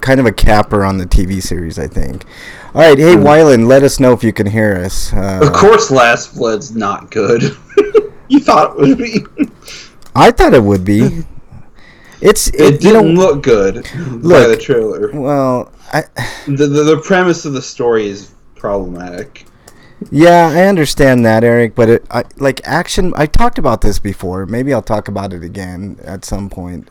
kind of a capper on the TV series, I think. All right, hey Wyland, let us know if you can hear us. Of course, Last Blood's not good. You thought it would be. I thought it would be. It didn't look good by the trailer. Well, the premise of the story is problematic. Yeah, I understand that, Eric, but action. I talked about this before. Maybe I'll talk about it again at some point.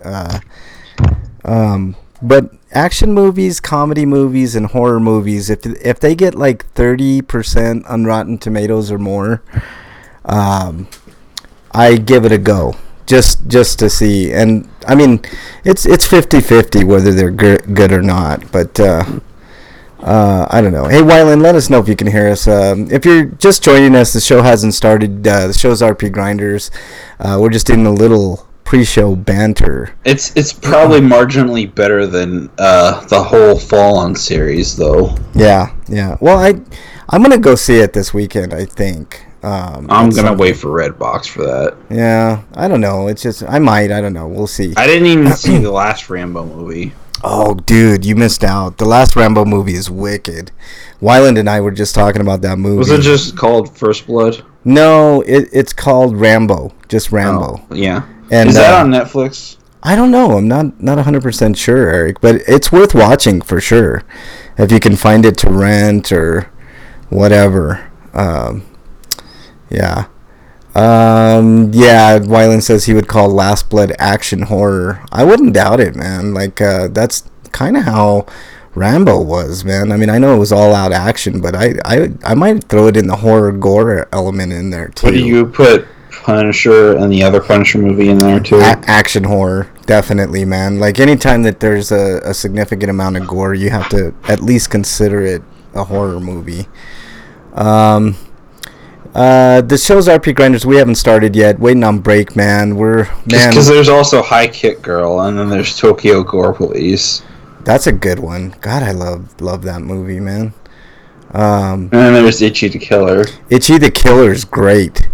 But action movies, comedy movies, and horror movies, if they get like 30% on Rotten Tomatoes or more, I give it a go. Just to see. And I mean, it's 50-50 whether they're good or not, but I don't know. Hey Wyland, let us know if you can hear us. If you're just joining us, the show hasn't started. The show's RPGrinders. We're just in a little pre-show banter. It's probably marginally better than the whole Fallen series, though. Yeah. Well, I'm gonna go see it this weekend, I think. I'm gonna wait for Redbox for that. Yeah, I don't know. It's just I don't know. We'll see. I didn't even see the last Rambo movie. Oh, dude, you missed out. The last Rambo movie is wicked. Wyland and I were just talking about that movie. Was it just called First Blood? No, it's called Rambo. Just Rambo. Oh, yeah. And is that on Netflix? I don't know. I'm not 100% sure, Eric, but it's worth watching for sure. If you can find it to rent or whatever. Yeah. Wyland says he would call Last Blood action horror. I wouldn't doubt it, man. Like, that's kind of how Rambo was, man. I mean, I know it was all out action, but I might throw it in the horror gore element in there too. What do you put Punisher and the other Punisher movie in there too? Action horror, definitely, man. Like, anytime that there's a significant amount of gore, you have to at least consider it a horror movie. The show's RPGrinders. We haven't started yet. Waiting on break, man. Just because there's also High Kick Girl, and then there's Tokyo Gore Police. That's a good one. God, I love that movie, man. And then there's Itchy the Killer. Itchy the Killer's great.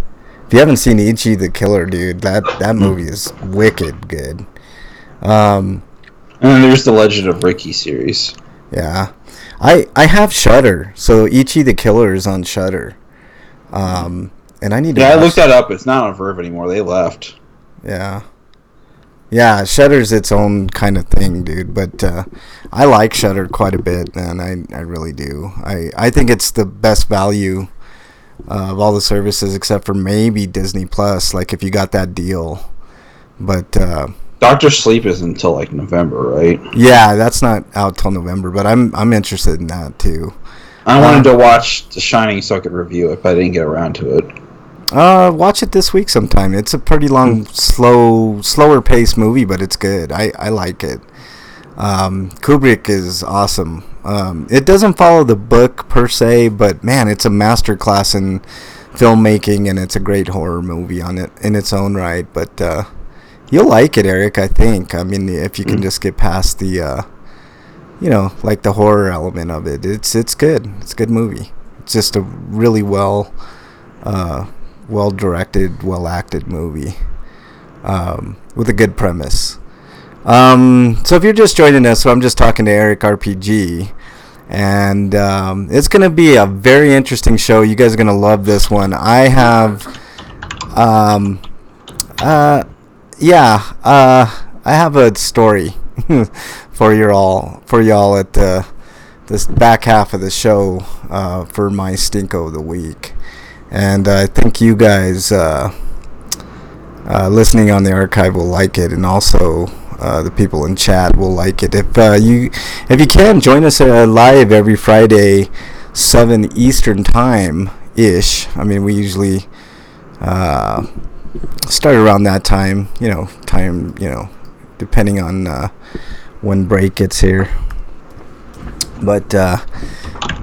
If you haven't seen Itchy the Killer, dude, that movie is wicked good. And then there's the Legend of Ricky series. Yeah, I have Shudder, so Itchy the Killer is on Shudder. And I need to. Yeah, I looked that up. It's not on Verve anymore. They left. Yeah, Shudder's its own kind of thing, dude. But I like Shudder quite a bit, man. I really do. I think it's the best value of all the services, except for maybe Disney Plus. Like, if you got that deal, but Doctor Sleep is until like November, right? Yeah, that's not out till November, but I'm interested in that too. I wanted to watch The Shining so I could review it, but I didn't get around to it. Watch it this week sometime. It's a pretty long, slower paced movie, but it's good. I like it. Kubrick is awesome. It doesn't follow the book per se, but man, it's a masterclass in filmmaking, and it's a great horror movie on it in its own right. But you'll like it, Eric. I think. I mean, if you can just get past the like the horror element of it, it's good. It's a good movie. It's just a really well directed, well acted movie with a good premise. So if you're just joining us, so I'm just talking to Eric RPG, and it's gonna be a very interesting show. You guys are gonna love this one. I have I have a story for y'all at this back half of the show for my Stinko of the week, and I think you guys listening on the archive will like it, and also the people in chat will like it. If you can join us live every Friday, 7 Eastern time ish. I mean, we usually start around that time. Depending on when break gets here. But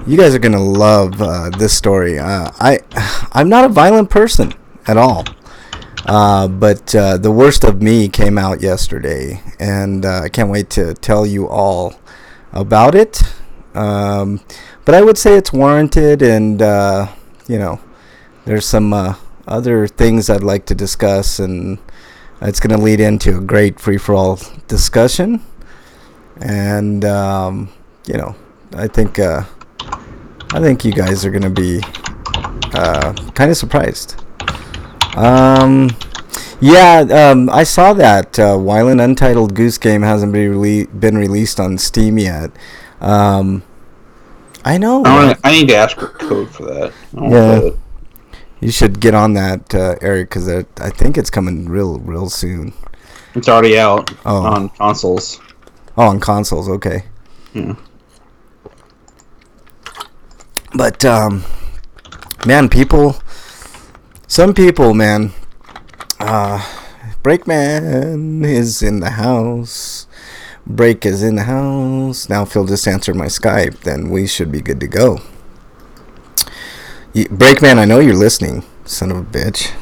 you guys are gonna love this story. I'm not a violent person at all, but the worst of me came out yesterday, and I can't wait to tell you all about it. But I would say it's warranted, and there's some other things I'd like to discuss, and it's going to lead into a great free-for-all discussion. and you know, I think you guys are gonna be kind of surprised. I saw that Wyland Untitled Goose Game hasn't been released on Steam yet. I know. I need to ask for a code for that. Yeah. You should get on that, Eric, because I think it's coming real soon. It's already out on consoles. Oh, on consoles, okay. Yeah. But, man, some people, man, Breakman is in the house. Break is in the house. Now Phil just answered my Skype, then we should be good to go. Breakman, I know you're listening, son of a bitch.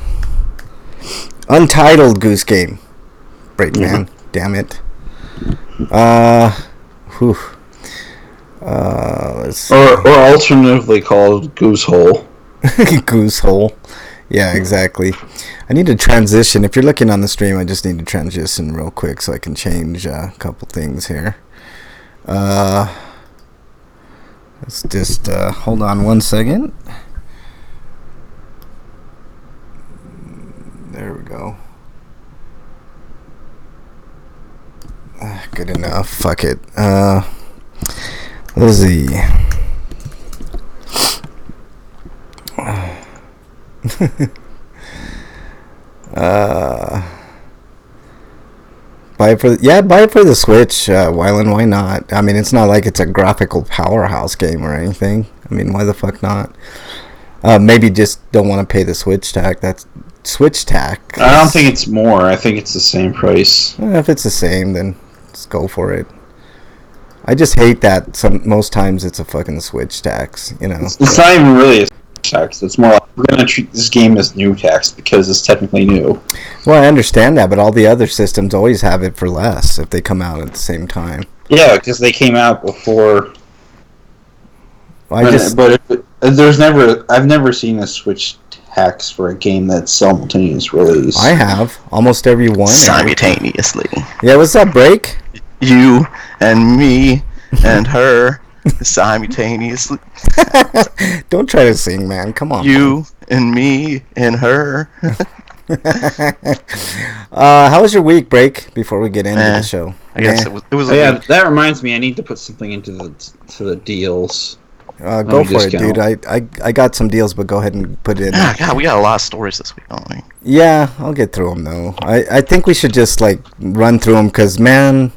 Untitled Goose Game. Breakman, damn it. Let's see. Or alternatively called Goose Hole. Goose Hole. Yeah, exactly. I need to transition. If you're looking on the stream, I just need to transition real quick so I can change a couple things here. Let's just hold on one second. There we go. Good enough. Fuck it. Let's see. Buy it for the Switch, Wyland, why not? I mean, it's not like it's a graphical powerhouse game or anything. I mean, why the fuck not? Maybe just don't want to pay the Switch tax. That's Switch tax. I don't think it's more. I think it's the same price. If it's the same, then just go for it. I just hate that most times it's a fucking Switch tax, you know. It's not even really a tax. It's more like we're going to treat this game as new tax because it's technically new. Well, I understand that, but all the other systems always have it for less if they come out at the same time. Yeah, because they came out before. Well, I've never seen a Switch tax for a game that's simultaneous release. I have almost every one. Simultaneously. Yeah, what's that, Break? You and me and her simultaneously. Don't try to sing, man. Come on. You and me and her. How was your week, Break? Before we get into the show, I guess it was. That reminds me. I need to put something into the deals. Go for it, dude. I got some deals, but go ahead and put it in. God, we got a lot of stories this week, don't we? Yeah, I'll get through them though. I think we should just like run through them because man.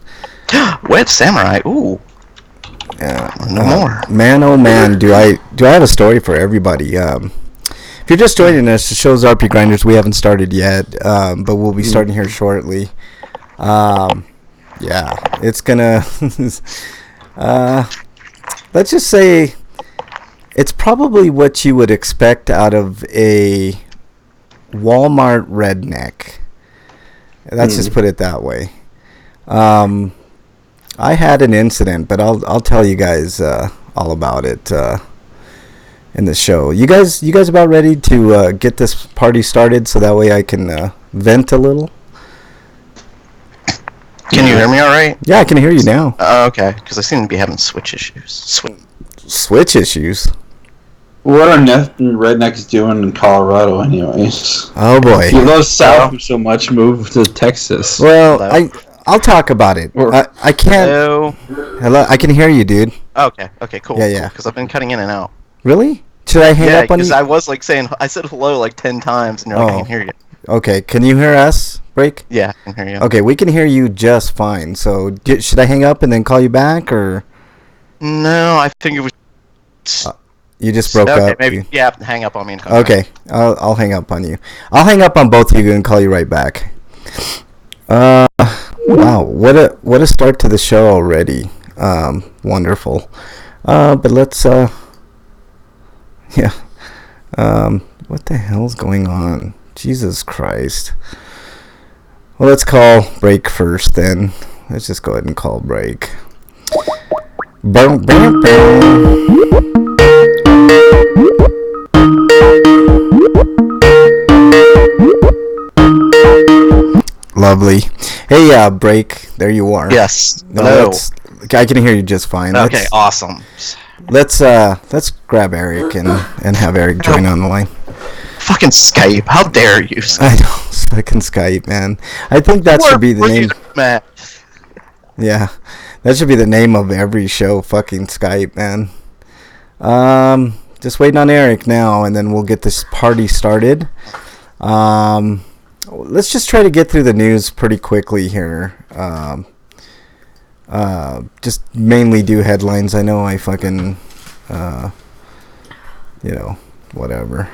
Wet Samurai. Ooh. Yeah. No more. Man, oh man, do I have a story for everybody. If you're just joining us, the show's RPGrinders. We haven't started yet, but we'll be starting here shortly. Yeah, it's gonna. Let's just say it's probably what you would expect out of a Walmart redneck. Let's just put it that way. I had an incident, but I'll tell you guys all about it in the show. You guys about ready to get this party started so that way I can vent a little? Can you hear me all right? Yeah, I can hear you now. Okay, because I seem to be having Switch issues. Switch issues? What are rednecks doing in Colorado anyways? Oh boy. If you love South so much, move to Texas. Well, I'll talk about it. I can't. Hello, I can hear you, dude. Okay, cool. Yeah. Because I've been cutting in and out. Really? Should I hang up on you? because I was like saying, I said hello like 10 times, and you're like, I can hear you. Okay, can you hear us, Break? Yeah, I can hear you. Okay, we can hear you just fine. So, should I hang up and then call you back, or? No, I think it was. You just broke up. Maybe. Yeah, hang up on me and come Okay, back. I'll hang up on you. I'll hang up on both of you and call you right back. Wow, what a start to the show already. Wonderful. But let's what the hell's going on? Jesus Christ. Well, let's call Break first then. Let's just go ahead and call Break. Boom, boom, boom. Lovely. Hey, Break. There you are. Yes. Now Hello. I can hear you just fine. Okay, awesome. Let's grab Eric and have Eric join on the line. Fucking Skype! How dare you? I know, fucking Skype, man. I think that should be the name. Matt. Yeah, that should be the name of every show. Fucking Skype, man. Just waiting on Eric now, and then we'll get this party started. Let's just try to get through the news pretty quickly here. Just mainly do headlines. I know I fucking, whatever.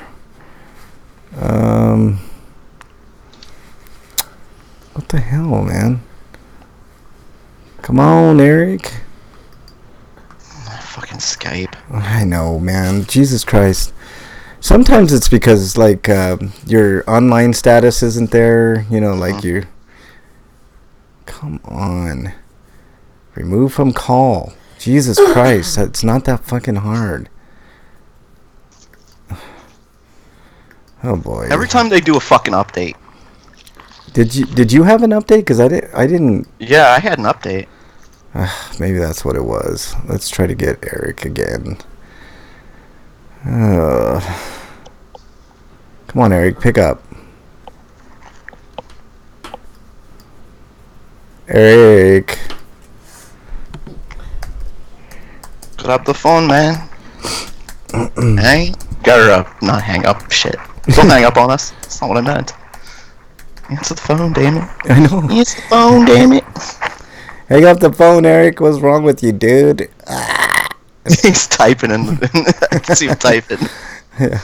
What the hell, man? Come on, Eric. Fucking Skype. I know, man. Jesus Christ. Sometimes it's because, like, your online status isn't there. You know, like you. Come on. Remove from call. Jesus Christ. It's not that fucking hard. Oh, boy. Every time they do a fucking update. Did you have an update? Because I didn't. Yeah, I had an update. Maybe that's what it was. Let's try to get Eric again. Come on, Eric, pick up. Eric. Put up the phone, man. Hey, gotta not hang up. Shit. Don't hang up on us. That's not what I meant. Answer the phone, damn it. I know. Answer the phone, damn it. Hang up the phone, Eric. What's wrong with you, dude? He's typing in. I can see him typing. Yeah.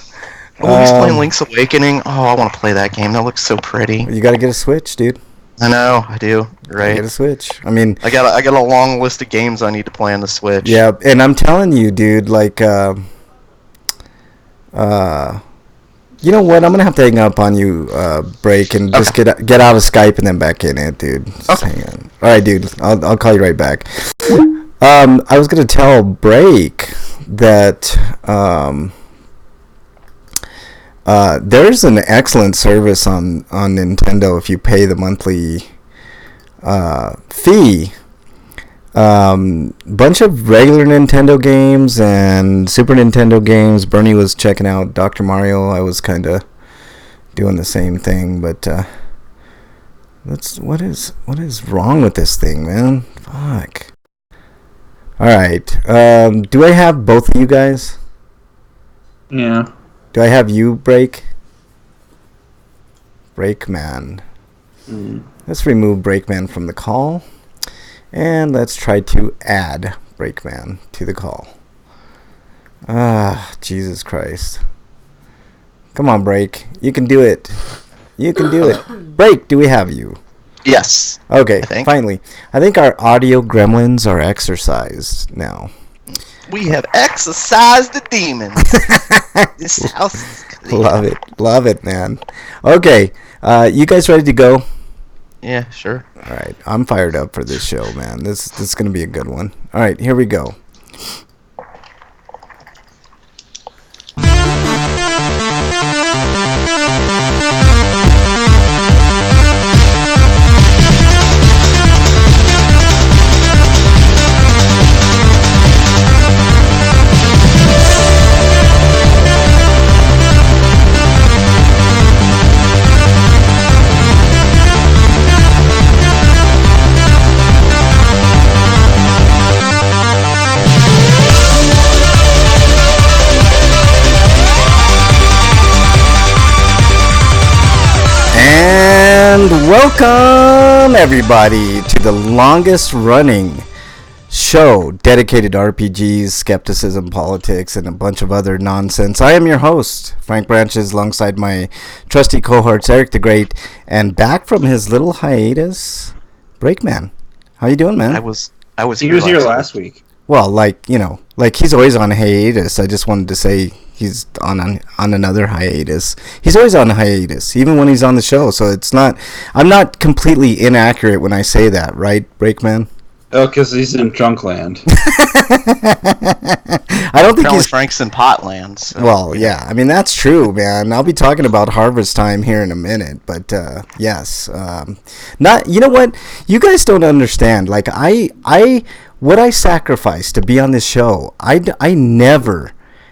Oh, he's playing Link's Awakening. Oh, I want to play that game. That looks so pretty. You gotta get a Switch, dude. I know, I do. You're right. Get a Switch. I mean, I got a long list of games I need to play on the Switch. yeah, and I'm telling you, dude, like, you know what? I'm gonna have to hang up on you, break, and just get out of Skype and then back in it, dude. Just hang on. All right, dude. I'll call you right back. I was gonna tell Break that there's an excellent service on Nintendo if you pay the monthly fee. Bunch of regular Nintendo games and Super Nintendo games. Bernie was checking out Dr. Mario. I was kind of doing the same thing, but what is wrong with this thing, man? Fuck. All right. Do I have both of you guys? Yeah. Do I have you, Breakman? Let's remove Breakman from the call. And let's try to add Breakman to the call. Jesus Christ. Come on, Break. You can do it. You can do it. Break, do we have you? Yes. Okay, finally. I think our audio gremlins are exercised now. We have exorcised the demons. This house is clean. Love it, man. Okay, you guys ready to go? Yeah, sure. All right, I'm fired up for this show, man. This is going to be a good one. All right, here we go. And welcome everybody to the longest running show dedicated to RPGs, skepticism, politics, and a bunch of other nonsense. I am your host, Frank Branches, alongside my trusty cohorts, Eric the Great, and back from his little hiatus, Breakman. How you doing, man? He was here last week. Well, like he's always on hiatus. I just wanted to say he's on another hiatus. He's always on hiatus, even when he's on the show. So I'm not completely inaccurate when I say that, right, Breakman? Oh, because he's in Drunkland. I don't think he's Frank's in Potland. So. Well, yeah. I mean, that's true, man. I'll be talking about Harvest Time here in a minute, but yes, not. You know what? You guys don't understand. Like I what I sacrifice to be on this show. I never,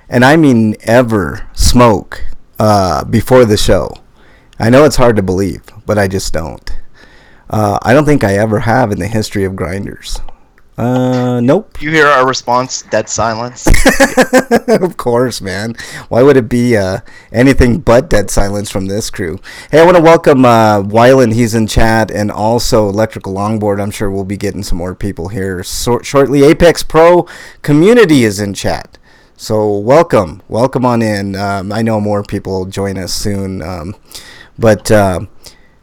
and I mean ever, smoke before the show. I know it's hard to believe, but I just don't. I don't think I ever have in the history of Grinders. Nope. You hear our response? Dead silence. Of course, man. Why would it be anything but dead silence from this crew? Hey, I want to welcome Wyland. He's in chat, and also Electrical Longboard. I'm sure we'll be getting some more people here shortly. Apex Pro Community is in chat. So welcome on in. I know more people will join us soon. But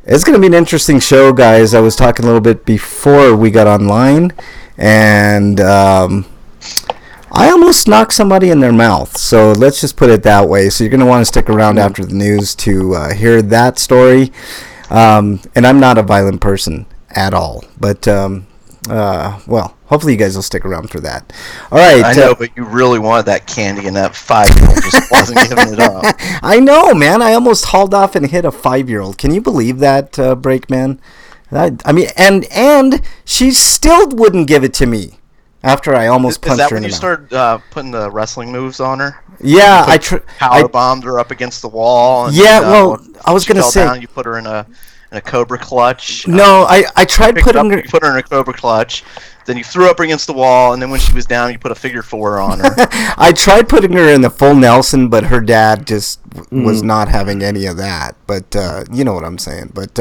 it's going to be an interesting show, guys. I was talking a little bit before we got online, and I almost knocked somebody in their mouth. So let's just put it that way. So you're going to want to stick around after the news to hear that story. And I'm not a violent person at all. But, well, hopefully you guys will stick around for that. All right. I know, but you really wanted that candy, and that 5-year-old just wasn't giving it up. I know, man. I almost hauled off and hit a 5-year-old. Can you believe that, Breakman? I mean, and she still wouldn't give it to me after I almost punched her in the mouth. Is that when you started putting the wrestling moves on her? Yeah, I power bombed her up against the wall. And yeah, well, I was gonna say down, you put her in a cobra clutch. No, I tried putting her. You put her in a cobra clutch. Then you threw up against the wall, and then when she was down, you put a figure 4 on her. I tried putting her in the full Nelson, but her dad just was not having any of that. But you know what I'm saying. But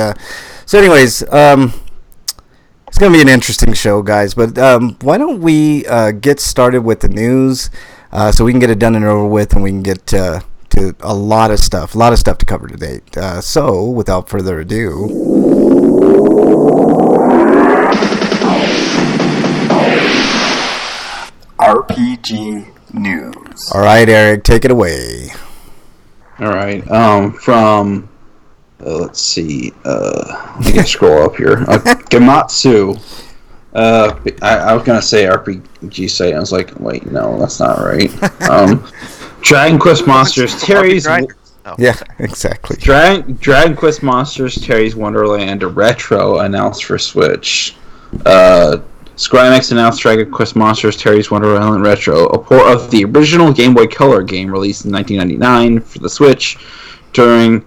so, anyways, it's gonna be an interesting show, guys. But why don't we get started with the news so we can get it done and over with, and we can get to a lot of stuff to cover today. So, without further ado. RPG News. All right, Eric, take it away. All right. From let's see. Let me scroll up here. Gamatsu. I was gonna say RPG site. I was like, wait, no, that's not right. Dragon Quest Monsters Terry's. Yeah, exactly. Dragon Quest Monsters Terry's Wonderland Retro announced for Switch. Square Enix announced Dragon Quest Monsters Terry's Wonderland Retro, a port of the original Game Boy Color game released in 1999 for the Switch during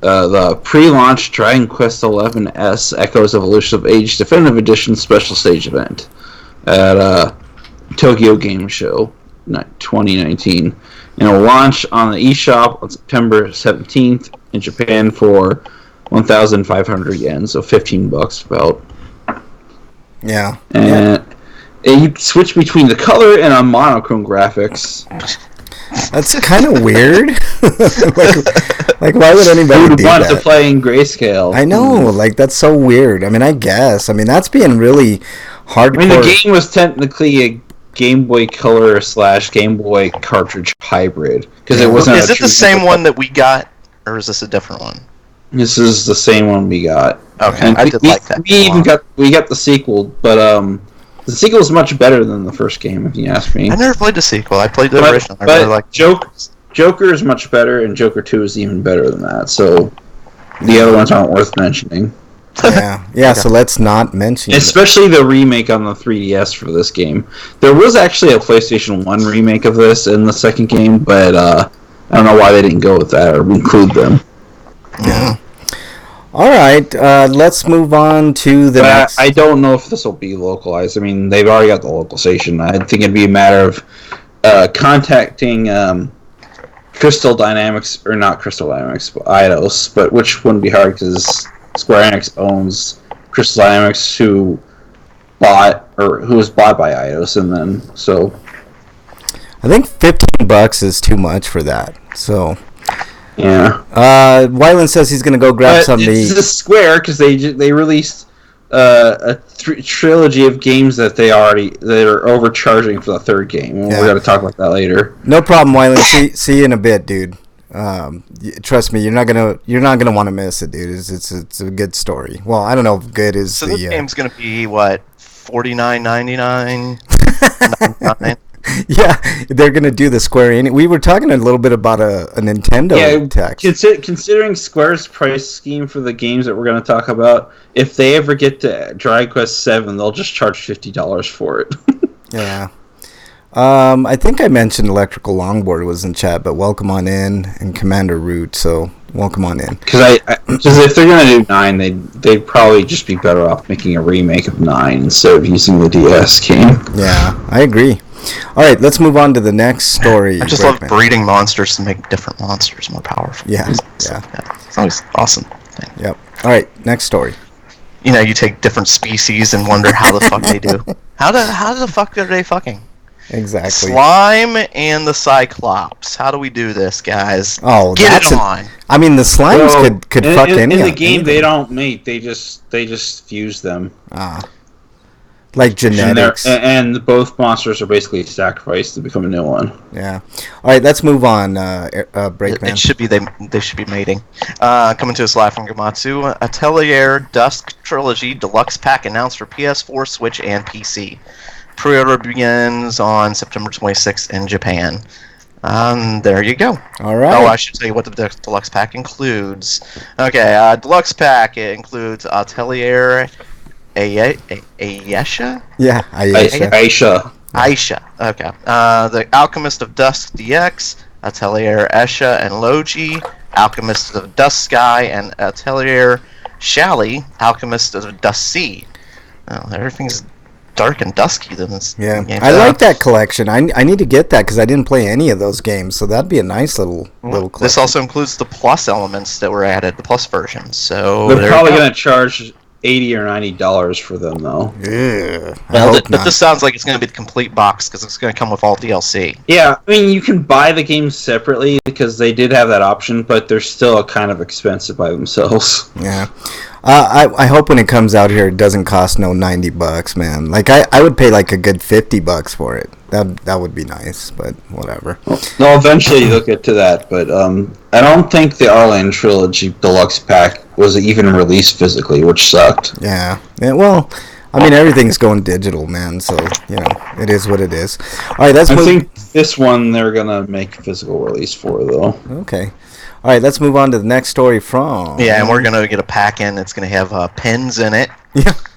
the pre-launch Dragon Quest XI-S Echoes Evolution of Age Definitive Edition special stage event at Tokyo Game Show 2019. And it will launch on the eShop on September 17th in Japan for 1,500 yen, so $15 about. Yeah. And you switch between the color and on monochrome graphics. That's kind of weird. like, why would anybody Who would do want that? to play in grayscale? I know, like, that's so weird. I mean, I guess. I mean, that's being really hardcore. I mean, the game was technically a Game Boy Color / Game Boy cartridge hybrid. Because it wasn't. Is it the same one that we got, or is this a different one? This is the same one we got. Okay, I did like that. We got the sequel, but the sequel is much better than the first game, if you ask me. I never played the sequel. I played the original. I but really like Joker is much better, and Joker 2 is even better than that. So the other ones aren't worth mentioning. Yeah. So let's not mention it. Especially the remake on the 3DS for this game. There was actually a PlayStation 1 remake of this in the second game, but I don't know why they didn't go with that or include them. Yeah. All right, let's move on to the next. I don't know if this will be localized. I mean, they've already got the localization. I think it'd be a matter of contacting Crystal Dynamics, or not Crystal Dynamics, but Eidos, but which wouldn't be hard because Square Enix owns Crystal Dynamics, who was bought by Eidos, and then so. I think $15 is too much for that. So. Yeah. Wyland says he's gonna go grab some meat. It's a Square because they released a trilogy of games that are overcharging for the third game, and we're gonna talk about that later. No problem, Wyland. See you in a bit, dude. Trust me, you're not gonna want to miss it, dude. It's a good story. Well, I don't know if good is so the. So this game's gonna be what, $49.99. Yeah, they're gonna do the Square Enix. We were talking a little bit about a Nintendo text. Considering Square's price scheme for the games that we're gonna talk about, if they ever get to Dragon Quest VII, they'll just charge $50 for it. Yeah. I think I mentioned Electrical Longboard was in chat, but welcome on in, and Commander Root, so welcome on in. Because if they're gonna do 9, they'd probably just be better off making a remake of 9 instead of using the DS game. Yeah, I agree. All right, let's move on to the next story. I just love breeding monsters to make different monsters more powerful. Yeah. It's always awesome thing. Yep. All right, next story. You know, you take different species and wonder how the fuck they do. How the fuck are they fucking? Exactly. Slime and the Cyclops. How do we do this, guys? Oh, Get it on. I mean, the slimes could fuck any. In the game, they don't mate. They just fuse them. Like genetics. And both monsters are basically sacrificed to become a new one. Yeah. All right, let's move on. Breakman. It should be they should be mating. Coming to us live from Gamatsu, Atelier Dusk Trilogy Deluxe Pack announced for PS4, Switch, and PC. Pre-order begins on September 26th in Japan. There you go. All right. Oh, I should tell you what the deluxe pack includes. Okay, deluxe pack, it includes Atelier Ayesha? Yeah, Aisha. Aisha, okay. The Alchemist of Dusk DX, Atelier Esha and Logi, Alchemist of Dusk Sky, and Atelier Shally, Alchemist of Dusk Sea. Oh, everything's dark and dusky than this. Yeah, game. I like that collection. I need to get that because I didn't play any of those games, so that'd be a nice little collection. This also includes the plus elements that were added, the plus versions. So they're probably going to charge $80 or $90 for them, though. Yeah, but this sounds like it's going to be the complete box because it's going to come with all DLC. Yeah, I mean, you can buy the games separately because they did have that option, but they're still kind of expensive by themselves. Yeah. I hope when it comes out here it doesn't cost no $90, man. Like I would pay like a good $50 for it. That would be nice, but whatever. No, eventually they'll get to that, but I don't think the Arlan Trilogy Deluxe Pack was even released physically, which sucked. Yeah. Well, I mean everything's going digital, man. So it is what it is. All right, let's move. I think this one they're gonna make a physical release for, though. Okay. All right, let's move on to the next story from... Yeah, and we're going to get a pack in that's going to have pens in it.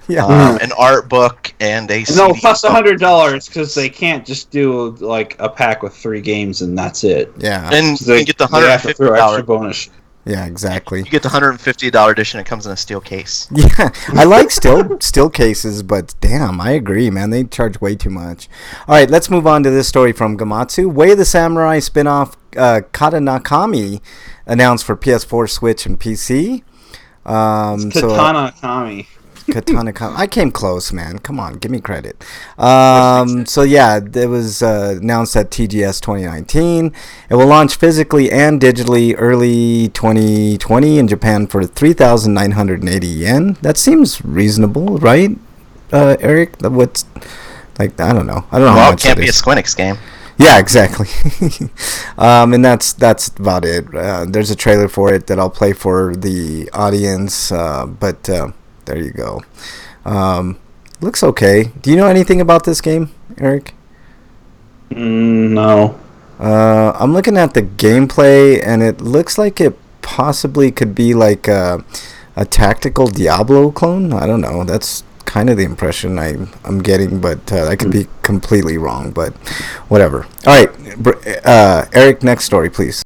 Yeah. An art book and a CD. No, plus $100 because they can't just do like a pack with 3 games and that's it. Yeah. And you get the $150 bonus. Yeah, exactly. You get the $150 edition. It comes in a steel case. Yeah, I like steel cases, but damn, I agree, man. They charge way too much. All right, let's move on to this story from Gamatsu. Way of the Samurai spin-off Katanakami announced for PS4, Switch, and PC. Katanakami. Katana. I came close, man. Come on, give me credit. So yeah, it was announced at TGS 2019. It will launch physically and digitally early 2020 in Japan for 3,980 yen. That seems reasonable, right, Eric? What's like? I don't know. How much it can't be a Squinix game. Yeah, exactly. And that's about it. There's a trailer for it that I'll play for the audience, but. There you go. Looks okay. Do you know anything about this game, Eric? No. I'm looking at the gameplay, and it looks like it possibly could be like a tactical Diablo clone. I don't know. That's kind of the impression I'm getting, but I could be completely wrong. But whatever. All right, Eric. Next story, please.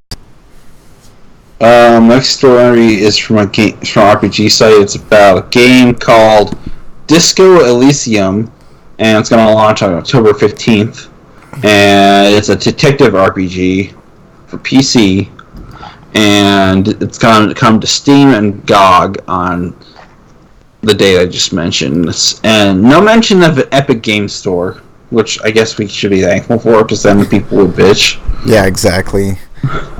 Next story is from RPG site. It's about a game called Disco Elysium, and it's going to launch on October 15th. And it's a detective RPG for PC, and it's going to come to Steam and GOG on the date I just mentioned. And no mention of an Epic Game Store, which I guess we should be thankful for, because then people would bitch. Yeah, exactly.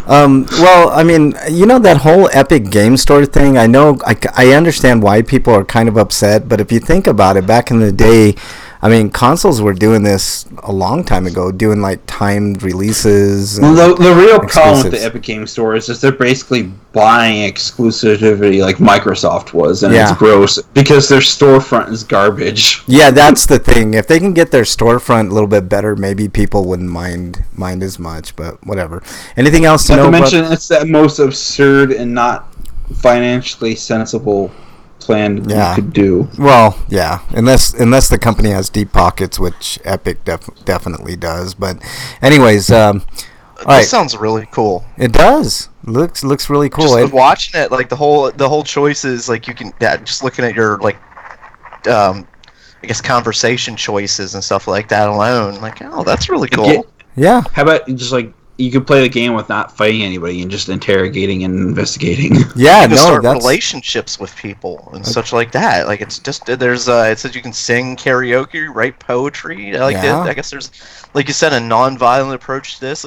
Well, I mean, that whole Epic Game Store thing, I know, I understand why people are kind of upset, but if you think about it, back in the day, I mean, consoles were doing this a long time ago, doing like timed releases. Well, the real problem with the Epic Game Store is they're basically buying exclusivity like Microsoft was, and it's gross because their storefront is garbage. Yeah, that's the thing. If they can get their storefront a little bit better, maybe people wouldn't mind as much, but whatever. Anything else to know about? Not to mention, it's the most absurd and not financially sensible planned Yeah. you could do. Well, yeah, unless the company has deep pockets, which Epic definitely does. But, anyways, all right. This sounds really cool. It does. Looks really cool. Just watching it, like the whole choices, like you can just looking at your like, I guess conversation choices and stuff like that alone, like that's really cool. Yeah. How about just like you could play the game with not fighting anybody and just interrogating and investigating? Yeah, You can start that's relationships with people and such like that. Like it's just there's it says you can sing karaoke, write poetry. I guess there's, like you said, a non-violent approach to this.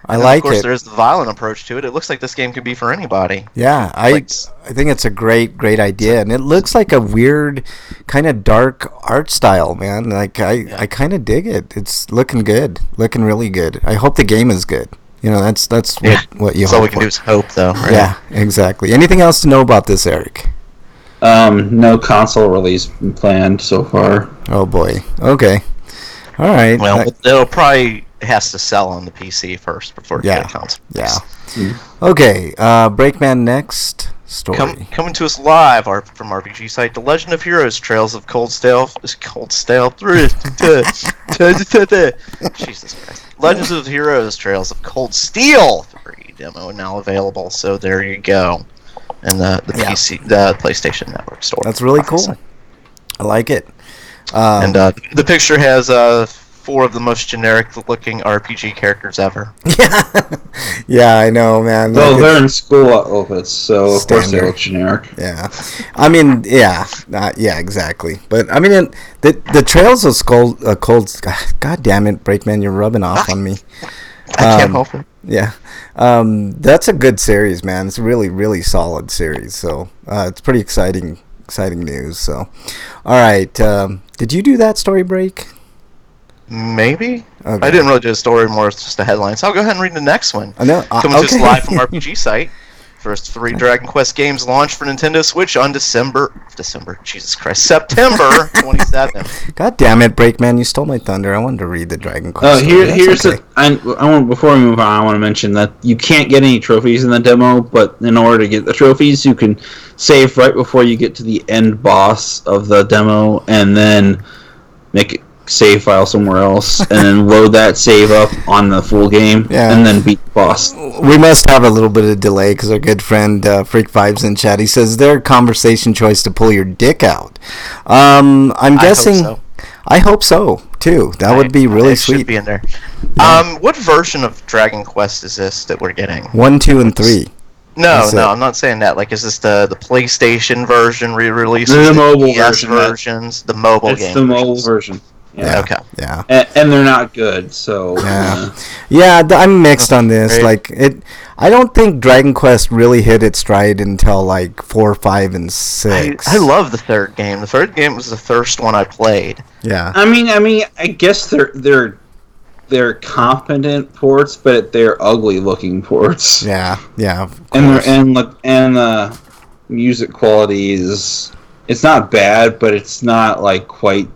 I like it. Of course, there is the violent approach to it. It looks like this game could be for anybody. Yeah, I think it's a great idea, and it looks like a weird, kind of dark art style, man. Like I kind of dig it. It's looking good, looking really good. I hope the game is good. You know, that's what you hope. All we can do is hope, though. Right? Yeah, exactly. Anything else to know about this, Eric? No console release planned so far. Oh boy. Okay. All right. Well, it'll probably has to sell on the PC first before it gets a console. Yeah. Okay. Breakman next story. Coming to us live from RPG site, The Legend of Heroes: Trails of Cold Stale. Jesus Christ. Legends of Heroes: Trails of Cold Steel 3 demo now available. So there you go. And the PC, the PlayStation Network store. That's really cool. I like it. And the picture has 4 of the most generic-looking RPG characters ever. Yeah, I know, man. Well, they're in school outfits, so of course they look generic. Yeah, I mean, yeah, exactly. But I mean, the Trails of Cold. God damn it, Breakman, you're rubbing off on me. I can't help it. Yeah, that's a good series, man. It's a really solid series. So it's pretty exciting news. So, all right, did you do that story break? Maybe. Okay. I didn't really do a story, more just a headline. So I'll go ahead and read the next one. I know. Coming to us live from RPG site. First 3 Dragon Quest games launched for Nintendo Switch on September 27th. God damn it, Breakman! You stole my thunder. I wanted to read the Dragon Quest. Here's I want, before we move on, I want to mention that you can't get any trophies in the demo, but in order to get the trophies, you can save right before you get to the end boss of the demo, and then make it save file somewhere else, and then load that save up on the full game, and then beat the boss. We must have a little bit of delay because our good friend Freak Vibes in chat, he says their conversation choice to pull your dick out. I'm guessing. I hope so too. That would be really sweet. Should be in there. What version of Dragon Quest is this that we're getting? 1, 2, and 3. No, I'm not saying that. Like, is this the PlayStation version re-release? The mobile versions, the mobile game. It's the mobile version. Yeah. Okay. Yeah. And they're not good, so. Yeah. I'm mixed on this. Like I don't think Dragon Quest really hit its stride until like 4, 5, and 6. I love the third game. The third game was the first one I played. Yeah. I mean, I guess they're competent ports, but they're ugly looking ports. Yeah. And the music quality it's not bad, but it's not like quite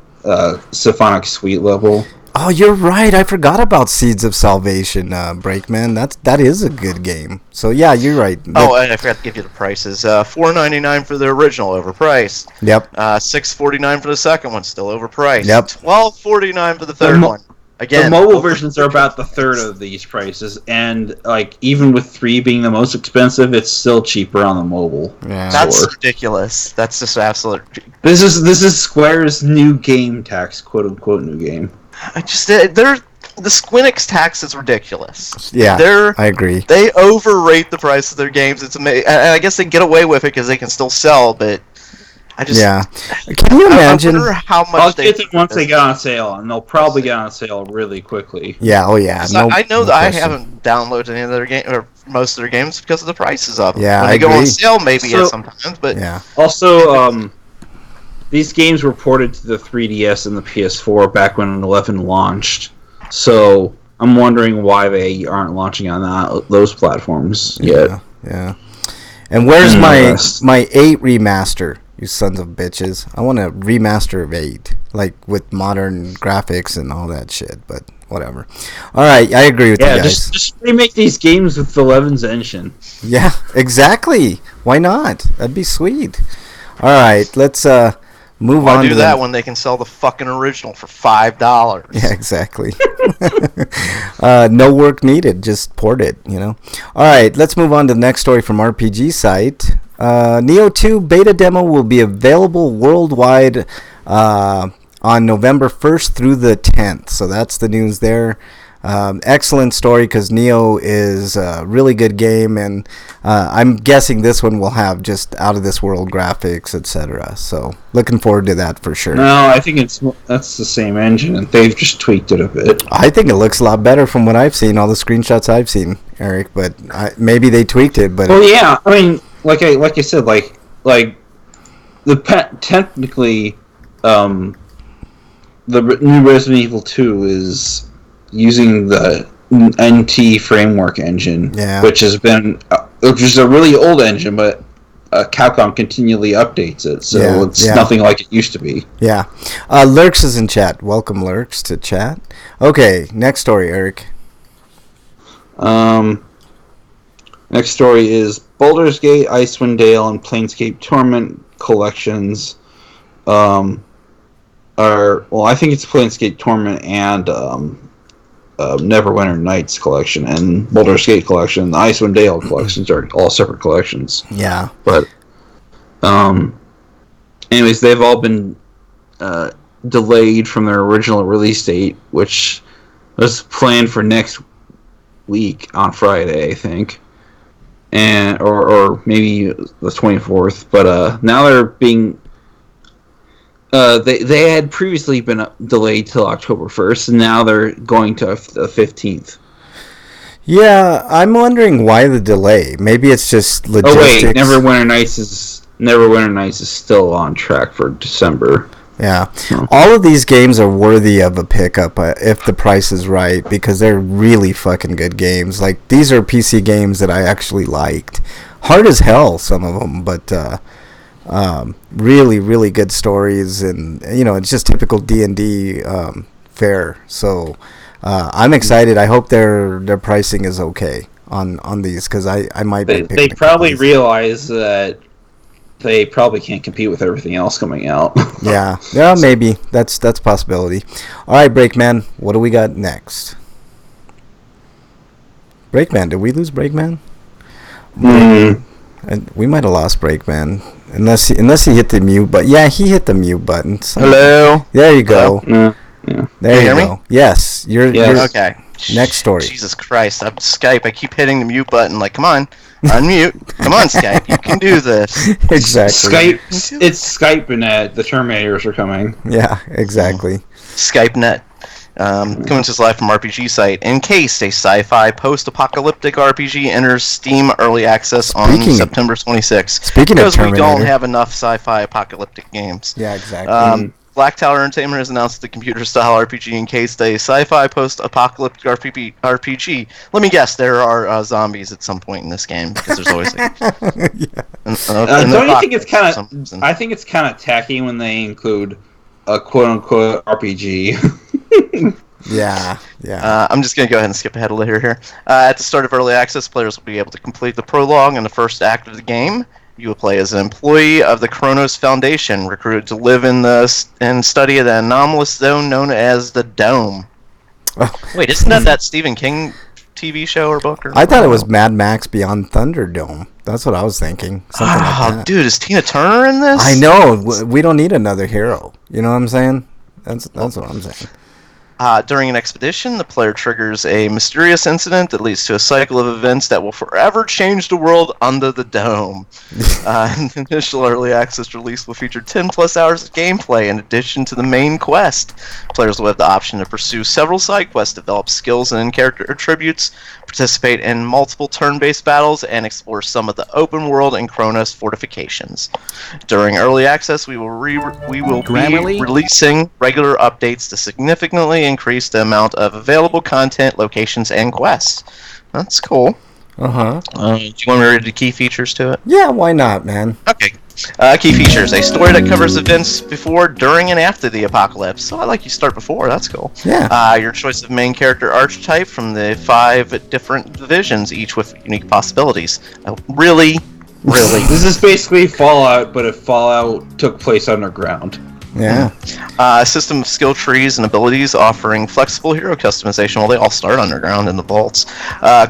Symphonic Suite level. Oh, you're right. I forgot about Seeds of Salvation, Breakman. That is a good game. So yeah, you're right. And I forgot to give you the prices. $4.99 for the original, overpriced. Yep. $6.49 for the second one, still overpriced. Yep. $12.49 for the third one. Again, the mobile versions are about the third of these prices, and like even with 3 being the most expensive, it's still cheaper on the mobile. Yeah. That's ridiculous. That's just absolute. This is Square's new game tax, quote unquote new game. The Squinix tax is ridiculous. Yeah, I agree. They overrate the price of their games. It's amazing. I guess they get away with it because they can still sell, but. Can you imagine? I wonder how much I'll get them once they get on sale, and they'll probably get on sale really quickly. Yeah, I know that I haven't downloaded any of their game or most of their games because of the prices of them. Yeah, when they go on sale, maybe sometimes, but Also, these games were ported to the 3DS and the PS4 back when 11 launched. So I'm wondering why they aren't launching on those platforms yet. Yeah. And where's my 8 remaster? You sons of bitches. I want a remaster of 8. Like, with modern graphics and all that shit. But, whatever. Alright, I agree with you guys. Just remake these games with 11's engine. Yeah, exactly. Why not? That'd be sweet. All right, let's move Why on do to that when they can sell the fucking original for $5? Yeah, exactly. No work needed. Just port it, you know. All right, let's move on to the next story from RPG site. Neo 2 beta demo will be available worldwide on November 1st through the 10th. So that's the news there. Excellent story because Neo is a really good game, and I'm guessing this one will have just out of this world graphics, etc. So looking forward to that for sure. No, I think that's the same engine, and they've just tweaked it a bit. I think it looks a lot better from what I've seen, all the screenshots I've seen, Eric. But maybe they tweaked it. But well, yeah, I mean, like I said, technically, the new Resident Evil 2 is using the NT framework engine, which is a really old engine, but Capcom continually updates it, so it's nothing like it used to be. Yeah. Lurks is in chat. Welcome, Lurks, to chat. Okay, next story, Eric. Next story is Baldur's Gate, Icewind Dale, and Planescape Torment collections. I think it's Planescape Torment and Neverwinter Nights collection and Baldur's Gate collection. The Icewind Dale collections are all separate collections. Yeah. But, anyways, they've all been delayed from their original release date, which was planned for next week on Friday, I think, and or maybe the 24th. But now they're being. They had previously been delayed till October 1st, and now they're going to the 15th. Yeah, I'm wondering why the delay. Maybe it's just logistics. Oh wait, Neverwinter Nights is still on track for December. Yeah, all of these games are worthy of a pickup if the price is right, because they're really fucking good games. Like, these are PC games that I actually liked. Hard as hell, some of them, but really, really good stories, and it's just typical D&D fare. So I'm excited. I hope their pricing is okay on these, because I might be picking they probably realize that they probably can't compete with everything else coming out. yeah, maybe that's a possibility. All right, Breakman, what do we got next? Breakman, did we lose Breakman? And we might have lost Breakman. Unless he hit the mute button. Yeah, he hit the mute button. So Hello? There you go. Yeah. There you go. Me? Yes. You're okay. Next story. Jesus Christ. I'm Skype. I keep hitting the mute button. Like, come on. Unmute. Come on, Skype. You can do this. Exactly. It's Skype-net. The Terminators are coming. Yeah, exactly. Skype-net. Coming to us live from RPG site. Encased, a sci-fi post-apocalyptic RPG enters Steam Early Access on September 26th. Speaking of Terminator, because we don't have enough sci-fi apocalyptic games. Yeah, exactly. Black Tower Entertainment has announced the computer-style RPG Encased, a sci-fi post-apocalyptic RPG. Let me guess, there are zombies at some point in this game, because there's always. Yeah. Don't you think it's kind of? I think it's kind of tacky when they include a quote-unquote RPG. Yeah. I'm just going to go ahead and skip ahead a little here. At the start of Early Access, players will be able to complete the prologue and the first act of the game. You will play as an employee of the Kronos Foundation, recruited to live and study the anomalous zone known as the Dome. Wait, isn't that Stephen King TV show or book? I thought it was Mad Max Beyond Thunderdome. That's what I was thinking. Something like that. Dude, is Tina Turner in this? I know. We don't need another hero. You know what I'm saying? That's what I'm saying. During an expedition, the player triggers a mysterious incident that leads to a cycle of events that will forever change the world under the dome. The initial early access release will feature 10 plus hours of gameplay in addition to the main quest. Players will have the option to pursue several side quests, develop skills and character attributes, participate in multiple turn-based battles, and explore some of the open world and Kronos fortifications. During early access, we will be releasing regular updates to significantly increase the amount of available content, locations, and quests. That's cool. Do you want me to read the key features to it? Yeah, why not, man? Okay. Key features. A story that covers events before, during, and after the apocalypse. So I like you start before. That's cool. Yeah. Your choice of main character archetype from the 5 different divisions, each with unique possibilities. Really, Really. This is basically Fallout, but if Fallout took place underground. Yeah. A system of skill trees and abilities offering flexible hero customization. Well, they all start underground in the vaults.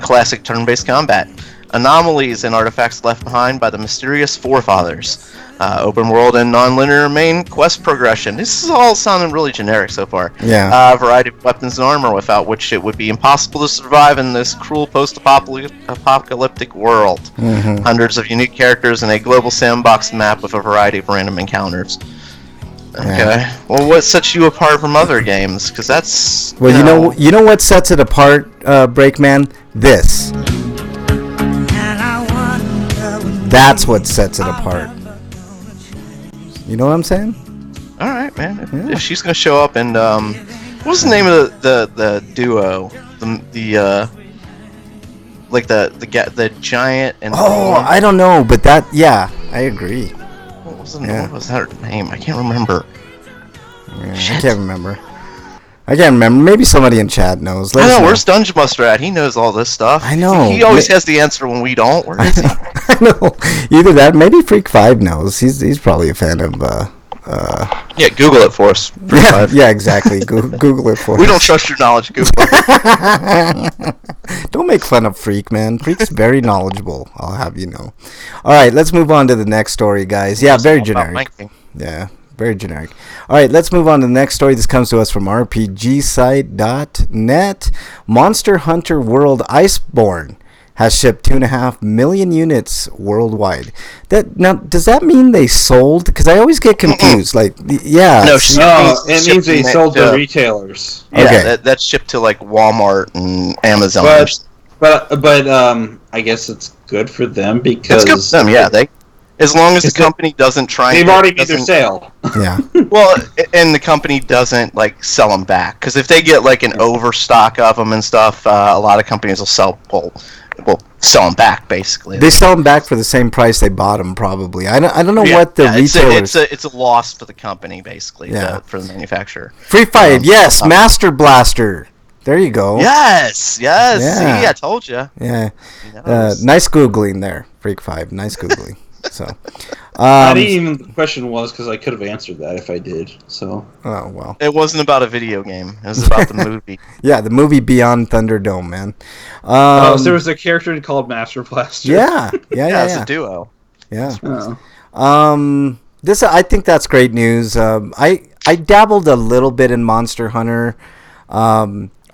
Classic turn-based combat. Anomalies and artifacts left behind by the mysterious forefathers. Open world and non-linear main quest progression. This is all sounding really generic so far. Yeah. Variety of weapons and armor, without which it would be impossible to survive in this cruel post-apocalyptic world. Mm-hmm. Hundreds of unique characters and a global sandbox map with a variety of random encounters. Okay. Yeah. Well, what sets you apart from other games? Because that's Well, you know what sets it apart, Breakman? This. That's what sets it apart. You know what I'm saying? All right, man. If she's gonna show up and what's the name of the duo? The giant and I don't know, but I agree. What was her name? I can't remember. Yeah, I can't remember. Maybe somebody in chat knows. I know. Where's Dungeon Buster at? He knows all this stuff. I know. He always has the answer when we don't. Where is he? I know. Either that, maybe Freak 5 knows. He's probably a fan of. Yeah, Google it for us. Yeah, exactly. Google it for us. We don't trust your knowledge. Google it. Don't make fun of Freak, man. Freak's very knowledgeable. I'll have you know. All right, let's move on to the next story, guys. Yeah, very generic. Yeah. Very generic. All right, let's move on to the next story. This comes to us from RPGsite.net. Monster Hunter World Iceborne has shipped 2.5 million units worldwide. Now, does that mean they sold? Because I always get confused. No, it means they sold to retailers. Yeah, okay. That's shipped to like Walmart and Amazon. But I guess it's good for them because it's good for them. Yeah, as long as the company doesn't try. They've already made their sale. Yeah. Well, and the company doesn't like sell them back, because if they get like an overstock of them and stuff, a lot of companies will sell them back basically. They sell them back for the same price they bought them, probably. I don't know what the retailers. It's a loss for the company basically. For the manufacturer. Free Fire, yes, Master Blaster. There you go. Yes. Yeah. See, I told you. Yeah. Nice googling there, Freak 5. Nice googling. So, I didn't even the question was because I could have answered that if I did. So. Oh well. It wasn't about a video game. It was about the movie. Yeah, the movie Beyond Thunderdome, man. So there was a character called Master Blaster. Yeah. It's a duo. Yeah. Oh. This I think that's great news. I dabbled a little bit in Monster Hunter.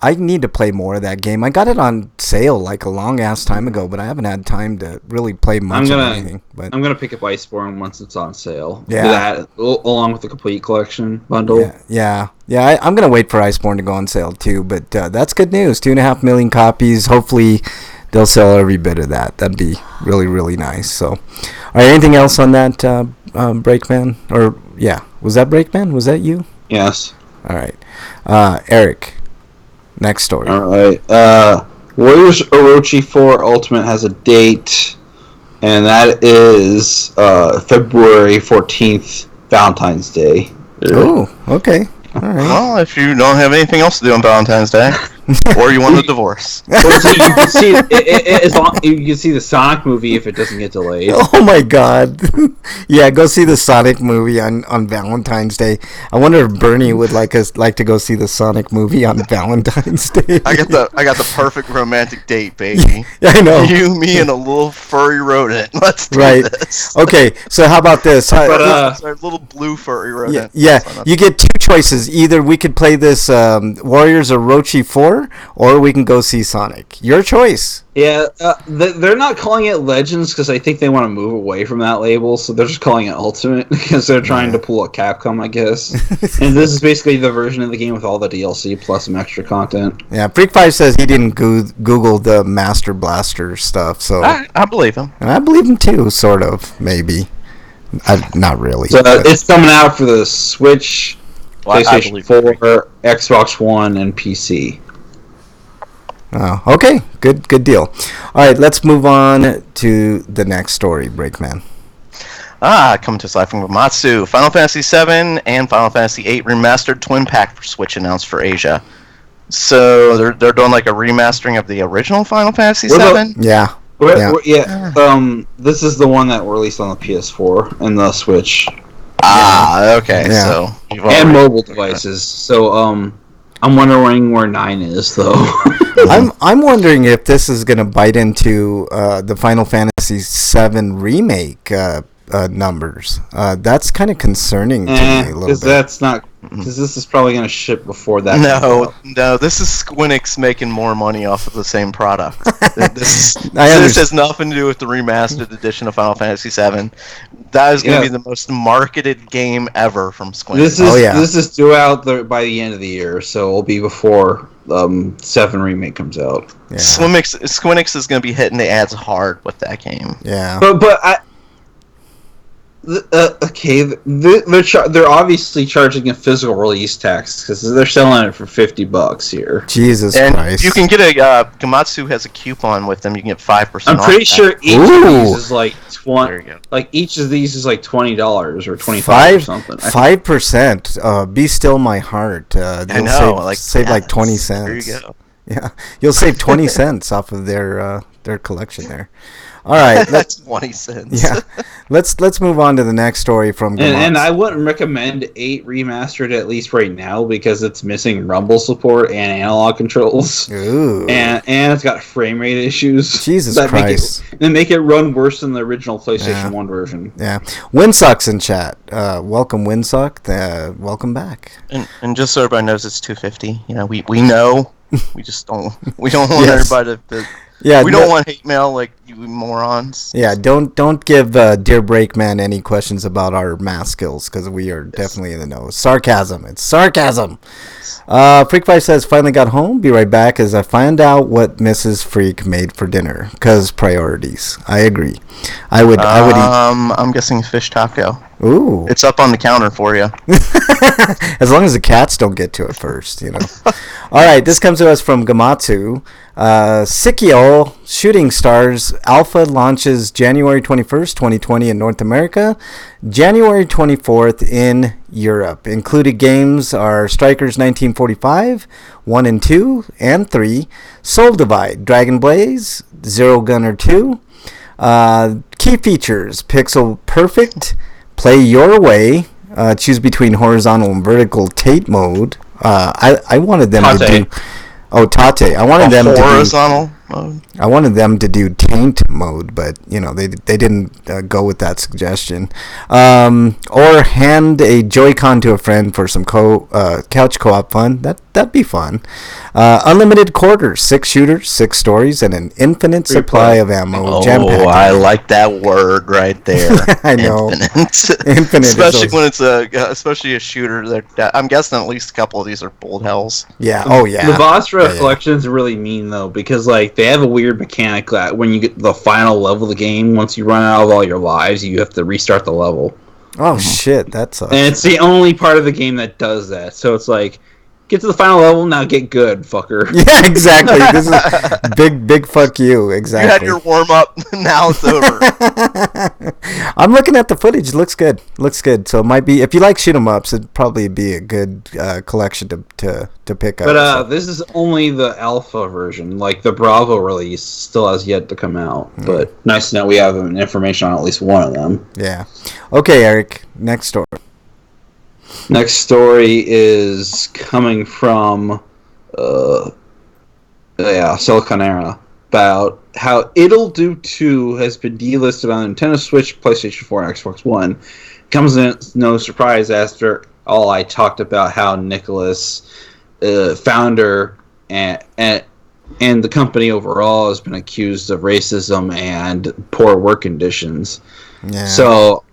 I need to play more of that game. I got it on sale like a long ass time ago, but I haven't had time to really play much of anything. But I'm gonna pick up Iceborne once it's on sale. Yeah, that along with the complete collection bundle. Yeah. I'm gonna wait for Iceborne to go on sale too. But that's good news. 2.5 million copies. Hopefully, they'll sell every bit of that. That'd be really, really nice. So, all right. Anything else on that, Breakman? Or was that Breakman? Was that you? Yes. All right, Eric. Next story. All right. Warriors Orochi 4 Ultimate has a date, and that is February 14th, Valentine's Day. Oh, okay. All right. Well, if you don't have anything else to do on Valentine's Day, or you want a divorce. Well, so you can see you can see the Sonic movie if it doesn't get delayed. Oh my God! Yeah, go see the Sonic movie on Valentine's Day. I wonder if Bernie would like to go see the Sonic movie on Valentine's Day. I got the perfect romantic date, baby. Yeah, I know. You, me, and a little furry rodent. Let's do this. Okay, so how about this? Sorry, little blue furry rodent. Yeah. You get two choices. Either we could play this Warriors Orochi 4, or we can go see Sonic. Your choice. Yeah, they're not calling it Legends because I think they want to move away from that label, so they're just calling it Ultimate because they're trying to pull a Capcom, I guess. And this is basically the version of the game with all the DLC plus some extra content. Yeah, Freak 5 says he didn't Google the Master Blaster stuff, so I believe him. And I believe him too, sort of, maybe. Not really. So it's coming out for the Switch, PlayStation 4, Xbox One, and PC. Oh, okay. Good deal. All right, let's move on to the next story, Breakman. Coming to us live from Gamatsu. Final Fantasy VII and Final Fantasy VIII Remastered Twin Pack for Switch announced for Asia. So they're doing like a remastering of the original Final Fantasy VII? Yeah. This is the one that released on the PS4 and the Switch. Okay. Yeah. So and mobile devices. So I'm wondering where 9 is though. I'm wondering if this is going to bite into the Final Fantasy VII remake numbers. That's kind of concerning to me a little bit. That's not because this is probably going to ship before that. No. This is Squinix making more money off of the same product. This has nothing to do with the remastered edition of Final Fantasy VII. That is going to be the most marketed game ever from Squinix. This is due out by the end of the year, so it'll be before 7 remake comes out. Yeah. Squinix is going to be hitting the ads hard with that game. Yeah, but they're obviously charging a physical release tax because they're selling it for $50 here. Jesus and Christ! You can get Gamatsu has a coupon with them. You can get 5%. I'm pretty sure each of these is like $20. There you go. Like each of these is like $20 or $25 or something. 5%. Be still my heart. I know. Save like 20 cents. There you go. Yeah, you'll save 20 cents off of their collection there. All right, that's 20 cents. Yeah, let's move on to the next story from. And I wouldn't recommend 8 remastered at least right now because it's missing rumble support and analog controls. Ooh. And it's got frame rate issues. Jesus Christ! Make it run worse than the original PlayStation 1 version. Yeah, Windsuck's in chat. Welcome, Windsuck. Welcome back. And just so everybody knows, it's $250. You know, we know. We just don't. We don't want everybody to. We don't want hate mail like you morons. Yeah, don't give Dear Breakman any questions about our math skills because we are definitely in the know. Sarcasm. It's sarcasm. Freak5 says, finally got home. Be right back as I find out what Mrs. Freak made for dinner. Because priorities. I agree. I would eat. I'm guessing fish taco. Ooh. It's up on the counter for you. As long as the cats don't get to it first, you know. All right, this comes to us from Gamatsu. Sikio Shooting Stars Alpha launches January 21st, 2020 in North America, January 24th in Europe. Included games are Strikers 1945, 1 and 2, and 3, Soul Divide, Dragon Blaze, Zero Gunner 2. Key features, Pixel Perfect, Play Your Way, choose between horizontal and vertical Tate mode. I wanted them to do... Oh, Tate. I wanted them horizontal mode. I wanted them to do taint mode, but you know they didn't go with that suggestion. Or hand a Joy-Con to a friend for some couch co-op fun. That'd be fun. Unlimited quarters, 6 shooters, 6 stories, and an infinite supply of ammo. Oh, I like that word right there. I know. Infinite. Especially when it's especially a shooter. That I'm guessing at least a couple of these are bullet hells. Yeah. Oh yeah. The boss collection is really mean though because like they have a weird mechanic that when you get the final level of the game, once you run out of all your lives, you have to restart the level. Oh shit, that sucks. And it's the only part of the game that does that. So it's like, get to the final level, now get good, fucker. Yeah, exactly. This is big fuck you. Exactly. You had your warm up, now it's over. I'm looking at the footage. Looks good. So it might be, if you like shoot 'em ups, it'd probably be a good collection to pick up. But this is only the alpha version. Like the Bravo release still has yet to come out. But nice to know we have information on at least one of them. Yeah. Okay, Eric. Next story. Next story is coming from Siliconera about how It'll Do 2 has been delisted on Nintendo Switch, PlayStation 4, and Xbox One. Comes as no surprise after all I talked about how Nicholas, founder and the company overall, has been accused of racism and poor work conditions. Yeah. So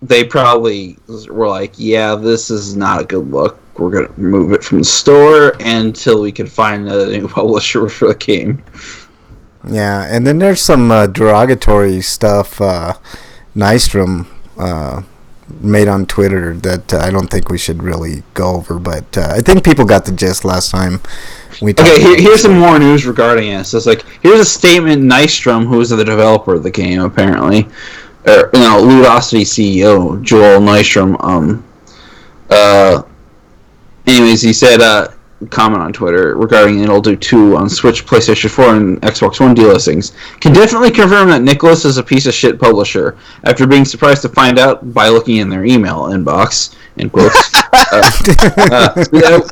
they probably were like, yeah, this is not a good look. We're going to remove it from the store until we can find a new publisher for the game. Yeah, and then there's some derogatory stuff Nystrom made on Twitter that I don't think we should really go over, but I think people got the gist last time we talked. Okay, here's some more news regarding it. So it's like, here's a statement Nystrom, who is the developer of the game, apparently, Ludosity CEO Joel Nystrom. Anyways, he said, comment on Twitter regarding It'll Do 2 on Switch, PlayStation 4, and Xbox One delistings. Can definitely confirm that Nicholas is a piece of shit publisher after being surprised to find out by looking in their email inbox, in quotes.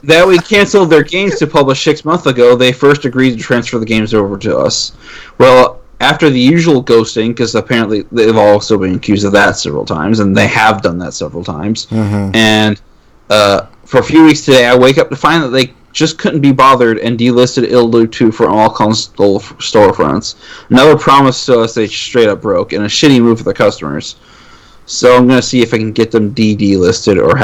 That we canceled their games to publish 6 months ago, they first agreed to transfer the games over to us. Well, after the usual ghosting, because apparently they've also been accused of that several times, and they have done that several times, and for a few weeks today, I wake up to find that they just couldn't be bothered and delisted It'll Do 2 for all console storefronts. Another promise to us they straight up broke, and a shitty move for the customers. So I'm going to see if I can get them delisted or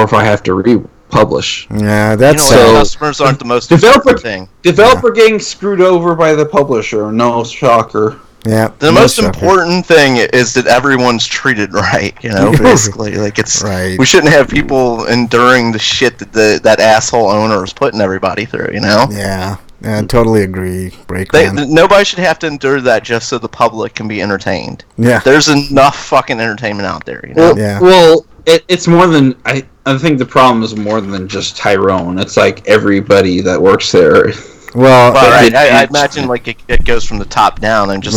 if I have to republish. Yeah, that's customers aren't the most important thing. Developer getting screwed over by the publisher. No shocker. Yeah. The most important thing is that everyone's treated right, basically. Like it's right. We shouldn't have people enduring the shit that that asshole owner is putting everybody through, Yeah. I totally agree, Breakman. Nobody should have to endure that just so the public can be entertained. Yeah. There's enough fucking entertainment out there, Well, it's more than... I think the problem is more than just Tyrone. It's like everybody that works there... Well, right. I imagine like it goes from the top down, and just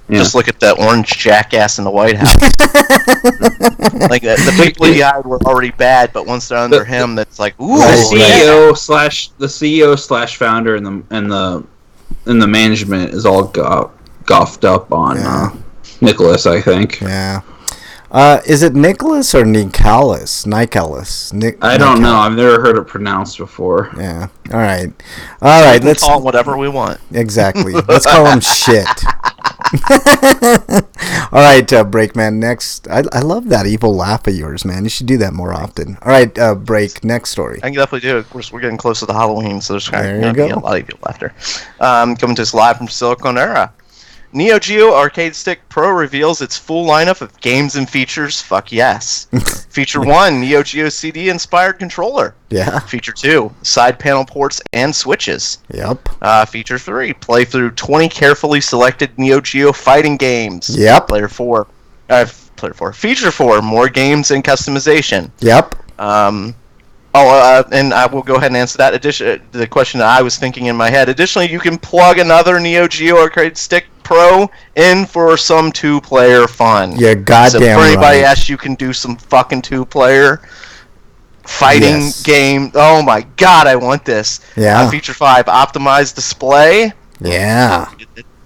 just look at that orange jackass in the White House. Like the people he hired were already bad, but once they're under him, that's like ooh. The CEO slash founder and the management is all goffed up on Nicholas, I think. Yeah. Is it Nicholas or Nicalis? I don't know. I've never heard it pronounced before. Yeah. All right. Let's call him whatever we want. Exactly. Let's call him shit. All right, Breakman. Next, I love that evil laugh of yours, man. You should do that more often. All right, Break. Next story. I can definitely do it. Of course, we're getting close to the Halloween, so there's going to be a lot of evil laughter. Coming to us live from Silicon Era. Neo Geo Arcade Stick Pro reveals its full lineup of games and features. Fuck yes. Feature 1, Neo Geo CD-inspired controller. Yeah. Feature 2, side panel ports and switches. Yep. Feature 3, play through 20 carefully selected Neo Geo fighting games. Yep. Feature 4, more games and customization. Yep. And I will go ahead and answer that. The question that I was thinking in my head. Additionally, you can plug another Neo Geo Arcade Stick Pro in for some 2-player fun. Yeah, goddamn so for anybody right. asks, you can do some fucking 2-player fighting game. Oh my god, I want this. Yeah. Feature 5, optimized display. Yeah.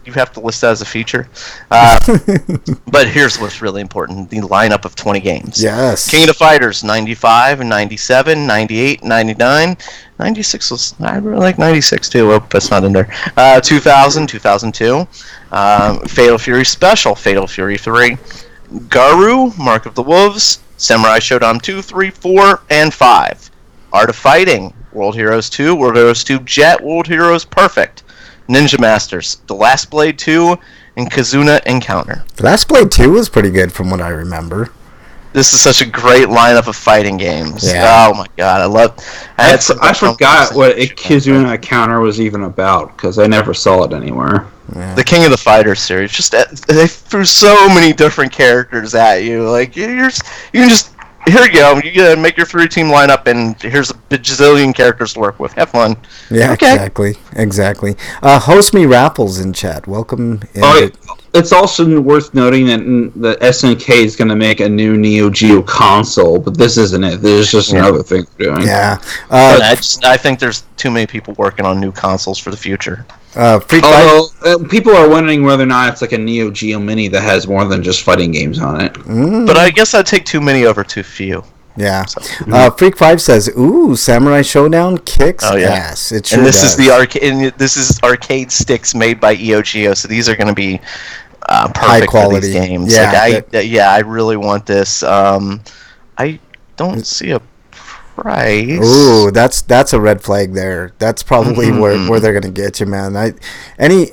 You have to list that as a feature. But here's what's really important. The lineup of 20 games. Yes. King of the Fighters, 95, 97, 98, 99. 96 was... I really like 96 too. Oh, that's not in there. 2000, 2002. Fatal Fury Special, Fatal Fury 3. Garu, Mark of the Wolves. Samurai Shodown 2, 3, 4, and 5. Art of Fighting, World Heroes 2, World Heroes 2 Jet, World Heroes Perfect. Ninja Masters, The Last Blade 2, and Kazuna Encounter. Last Blade 2 was pretty good from what I remember. This is such a great lineup of fighting games. Yeah. Oh my god, I forgot what a Kazuna Encounter was even about, because I never saw it anywhere. Yeah. The King of the Fighters series, just they threw so many different characters at you. Like you can just here you go. You gotta make your 3-team lineup, and here's a bajillion characters to work with. Have fun. Yeah, okay. Exactly. Host Me Raffles in chat. Welcome. It's also worth noting that the SNK is going to make a new Neo Geo console, but this isn't it. There's just another thing they're doing. Yeah. I think there's too many people working on new consoles for the future. People are wondering whether or not it's like a Neo Geo Mini that has more than just fighting games on it. But I guess I'd take too many over too few. Yeah. Freak5 says, "Ooh, Samurai Showdown kicks ass." It sure and this does. is the arcade. This is arcade sticks made by EOGO, so these are going to be perfect high quality for these games. Yeah, I really want this. I don't see a price. Ooh, that's a red flag there. That's probably where they're going to get you, man. Any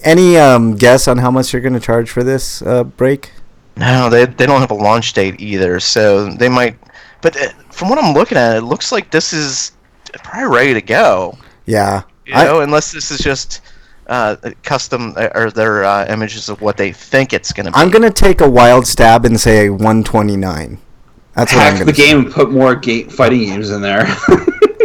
guess on how much you're going to charge for this break? No, they don't have a launch date either, so they might. But from what I'm looking at, it looks like this is probably ready to go. Yeah. Unless this is just custom or their images of what they think it's going to be. I'm going to take a wild stab and say $129. That's what I'm going to the game and put more fighting games in there.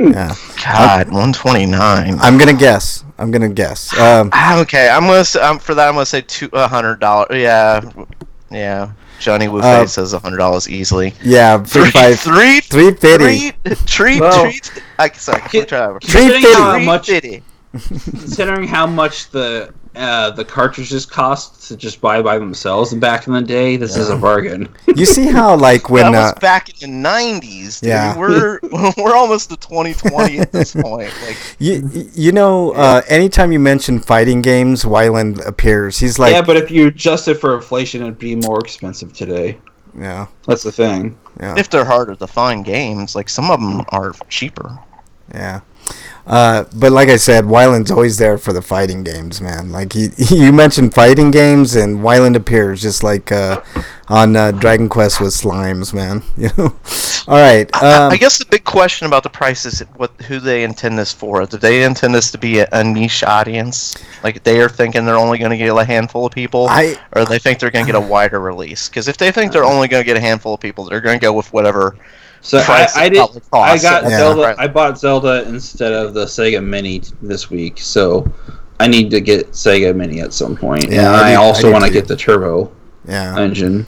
Yeah. God, 129. I'm gonna guess. Okay, I'm gonna say, for that I'm gonna say $100. Yeah. Johnny Wufe says $100 easily. Yeah, three 350. Treat. Sorry, considering how much the cartridges cost to just buy by themselves back in the day, this is a bargain. You see how like when that was back in the 90s, dude. Yeah. We're almost to 2020 at this point. Like anytime you mention fighting games, Wyland appears. He's like, yeah, but if you adjust it for inflation, it'd be more expensive today. Yeah, that's the thing. Yeah, if they're harder to find games, like some of them are cheaper. Yeah. But like I said, Wyland's always there for the fighting games, man. Like you mentioned fighting games, and Wyland appears just like on Dragon Quest with slimes, man. You know. All right. I guess the big question about the price is who they intend this for. Do they intend this to be a niche audience? Like they are thinking they're only going to get a handful of people, or they think they're going to get a wider release? Because if they think they're only going to get a handful of people, they're going to go with whatever. So I bought Zelda instead of the Sega Mini this week, so I need to get Sega Mini at some point. Yeah, and I also want to get the Turbo engine.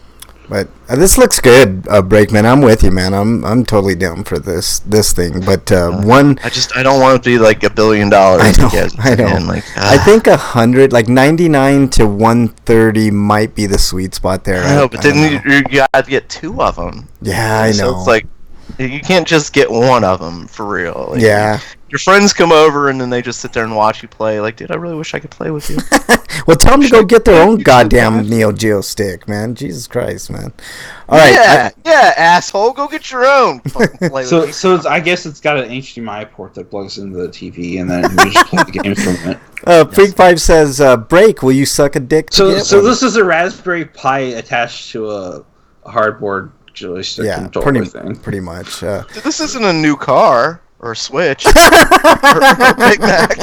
But this looks good, Breakman. I'm with you, man. I'm totally down for this thing. But I don't want it to be like $1 billion. I know. I think 100, like 99 to 130, might be the sweet spot there. I know, but then you gotta get two of them. Yeah, I know. So it's like you can't just get one of them for real. Like, yeah. Your friends come over and then they just sit there and watch you play. Like, dude, I really wish I could play with you. Well, tell them to go get their own goddamn Neo Geo stick, man. Jesus Christ, man. All right. Yeah, asshole. Go get your own. So I guess it's got an HDMI port that plugs into the TV, and then you just play the games from it. Freak5 says, Break, will you suck a dick to get So one? this is a Raspberry Pi attached to a hardboard joystick controller thing. Pretty much. Dude, this isn't a new car or a Switch or a Big Mac.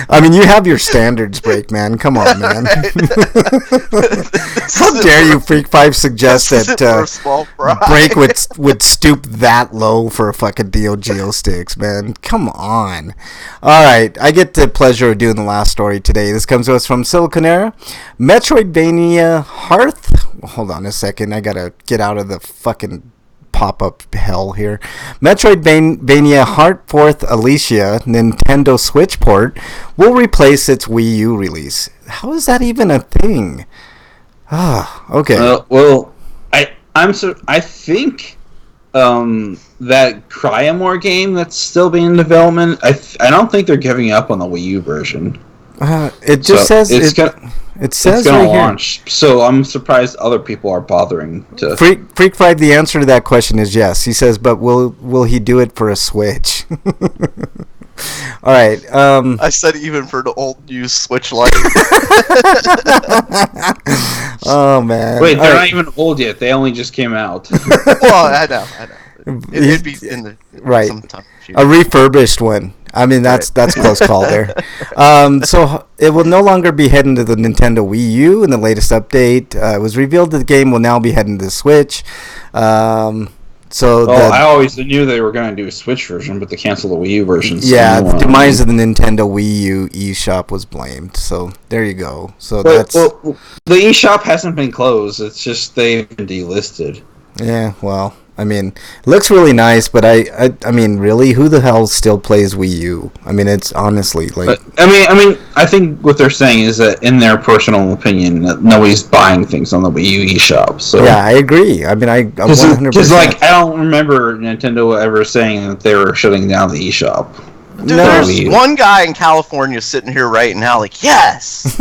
I mean, you have your standards, Break, man. Come on, man. How dare you, Freak5, suggest that Break would stoop that low for a fucking Neo Geo sticks, man. Come on. All right, I get the pleasure of doing the last story today. This comes to us from Siliconera. Metroidvania Hearth. Hold on a second. I gotta get out of the fucking pop-up hell here. Metroidvania Heart 4th Alicia Nintendo Switch port will replace its Wii U release. How is that even a thing? Okay. Well, I think that Cryamore game that's still being in development, I don't think they're giving up on the Wii U version. It just says it's gonna right launch. Here. So I'm surprised other people are bothering to. Freak5, the answer to that question is yes. He says, but will he do it for a Switch? All right. I said even for the old used Switch Lite. Oh man. Wait, they're not even old yet. They only just came out. Well, I know. It'd be in the right. Sometime. A refurbished one. I mean, that's close call there. So it will no longer be heading to the Nintendo Wii U in the latest update. It was revealed that the game will now be heading to the Switch. I always knew they were going to do a Switch version, but they canceled the Wii U version. Yeah, the demise of the Nintendo Wii U eShop was blamed. So there you go. So the eShop hasn't been closed. It's just they've been delisted. Yeah, well, I mean, it looks really nice, but I mean, really, who the hell still plays Wii U? I mean, it's honestly like. I think what they're saying is that, in their personal opinion, that nobody's buying things on the Wii U eShop. So yeah, I agree. I mean, I 100%. Because I don't remember Nintendo ever saying that they were shutting down the eShop. Dude, there's one guy in California sitting here right now, like, yes!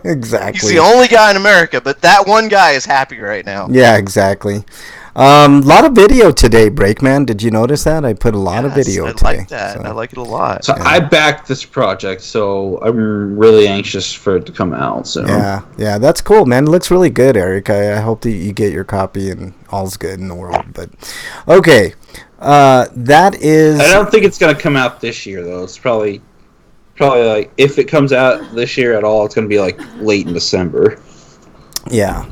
Exactly. He's the only guy in America, but that one guy is happy right now. Yeah, exactly. A lot of video today, Breakman. Did you notice that? I put a lot of video today. I like that. So. I like it a lot. So yeah. I backed this project, so I'm really anxious for it to come out. So yeah, that's cool, man. It looks really good, Eric. I hope that you get your copy and all's good in the world. But okay. That is. I don't think it's gonna come out this year though. It's probably like, if it comes out this year at all, it's gonna be like late in December. Yeah.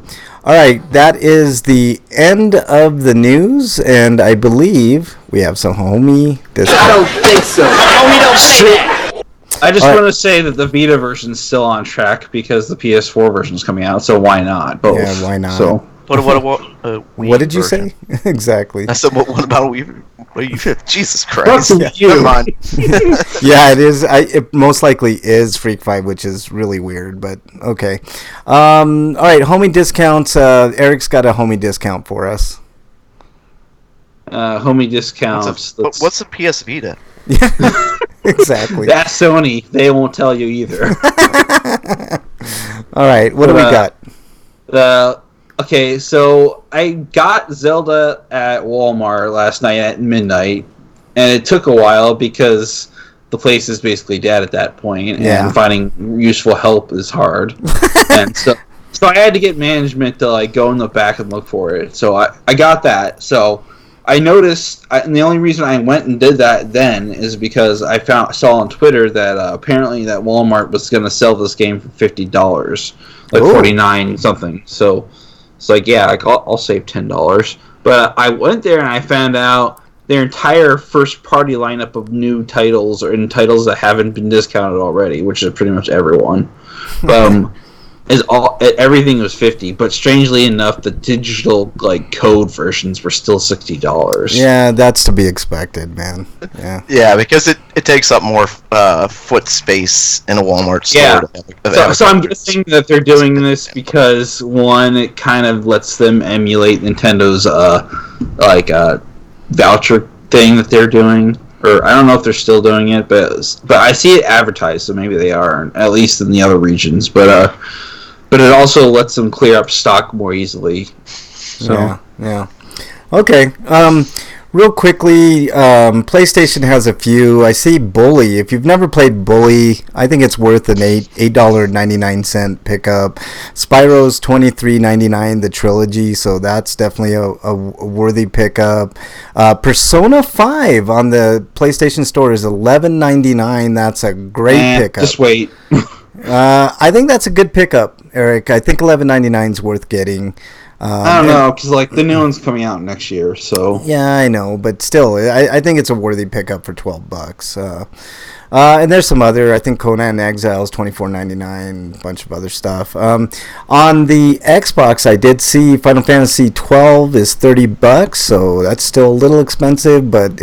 All right, that is the end of the news, and I believe we have some homie discount. I don't think so. Homie, don't say that. I just want to say that the Vita version is still on track because the PS4 version is coming out, so why not? Both. Yeah, why not? So. What did you say? Exactly. I said, what about Wii? Jesus Christ. Yeah. Never mind. Yeah, it is. It most likely is Freak Fight, which is really weird, but okay. All right, homie discounts. Eric's got a homie discount for us. Homie discounts. What's a PS Vita? Yeah, exactly. That's Sony. They won't tell you either. All right, what do we got? Okay, so I got Zelda at Walmart last night at midnight, and it took a while because the place is basically dead at that point, and finding useful help is hard. And so I had to get management to like go in the back and look for it. So I got that. So I noticed, and the only reason I went and did that then is because I saw on Twitter that apparently that Walmart was going to sell this game for $50, like $49 something. So it's like, yeah, I'll save $10. But I went there and I found out their entire first-party lineup of new titles are in titles that haven't been discounted already, which is pretty much everyone. Everything was $50, but strangely enough, the digital like code versions were still $60. Yeah, that's to be expected, man. Yeah, because it takes up more foot space in a Walmart store. Yeah. So I'm guessing that they're doing this because one, it kind of lets them emulate Nintendo's voucher thing that they're doing. Or I don't know if they're still doing it, but I see it advertised, so maybe they are, at least in the other regions. But it also lets them clear up stock more easily. So. Yeah. Okay. Real quickly, PlayStation has a few. I see Bully. If you've never played Bully, I think it's worth an $8.99 pickup. Spyro's $23.99, the trilogy, so that's definitely a worthy pickup. Persona 5 on the PlayStation Store is $11.99. That's a great pickup. Just wait. I think that's a good pickup, Eric. I think $11.99 is worth getting. I don't know, because like the new one's coming out next year, so yeah, I know, but still, I think it's a worthy pickup for $12. And there's some other. I think Conan Exiles $24.99, a bunch of other stuff. On the Xbox, I did see Final Fantasy 12 is $30, so that's still a little expensive, but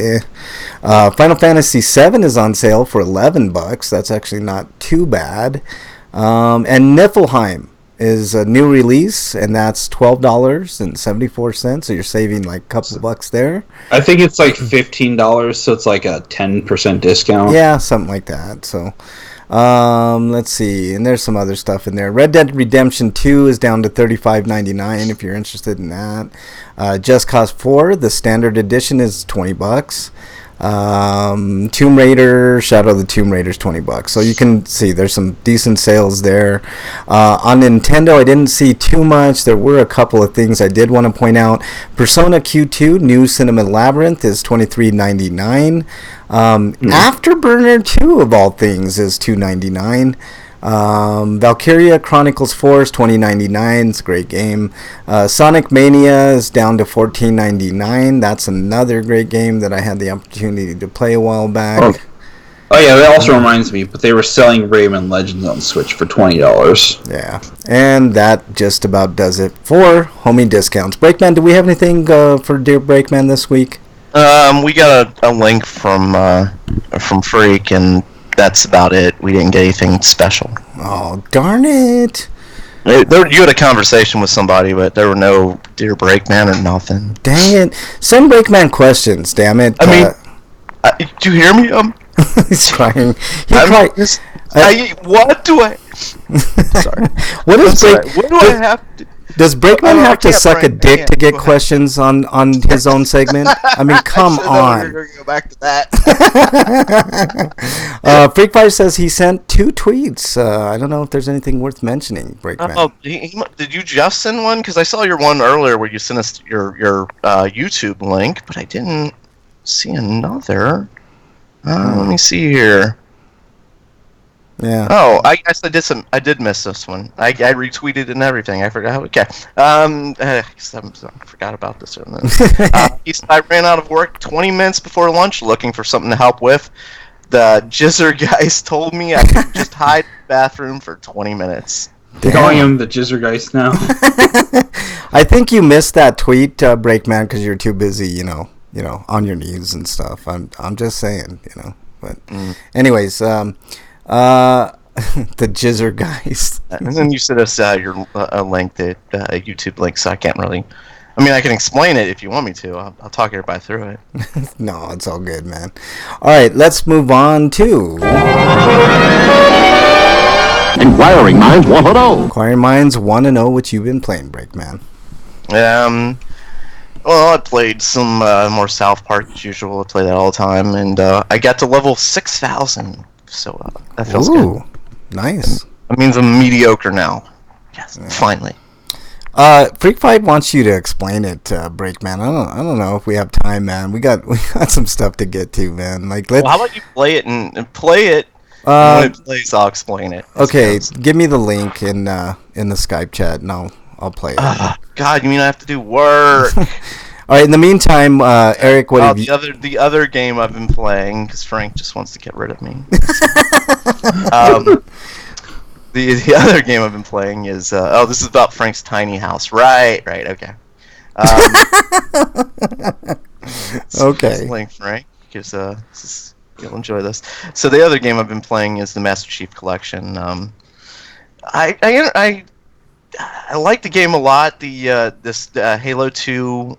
Final Fantasy 7 is on sale for $11. That's actually not too bad. And Niflheim is a new release, and that's $12.74, so you're saving like a couple bucks there. I think it's like $15, so it's like a 10% discount. Yeah, something like that. So let's see, and there's some other stuff in there. Red Dead Redemption 2 is down to $35.99 if you're interested in that. Just Cause 4, the standard edition, is $20. Tomb Raider, Shadow of the Tomb Raider is $20. So you can see there's some decent sales there. On Nintendo, I didn't see too much. There were a couple of things I did want to point out. Persona Q2 New Cinema Labyrinth is $23.99. Afterburner 2 of all things is $2.99. Valkyria Chronicles 4 is $20.99. It's a great game. Sonic Mania is down to $14.99. That's another great game that I had the opportunity to play a while back. Oh yeah, that also reminds me, but they were selling Rayman Legends on Switch for $20. Yeah, and that just about does it for homie discounts. Breakman, do we have anything for Dear Breakman this week? We got a link from Freak, and that's about it. We didn't get anything special. Oh, darn it. You had a conversation with somebody, but there were no Dear Breakman or nothing. Dang it. Send Breakman questions, damn it. I mean, did you hear me? He's crying. What do I... Sorry. What do I have to... Does Breakman have to suck a dick to get questions on his own segment? I mean, come on. We're going to go back to that. Freakfire says he sent 2 tweets. I don't know if there's anything worth mentioning, Breakman. Oh, did you just send one? Because I saw your one earlier where you sent us your YouTube link, but I didn't see another. Let me see here. Yeah. Oh, I guess I did miss this one. I retweeted and everything. I forgot. Okay. I forgot about this one. He said, I ran out of work 20 minutes before lunch, looking for something to help with. The Jizzer guys told me I could just hide in the bathroom for 20 minutes. They're calling him the Jizzergeist now. I think you missed that tweet, Breakman, because you're too busy, you know, on your knees and stuff. I'm just saying, you know. But anyways, the Jizzer guys. And then you sent us your link, the YouTube link, so I can't really. I mean, I can explain it if you want me to. I'll talk everybody through it. No, it's all good, man. All right, let's move on to Inquiring minds want to know. Inquiring Minds want to know what you've been playing, Breakman. Well, I played some more South Park as usual. I play that all the time, and I got to level 6,000, so that feels good. Nice. That means I'm mediocre now. Yes, finally. Freak Fight wants you to explain it, Breakman. I don't know if we have time, man. We got some stuff to get to, man. Like, well, how about you play it and play it? When it plays, I'll explain it. Okay, give me the link in the Skype chat, and I'll play it. God, you mean I have to do work? All right. In the meantime, Eric, what have you? The other game I've been playing, because Frank just wants to get rid of me. The other game I've been playing is this is about Frank's tiny house. Right. Okay. Okay. Link, Frank, because you'll enjoy this. So the other game I've been playing is the Master Chief Collection. I like the game a lot. This Halo 2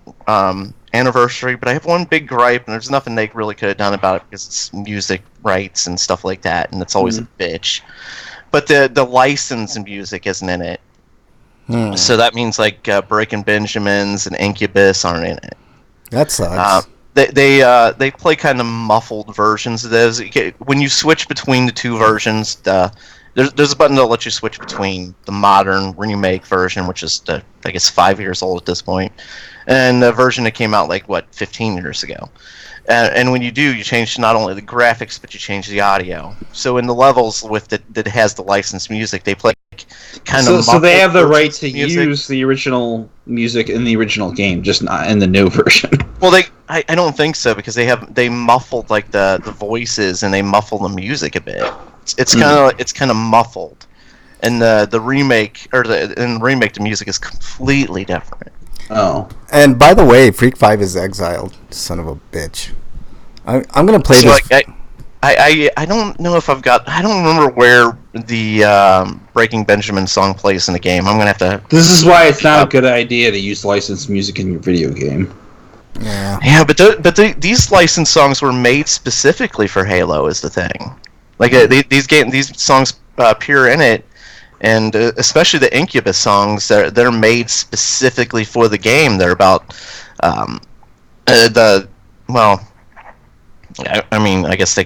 anniversary, but I have one big gripe, and there's nothing they really could have done about it because it's music rights and stuff like that, and it's always a bitch. But the license and music isn't in it, so that means like Breaking Benjamins and Incubus aren't in it. That sucks. They play kind of muffled versions of those. When you switch between the two versions, there's a button that'll let you switch between the modern remake version, which is I guess 5 years old at this point, and the version that came out 15 years ago. And when you do, you change not only the graphics, but you change the audio. So in the levels that has the licensed music, they play kind of. So they have the right to use the original music in the original game, just not in the new version. Well, I don't think so, because they muffled the voices and they muffle the music a bit. It's kind of muffled, and the remake the music is completely different. Oh. And by the way, Freak 5 is exiled. Son of a bitch. I'm gonna play this. I don't know if I don't remember where the Breaking Benjamin song plays in the game. I'm gonna have to. This is why it's not a good idea to use licensed music in your video game. Yeah, but these licensed songs were made specifically for Halo. Is the thing. These songs appear in it, and especially the Incubus songs, they're made specifically for the game. They're about I guess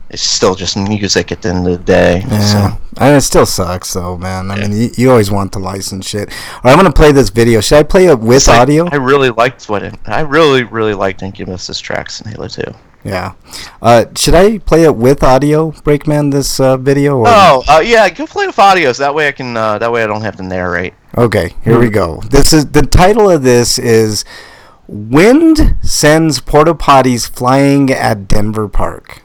it's still just music at the end of the day. Yeah, so. and it still sucks though, man. I mean, you always want the license shit. All right, I'm gonna play this video. Should I play it with audio? I really liked Incubus's tracks in Halo 2. Yeah. Should I play it with audio, Breakman? This video? Or? Yeah. Go play with audio, so that way I can. That way I don't have to narrate. Okay, here we go. This is the title of this is "Wind Sends Porta Potties Flying at Denver Park."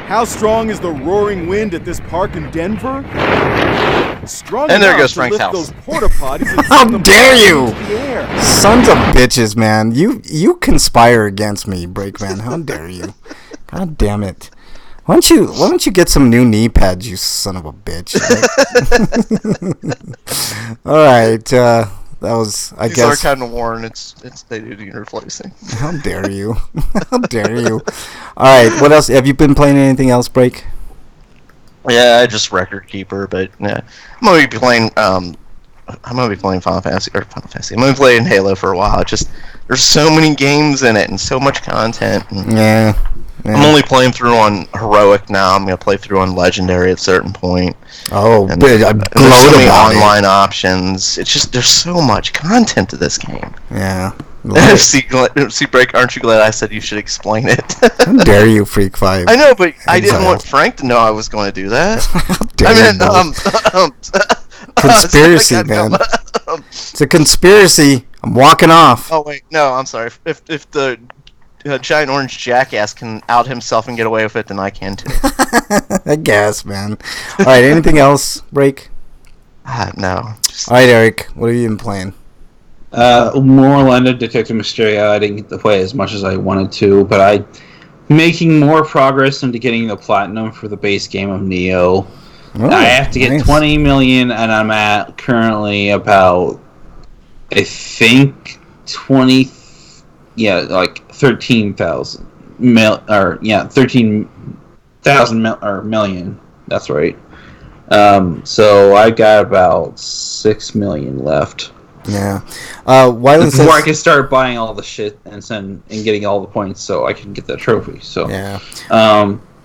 How strong is the roaring wind at this park in Denver? Strong and there enough goes to Frank's lift house. Those porta potties and How send them dare flying you! into the air. Sons of bitches, man. You conspire against me, Breakman. How dare you? God damn it. Why don't you get some new knee pads, you son of a bitch? All right. That was, I These guess. are kind of worn. They do need replacing. How dare you? How dare you? All right. What else? Have you been playing anything else, Break? Yeah, just Record Keeper, but yeah, I'm gonna be playing. I'm gonna be playing Final Fantasy. I'm gonna be playing Halo for a while. There's so many games in it and so much content. Yeah. I'm only playing through on Heroic now. I'm gonna play through on Legendary at a certain point. Oh, and there's so many online options. It's just there's so much content to this game. Yeah. See, Break, aren't you glad I said you should explain it? How dare you, Freak 5? I know, but I didn't want Frank to know I was going to do that. How dare you, conspiracy, man. It's a conspiracy. I'm walking off. Oh wait, no, I'm sorry. If the giant orange jackass can out himself and get away with it, then I can too. I guess, man. All right, anything else, Break? No. All right, Eric, what have you been playing? More London Detective Mysterio. I didn't get to play as much as I wanted to, but I'm making more progress into getting the platinum for the base game of Neo. Oh, I have to get nice. 20 million, and I'm at currently about, I think, 13,000 million. That's right. So I got about 6 million left. Yeah. Wyland says, before I can start buying all the shit and getting all the points, so I can get that trophy. So yeah.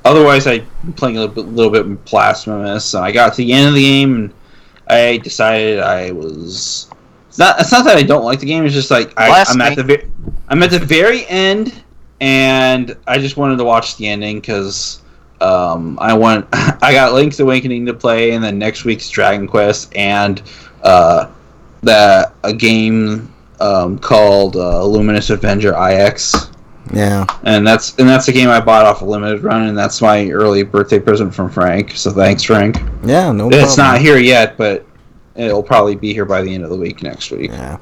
Otherwise, I'm playing a little bit Blasphemous. And I got to the end of the game, and I decided I was. It's not that I don't like the game. It's just like I'm at the very end, and I just wanted to watch the ending because I got Link's Awakening to play, and then next week's Dragon Quest, and a game called Luminous Avenger IX. Yeah. And that's a game I bought off a limited run, and that's my early birthday present from Frank. So thanks, Frank. Yeah, no problem. It's not here yet, but it'll probably be here by the end of the week next week. Yeah.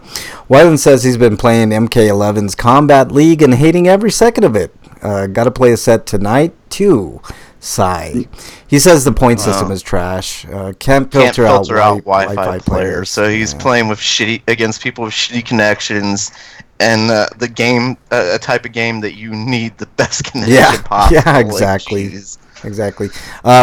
Wyland says he's been playing MK11's Combat League and hating every second of it. Got to play a set tonight too. Sigh. He says the point system is trash. Can't filter out Wi-Fi players. So he's playing with against people with shitty connections, and the game, a type of game that you need the best connection possible. Yeah, exactly. Exactly.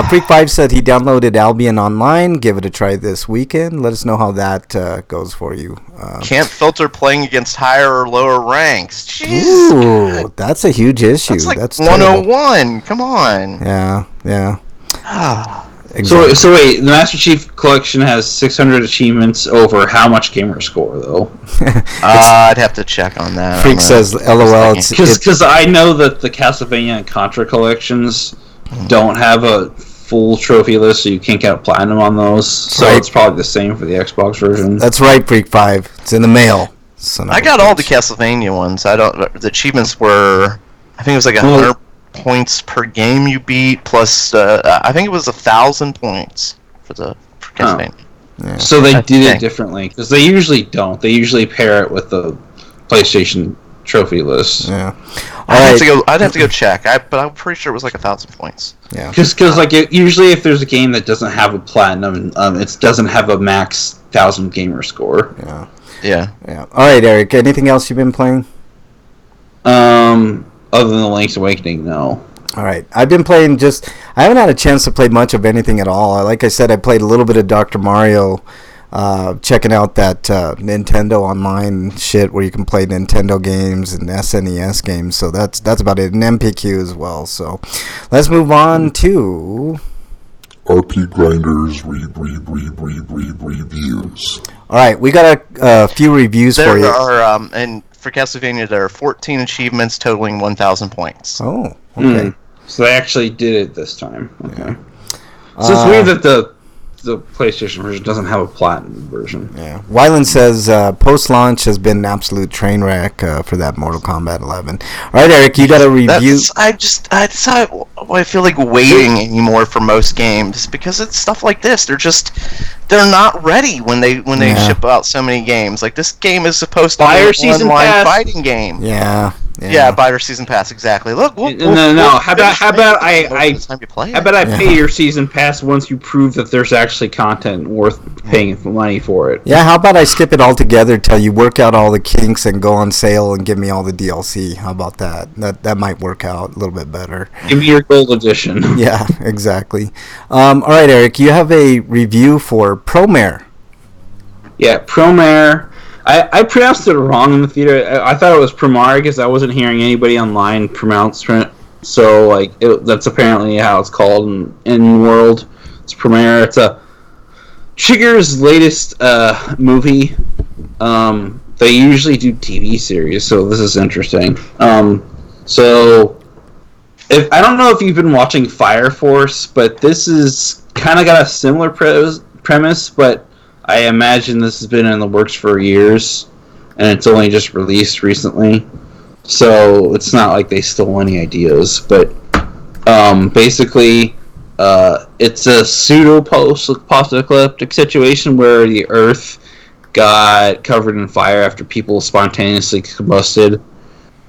Freak 5 said he downloaded Albion Online. Give it a try this weekend. Let us know how that goes for you. Can't filter playing against higher or lower ranks. Jeez. Ooh, that's a huge issue. That's like that's 101. Terrible. Come on. Yeah. Exactly. So wait, the Master Chief Collection has 600 achievements over how much gamer score though? I'd have to check on that. Freak says, "LOL." Because I know that the Castlevania and Contra collections don't have a full trophy list, so you can't get a platinum on those. So it's probably the same for the Xbox version. That's right, Freak 5. It's in the mail. I got all the Castlevania ones. The achievements were, I think it was like 100 points per game you beat, plus I think it was 1,000 points for Castlevania. Yeah. So they did it differently, because they usually don't. They usually pair it with the PlayStation trophy list. Yeah. I'd have to go check. But I'm pretty sure it was like 1,000 points. Yeah. Because usually if there's a game that doesn't have a platinum, it doesn't have a max 1,000 gamer score. Yeah. All right, Eric. Anything else you've been playing? Other than the Link's Awakening, no. All right. I've been playing I haven't had a chance to play much of anything at all. Like I said, I played a little bit of Dr. Mario, checking out that Nintendo Online shit where you can play Nintendo games and SNES games. So that's about it. And MPQ as well. So let's move on to RPGrinders reviews. All right. We got a few reviews for you. There are, and for Castlevania, there are 14 achievements totaling 1,000 points. Oh, okay. So they actually did it this time. Okay. So it's weird that the PlayStation version doesn't have a platinum version. Yeah. Wyland says post-launch has been an absolute train wreck for that Mortal Kombat 11. All right, Eric, you got a review. I feel like waiting anymore for most games because it's stuff like this. They're not ready when they ship out so many games. Like this game is supposed to be an online fighting game. Yeah, buy your season pass exactly. Look, no. How about I Yeah. pay your season pass once you prove that there's actually content worth paying money for it? Yeah, how about I skip it altogether till you work out all the kinks and go on sale and give me all the DLC? How about that? That might work out a little bit better. Give me your gold edition. Yeah, exactly. All right, Eric, you have a review for Promare. Yeah, Promare. I pronounced it wrong in the theater. I thought it was Promare because I wasn't hearing anybody online pronounce it. So that's apparently how it's called in the world. It's Promare. It's a Trigger's latest movie. they usually do TV series, so this is interesting. So if I don't know if you've been watching Fire Force, but this is kind of got a similar premise, but I imagine this has been in the works for years, and it's only just released recently. So it's not like they stole any ideas, but basically, it's a pseudo post-apocalyptic situation where the Earth got covered in fire after people spontaneously combusted,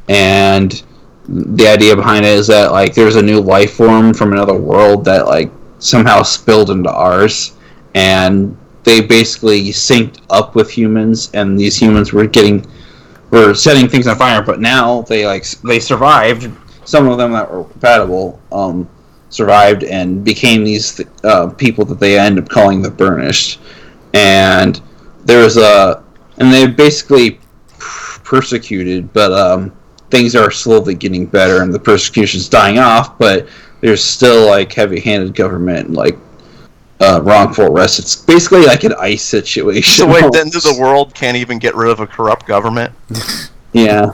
and the idea behind it is that like there's a new life form from another world that like somehow spilled into ours, and they basically synced up with humans, and these humans were setting things on fire, but now they survived. Some of them that were compatible survived and became these people that they end up calling the Burnished. And and they're basically persecuted, but things are slowly getting better, and the persecution's dying off. But there's still like heavy-handed government, like wrongful arrests. It's basically like an ICE situation. So wait, then the world can't even get rid of a corrupt government? Yeah.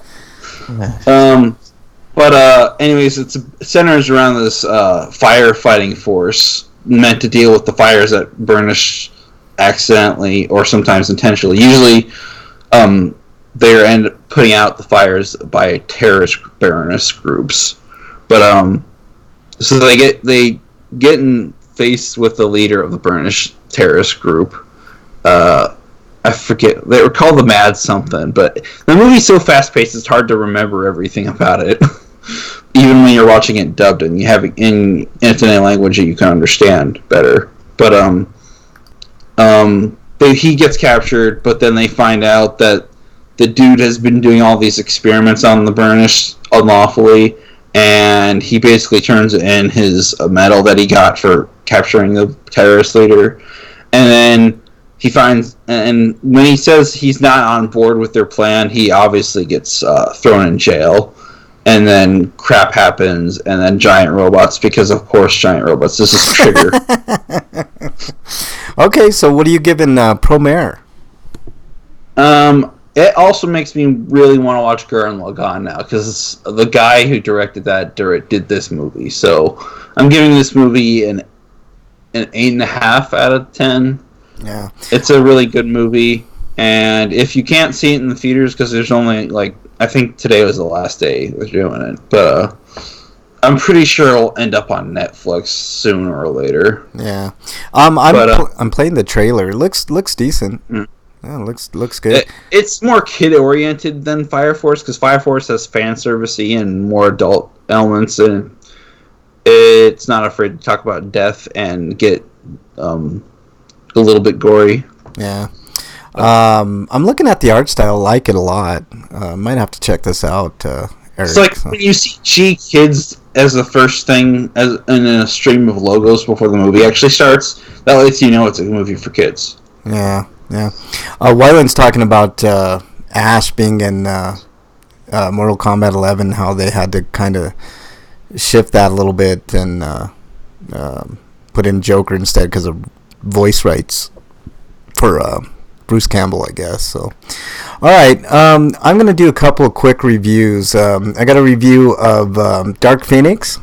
But anyways, it centers around this firefighting force meant to deal with the fires that burnish accidentally or sometimes intentionally. Usually, they end up putting out the fires by terrorist Baroness groups. But so they get in faced with the leader of the Burnish terrorist group. I forget, they were called the Mad something, but the movie's so fast paced it's hard to remember everything about it. Even when you're watching it dubbed and you have it in a language that you can understand better. But he gets captured, but then they find out that the dude has been doing all these experiments on the Burnish unlawfully, and he basically turns in his medal that he got for capturing the terrorist leader. And then he finds, and when he says he's not on board with their plan, he obviously gets thrown in jail. And then crap happens, and then giant robots, because of course giant robots. This is Trigger. Okay, so what are you giving Promare? It also makes me really want to watch Gurren Lagann now, because the guy who directed that did this movie. So I'm giving this movie an 8.5 out of 10. Yeah, it's a really good movie, and if you can't see it in the theaters, because there's only I think today was the last day they're doing it, but I'm pretty sure it'll end up on Netflix sooner or later. Yeah, I'm playing the trailer. It looks decent. Mm. Yeah, looks good. It's more kid oriented than Fire Force, because Fire Force has fan servicey and more adult elements, and it's not afraid to talk about death and get a little bit gory. Yeah. I'm looking at the art style, like it a lot. Might have to check this out, Eric. It's like when you see G-Kids as the first thing in a stream of logos before the movie actually starts, that lets you know it's a movie for kids. Yeah. Wyland's talking about Ash being in Mortal Kombat 11, how they had to kind of shift that a little bit and put in Joker instead because of voice rights for Bruce Campbell, I guess. So, all right, I'm gonna do a couple of quick reviews. I got a review of Dark Phoenix.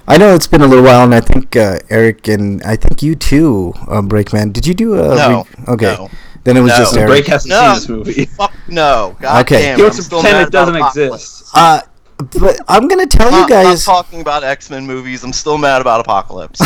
I know it's been a little while, and I think Eric and I think you too, Breakman. Did you do a? No. Okay. No. Then it was just Eric. Break hasn't seen this movie. Fuck no. God okay. damn, He wants to pretend it doesn't exist. But I'm gonna tell you guys. I'm talking about X-Men movies. I'm still mad about Apocalypse.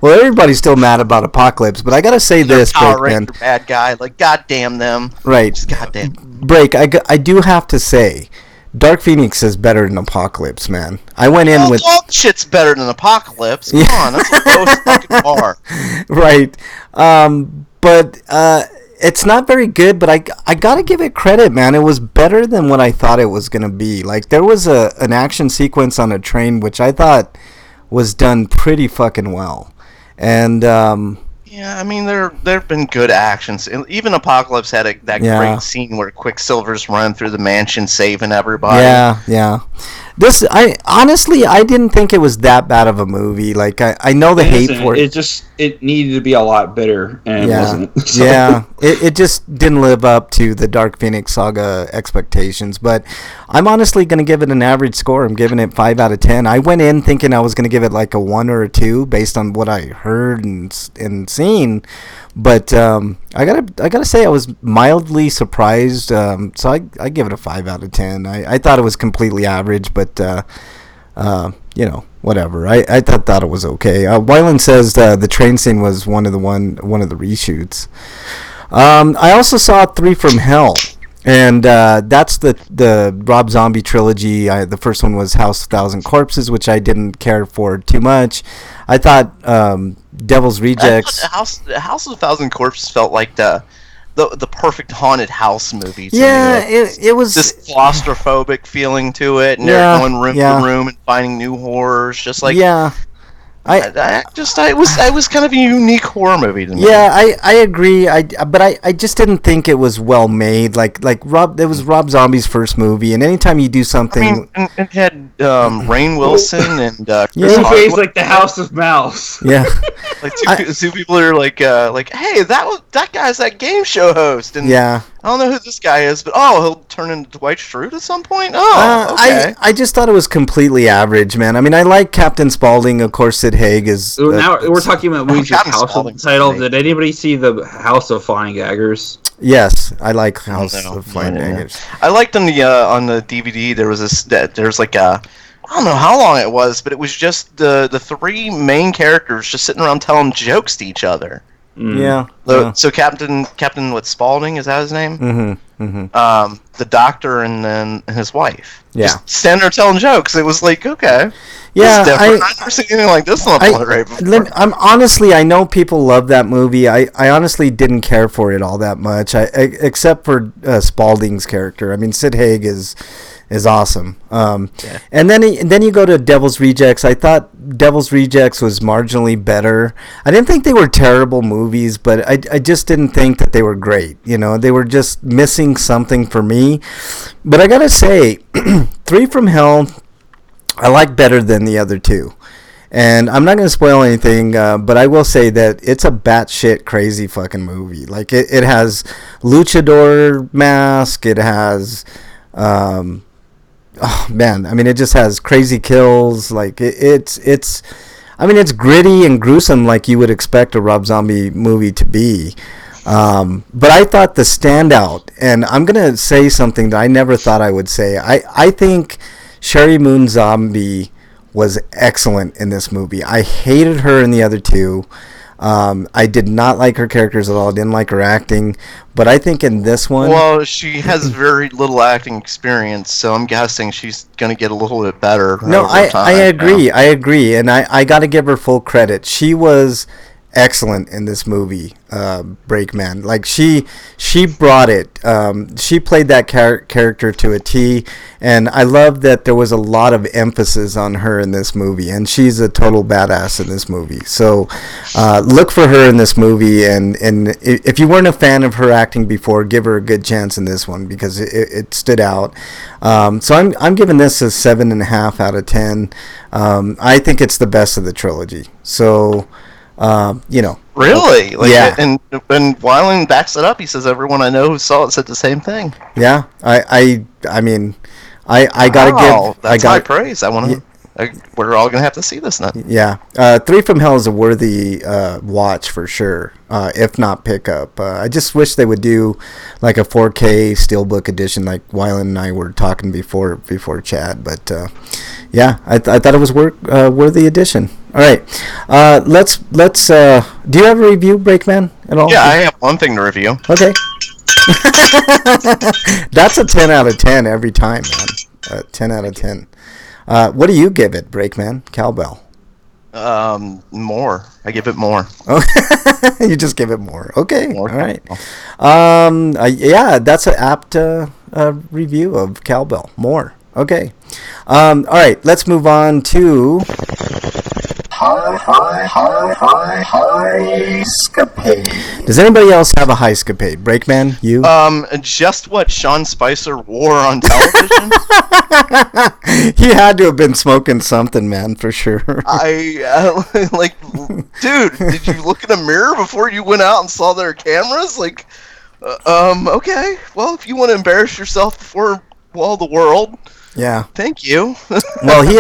Well, everybody's still mad about Apocalypse, but I gotta say this, Power Break, Ranger bad guy. Like, goddamn them. Right. Just goddamn. Break. I do have to say, Dark Phoenix is better than Apocalypse, man. I went in with all shit's better than Apocalypse. Come on, that's the lowest fucking bar. Right. But it's not very good, but I gotta give it credit, man. It was better than what I thought it was gonna be. Like, there was an action sequence on a train which I thought was done pretty fucking well. And yeah, I mean there've been good actions. Even Apocalypse had that great scene where Quicksilver's running through the mansion saving everybody. Yeah. I honestly, I didn't think it was that bad of a movie. Like, I know the hate for it. It needed to be a lot better, and it wasn't. So. Yeah, it just didn't live up to the Dark Phoenix Saga expectations. But I'm honestly going to give it an average score. I'm giving it 5 out of 10. I went in thinking I was going to give it like a 1 or a 2 based on what I heard and seen. But I gotta say I was mildly surprised. So I give it a 5 out of 10. I thought it was completely average, but whatever. I thought it was okay. Wyland says the train scene was one of the reshoots. I also saw 3 from Hell. And that's the Rob Zombie trilogy. The first one was House of Thousand Corpses, which I didn't care for too much. I thought Devil's Rejects. House of a Thousand Corpses felt like the perfect haunted house movie. To Yeah, me. it was this claustrophobic feeling to it, and they're going room to room and finding new horrors. Just like it was kind of a unique horror movie to me. Yeah, I agree. But I just didn't think it was well made. Like Rob, it was Rob Zombie's first movie, and anytime you do something, it had Rainn Wilson and Chris like the House of Mouse. Yeah, like two people are like, hey, that guy's that game show host, and I don't know who this guy is, but he'll turn into Dwight Schrute at some point. Okay. I just thought it was completely average, man. I mean, I like Captain Spaulding, of course. Sid Haig is. Now we're talking about movies with House of the title. Did anybody see the House of Flying Daggers? Yes, I like House of Flying Daggers. I liked on the DVD. There was there's like a. I don't know how long it was, but it was just the 3 main characters just sitting around telling jokes to each other. Yeah. So Captain Spaulding, is that his name? Mm-hmm. The doctor and then his wife. Yeah. Just standing there telling jokes. It was like, okay. Yeah, I've never seen anything like this on the Blu-ray before. I know people love that movie. I honestly didn't care for it all that much. Except for Spaulding's character. I mean, Sid Haig is awesome. And then you go to Devil's Rejects. I thought Devil's Rejects was marginally better. I didn't think they were terrible movies, but I just didn't think that they were great. They were just missing something for me. But I gotta say, 3 from Hell, I like better than the other 2. And I'm not going to spoil anything, but I will say that it's a batshit crazy fucking movie. Like, it has luchador mask. It has... oh man, I mean, it just has crazy kills. Like it's gritty and gruesome, like you would expect a Rob Zombie movie to be. But I thought the standout, and I'm gonna say something that I never thought I would say. I think Sherry Moon Zombie was excellent in this movie. I hated her in the other 2. I did not like her characters at all. I didn't like her acting. But I think in this one... Well, she has very little acting experience, so I'm guessing she's going to get a little bit better. No, I agree. I agree. And I got to give her full credit. She was excellent in this movie, Brakeman. Like, she brought it. She played that character to a T, and I love that there was a lot of emphasis on her in this movie, and she's a total badass in this movie. So look for her in this movie, and if you weren't a fan of her acting before, give her a good chance in this one, because it stood out. So I'm giving this a 7.5 out of 10. I think it's the best of the trilogy. So... Really? Like, yeah. And Weiland backs it up. He says everyone I know who saw it said the same thing. Yeah. I mean, I gotta give. That's high praise. I want to. We're all gonna have to see this now. Yeah. 3 from Hell is a worthy watch for sure. If not pickup. I just wish they would do like a 4K Steelbook edition, like Weiland and I were talking before Chad. But yeah, I thought it was worthy edition. All right, let's. Do you have a review, Brakeman, at all? Yeah, I have one thing to review. Okay. That's a 10 out of 10 every time, man. 10 out of 10. What do you give it, Brakeman? Cowbell. More. I give it more. Oh, you just give it more. Okay. More. All right. Yeah, that's an apt review of Cowbell. More. Okay. All right. Let's move on to Highscapade. Does anybody else have a highscapade? Breakman, you? Just what Sean Spicer wore on television. He had to have been smoking something, man, for sure. Like, dude, did you look in a mirror before you went out and saw their cameras? Like, okay, well, if you want to embarrass yourself before, well, the world, yeah. Thank you. Well, he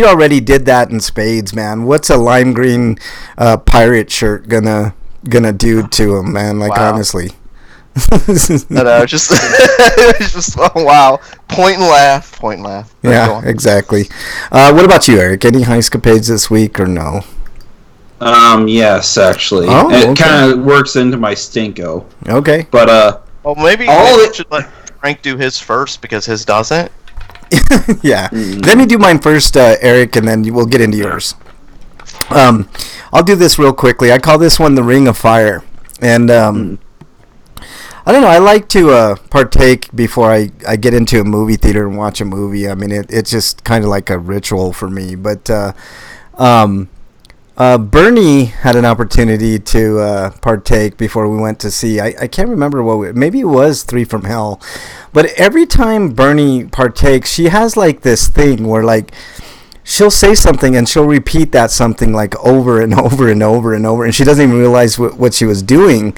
already did that in spades, man. What's a lime green pirate shirt gonna do to him, man? Like, wow. Honestly. Just oh, wow. Point and laugh. Yeah, exactly. What about you, Eric? Any highscapades this week or no? Yes, actually. Oh, it kind of works into my stinko. Okay. But well, maybe should let Frank do his first because his doesn't. Yeah. Let me do mine first, Eric, and then we'll get into yours. I'll do this real quickly. I call this one the Ring of Fire, and I don't know. I like to partake before I get into a movie theater and watch a movie. I mean, it's just kind of like a ritual for me. But Bernie had an opportunity to partake before we went to see. I can't remember maybe it was 3 from Hell. But every time Bernie partakes, she has like this thing where like she'll say something and she'll repeat that something like over and over and over and over, and she doesn't even realize what she was doing.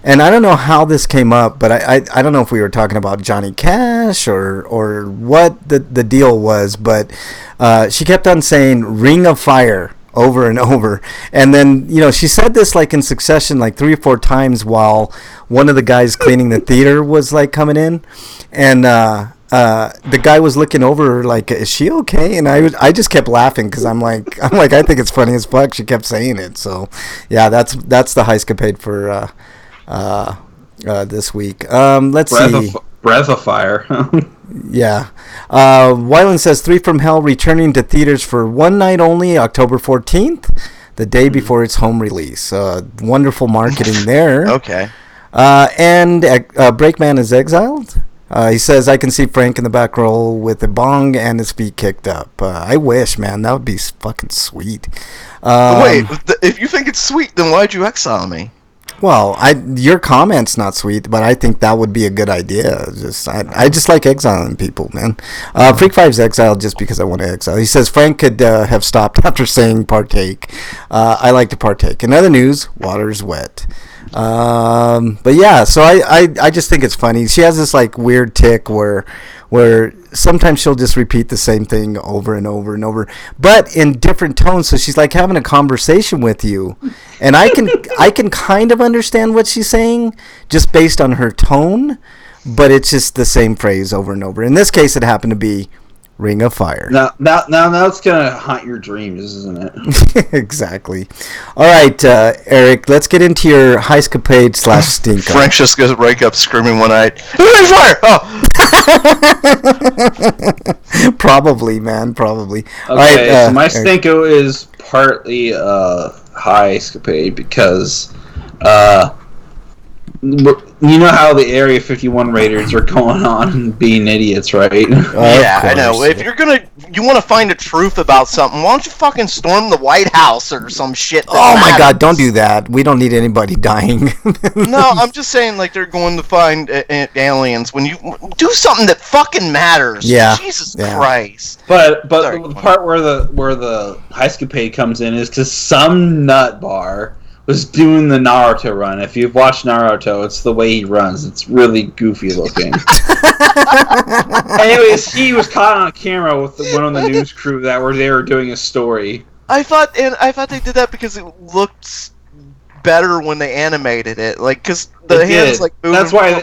And I don't know how this came up, but I don't know if we were talking about Johnny Cash or what the deal was, but she kept on saying Ring of Fire over and over. And then, she said this like in succession like 3 or 4 times while one of the guys cleaning the theater was like coming in. And the guy was looking over her like, is she okay? And I just kept laughing because I'm like, I think it's funny as fuck. She kept saying it. So, yeah, that's the highscapade for this week. Let's see. Breath of Fire. Yeah. Wyland says 3 from Hell returning to theaters for one night only, October 14th, the day before its home release. Wonderful marketing there. Okay. And Breakman is exiled. He says, I can see Frank in the back row with a bong and his feet kicked up. I wish, man. That would be fucking sweet. Wait, if you think it's sweet, then why'd you exile me? Well, your comment's not sweet, but I think that would be a good idea. I just like exiling people, man. Freak 5's exiled just because I want to exile. He says Frank could have stopped after saying partake. I like to partake. In other news, water's wet. But yeah, so I just think it's funny. She has this like weird tick where sometimes she'll just repeat the same thing over and over and over, but in different tones. So she's like having a conversation with you, and I can kind of understand what she's saying just based on her tone, but it's just the same phrase over and over. In this case, it happened to be Ring of Fire. Now it's gonna haunt your dreams, isn't it? Exactly. All right, Eric, let's get into your highscapade / stinko. Frank's just gonna wake up screaming one night, Ring of Fire! Oh! Probably, man. Probably. Okay, all right, so my stinko is partly highscapade because you know how the Area 51 Raiders are going on and being idiots, right? Yeah, I know. If you want to find the truth about something, why don't you fucking storm the White House or some shit? My God, don't do that. We don't need anybody dying. No, I'm just saying, like, they're going to find aliens. When you do something that fucking matters, yeah, Jesus Christ. But the part where the highscapade comes in is because some nut bar was doing the Naruto run. If you've watched Naruto, it's the way he runs. It's really goofy looking. Anyways, he was caught on camera with one of the news crew that were there doing a story. I thought they did that because it looked better when they animated it, like because the hands like moving.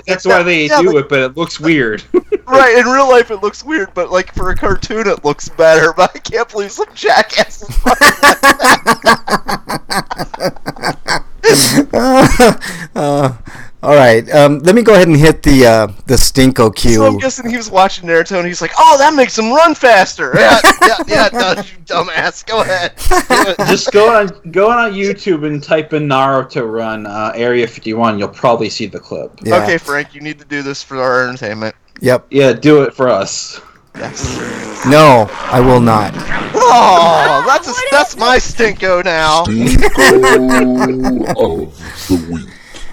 That's why they do it, but it looks weird. Right, in real life it looks weird, but like for a cartoon it looks better. But I can't believe some jackass is fucking like that. All right, let me go ahead and hit the stinko cue. So I'm guessing he was watching Naruto and he's like, "Oh, that makes him run faster." Yeah, it does, you dumbass. Go ahead. Just go on YouTube and type in Naruto run Area 51. You'll probably see the clip. Yeah. Okay, Frank, you need to do this for our entertainment. Yep. Yeah, do it for us. That's true. No, I will not. Oh, that's my stinko now. Stinko of the week.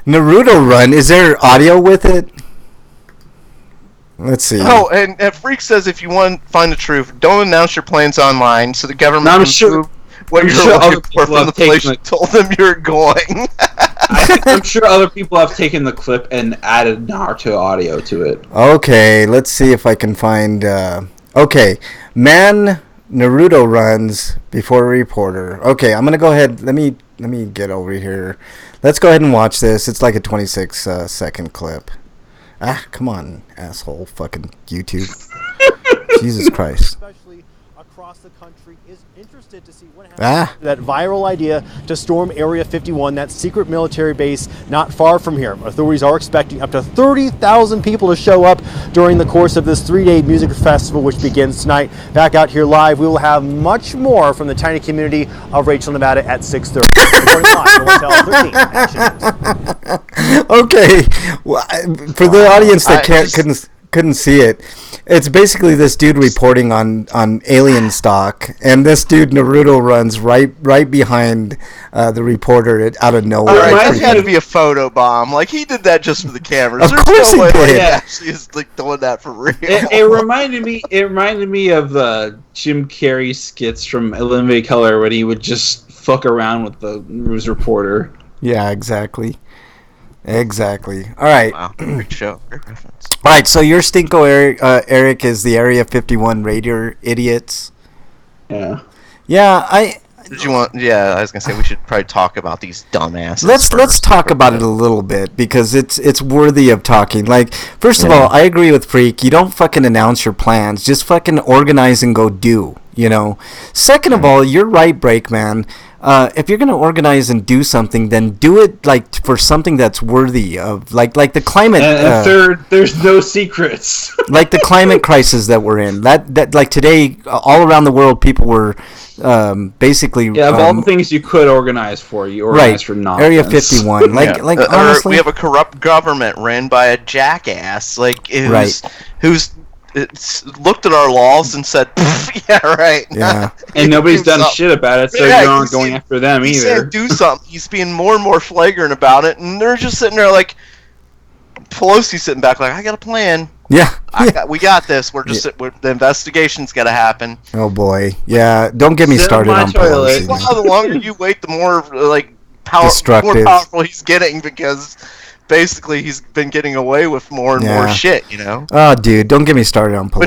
Naruto Run. Is there audio with it? Let's see. Oh, and Freak says if you want to find the truth, don't announce your plans online so the government I'm can sure- prove what I'm you're sure other looking for people from the have place taken you told them you're going. I'm sure other people have taken the clip and added Naruto audio to it. Okay, let's see if I can find. Okay, man, Naruto runs before a reporter. Okay, I'm gonna go ahead. Let me get over here. Let's go ahead and watch this. It's like a 26 second clip. Ah, come on, asshole, fucking YouTube. Jesus Christ. Especially across the country, is interested to see what happens. That viral idea to storm Area 51, that secret military base not far from here. Authorities are expecting up to 30,000 people to show up during the course of this 3-day music festival, which begins tonight. Back out here live, we will have much more from the tiny community of Rachel, Nevada at 6:30. Reporting live from Hotel 13 Action News. Okay, well, for the audience that couldn't see it, it's basically this dude reporting on alien stock, and this dude Naruto runs right behind the reporter out of nowhere. Alright, that had to be a photo bomb. Like, he did that just for the cameras. Of There's course no way he did. he actually is like doing that for real. It reminded me of Jim Carrey skits from Living Color when he would just fuck around with the news reporter. Yeah, exactly. All right. Wow, great show. Great reference. All right, so your stinko, Eric, is the Area 51 Raider idiots. Yeah. Yeah, Did you want? Yeah, I was gonna say we should probably talk about these dumbasses. Let's talk about it a little bit because it's worthy of talking. Like, first of all, I agree with Freak. You don't fucking announce your plans. Just fucking organize and go do. You know. Second of all, you're right, Breakman. If you're gonna organize and do something, then do it like for something that's worthy of like the climate. And third, there's no secrets. Like the climate crisis that we're in. That like today, all around the world, people were basically of all the things you could organize for, you organize for nonsense. Area 51. Honestly, we have a corrupt government ran by a jackass, like who's looked at our laws and said, "Yeah, right." Yeah, and nobody's done shit about it, so you're not going after them he either. Said do something. He's being more and more flagrant about it, and they're just sitting there like Pelosi sitting back, like, "I got a plan. Yeah, we got this. We're just the investigation's got to happen." Oh boy, yeah. Don't get me started on Pelosi. Well, the longer you wait, the more more powerful he's getting because basically he's been getting away with more and more shit, you know. Oh, dude, don't get me started on Pelosi.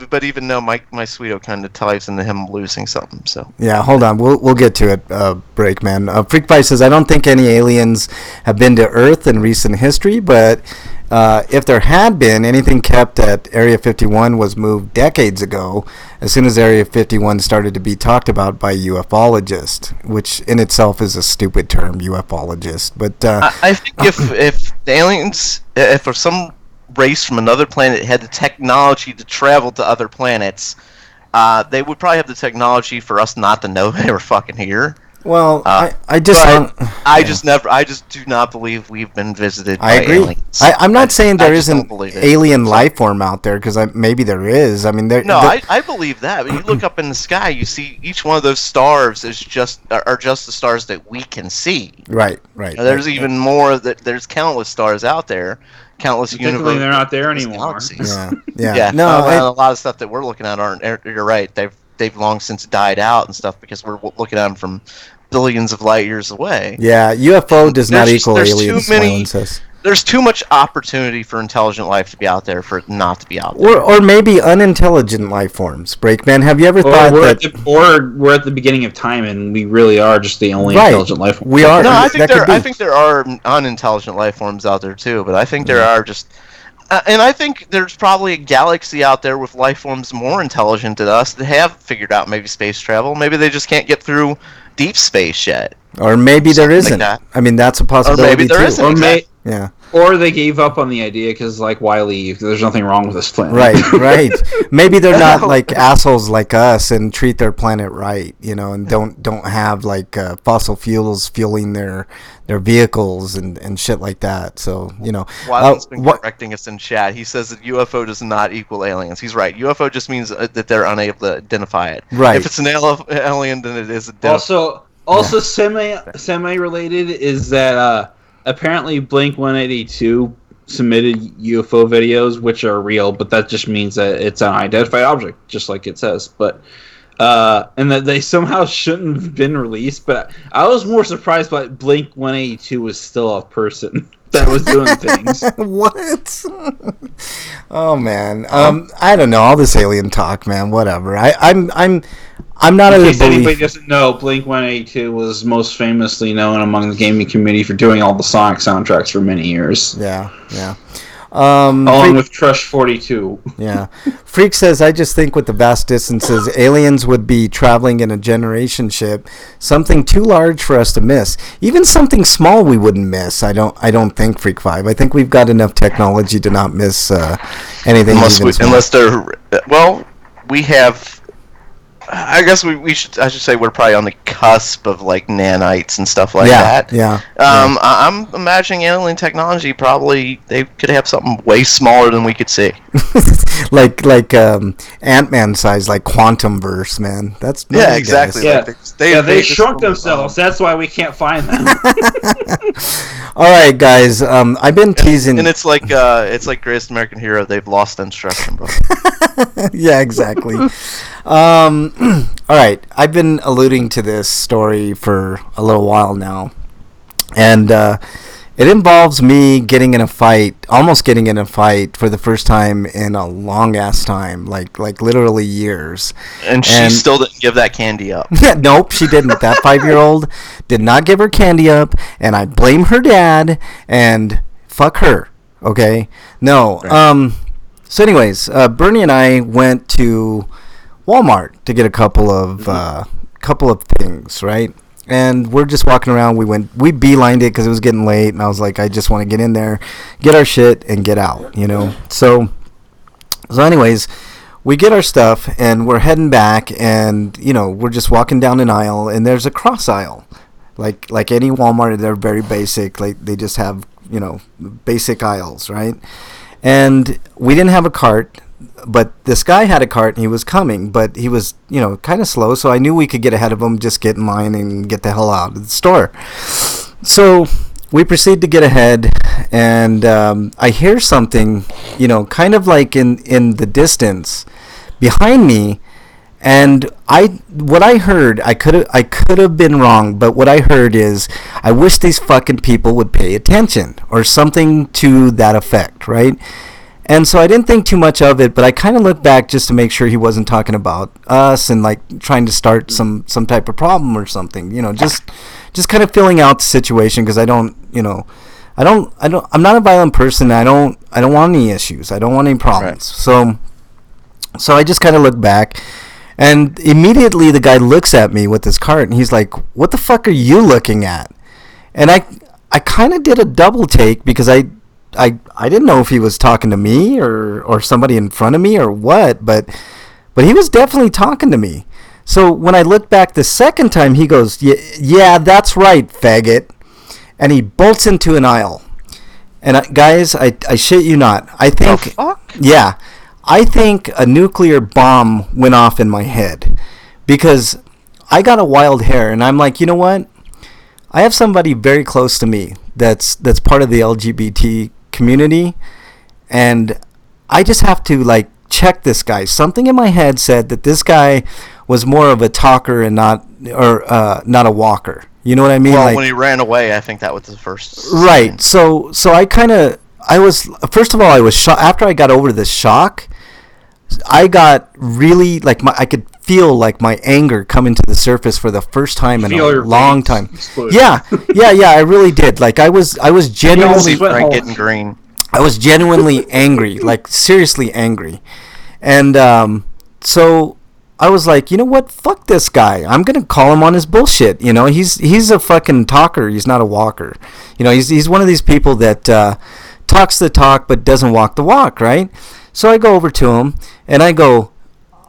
But even though my sweeto kind of ties into him losing something, so. Yeah, hold on, we'll get to it, Breakman. Freak Pie says, I don't think any aliens have been to Earth in recent history, but if there had been, anything kept at Area 51 was moved decades ago, as soon as Area 51 started to be talked about by ufologists, which in itself is a stupid term, ufologist. But I think if the aliens, if there's some race from another planet had the technology to travel to other planets, they would probably have the technology for us not to know they were fucking here. Well, I just do not believe we've been visited I by agree. aliens. I'm not saying there isn't isn't alien life form out there, because maybe there is. I mean, I believe that. But you look up in the sky, you see each one of those stars are just the stars that we can see. Right. There's even more. There's countless stars out there. Countless universes. They're not there anymore. Yeah. No, a lot of stuff that we're looking at aren't. You're right. They've long since died out and stuff because we're looking at them from billions of light years away. Yeah, UFO does not equal aliens. There's too much opportunity for intelligent life to be out there for it not to be out there. Or maybe unintelligent life forms. Breakman, have you ever thought that? We're at the beginning of time and we really are just the only intelligent life form. We are. No, I think there are unintelligent life forms out there too, but I think there are just. And I think there's probably a galaxy out there with life forms more intelligent than us that have figured out maybe space travel. Maybe they just can't get through deep space yet. Or maybe there isn't. that. I mean, that's a possibility Or maybe there too. isn't. Or Exactly. Yeah. Or they gave up on the idea because, like, why leave? There's nothing wrong with this planet. Right. Maybe they're not like assholes like us and treat their planet right, and don't have like fossil fuels fueling their vehicles and shit like that. So Wyland's been correcting us in chat. He says that UFO does not equal aliens. He's right. UFO just means that they're unable to identify it. Right. If it's an alien, then it is identified. Also, semi related is that apparently Blink-182 submitted UFO videos, which are real, but that just means that it's an unidentified object, just like it says. But and that they somehow shouldn't have been released. But I was more surprised by Blink-182 was still a person that was doing things. What? Oh man. I don't know. All this alien talk, man. Whatever. I'm not In a case anybody doesn't know, Blink-182 was most famously known among the gaming community for doing all the Sonic soundtracks for many years. Yeah. Along with Crush 42. Yeah. Freak says, I just think with the vast distances, aliens would be traveling in a generation ship, something too large for us to miss. Even something small we wouldn't miss. I don't think, Freak 5. I think we've got enough technology to not miss anything. Unless they're... Well, we have... I guess I should say we're probably on the cusp of like nanites and stuff like that. Yeah. I'm imagining alien technology probably they could have something way smaller than we could see. like Ant-Man size, like Quantum Verse, man. That's exactly. Yeah, they shrunk themselves. That's why we can't find them. All right, guys. I've been teasing, and it's like Greatest American Hero. They've lost instruction book. Yeah, exactly. All right, I've been alluding to this story for a little while now, and it involves me almost getting in a fight for the first time in a long ass time, like literally years. And she still didn't give that candy up. Nope, she didn't. That 5-year-old did not give her candy up, and I blame her dad, and fuck her. Okay, no. Right. So anyways, Bernie and I went to Walmart to get a couple of things, right? And we're just walking around. We beelined it because it was getting late, and I was like, I just want to get in there, get our shit, and get out, So anyways, we get our stuff, and we're heading back, and we're just walking down an aisle, and there's a cross aisle, like any Walmart. They're very basic, like they just have basic aisles, right? And we didn't have a cart, but this guy had a cart and he was coming, but he was, kind of slow. So I knew we could get ahead of him, just get in line and get the hell out of the store. So we proceed to get ahead, and I hear something, kind of like in the distance behind me. And what I heard, I could have been wrong, but what I heard is, I wish these fucking people would pay attention, or something to that effect, right? And so I didn't think too much of it, but I kind of looked back just to make sure he wasn't talking about us and like trying to start some type of problem or something, just kind of filling out the situation, because I'm not a violent person. I don't want any issues. I don't want any problems. Right. So I just kind of looked back. And immediately the guy looks at me with his cart, and he's like, "What the fuck are you looking at?" And I kind of did a double take, because I didn't know if he was talking to me or somebody in front of me or what, but he was definitely talking to me. So when I looked back the second time, he goes, "Yeah, that's right, faggot," and he bolts into an aisle. And guys, I shit you not, I think, the fuck? Yeah. I think a nuclear bomb went off in my head, because I got a wild hair, and I'm like, you know what? I have somebody very close to me that's part of the LGBT community, and I just have to like check this guy. Something in my head said that this guy was more of a talker and not a walker. You know what I mean? Well, when he ran away, I think that was the first. Right. So I was, first of all, I was shocked. After I got over the shock, I got really, like, I could feel, like, my anger coming to the surface for the first time in a long time. Exploded. Yeah, I really did. Like, I was genuinely... Frank getting green. I was genuinely angry, like, seriously angry. And so was like, you know what? Fuck this guy. I'm gonna call him on his bullshit. You know, he's a fucking talker. He's not a walker. You know, he's one of these people that talks the talk but doesn't walk the walk, right? So I go over to him and I go,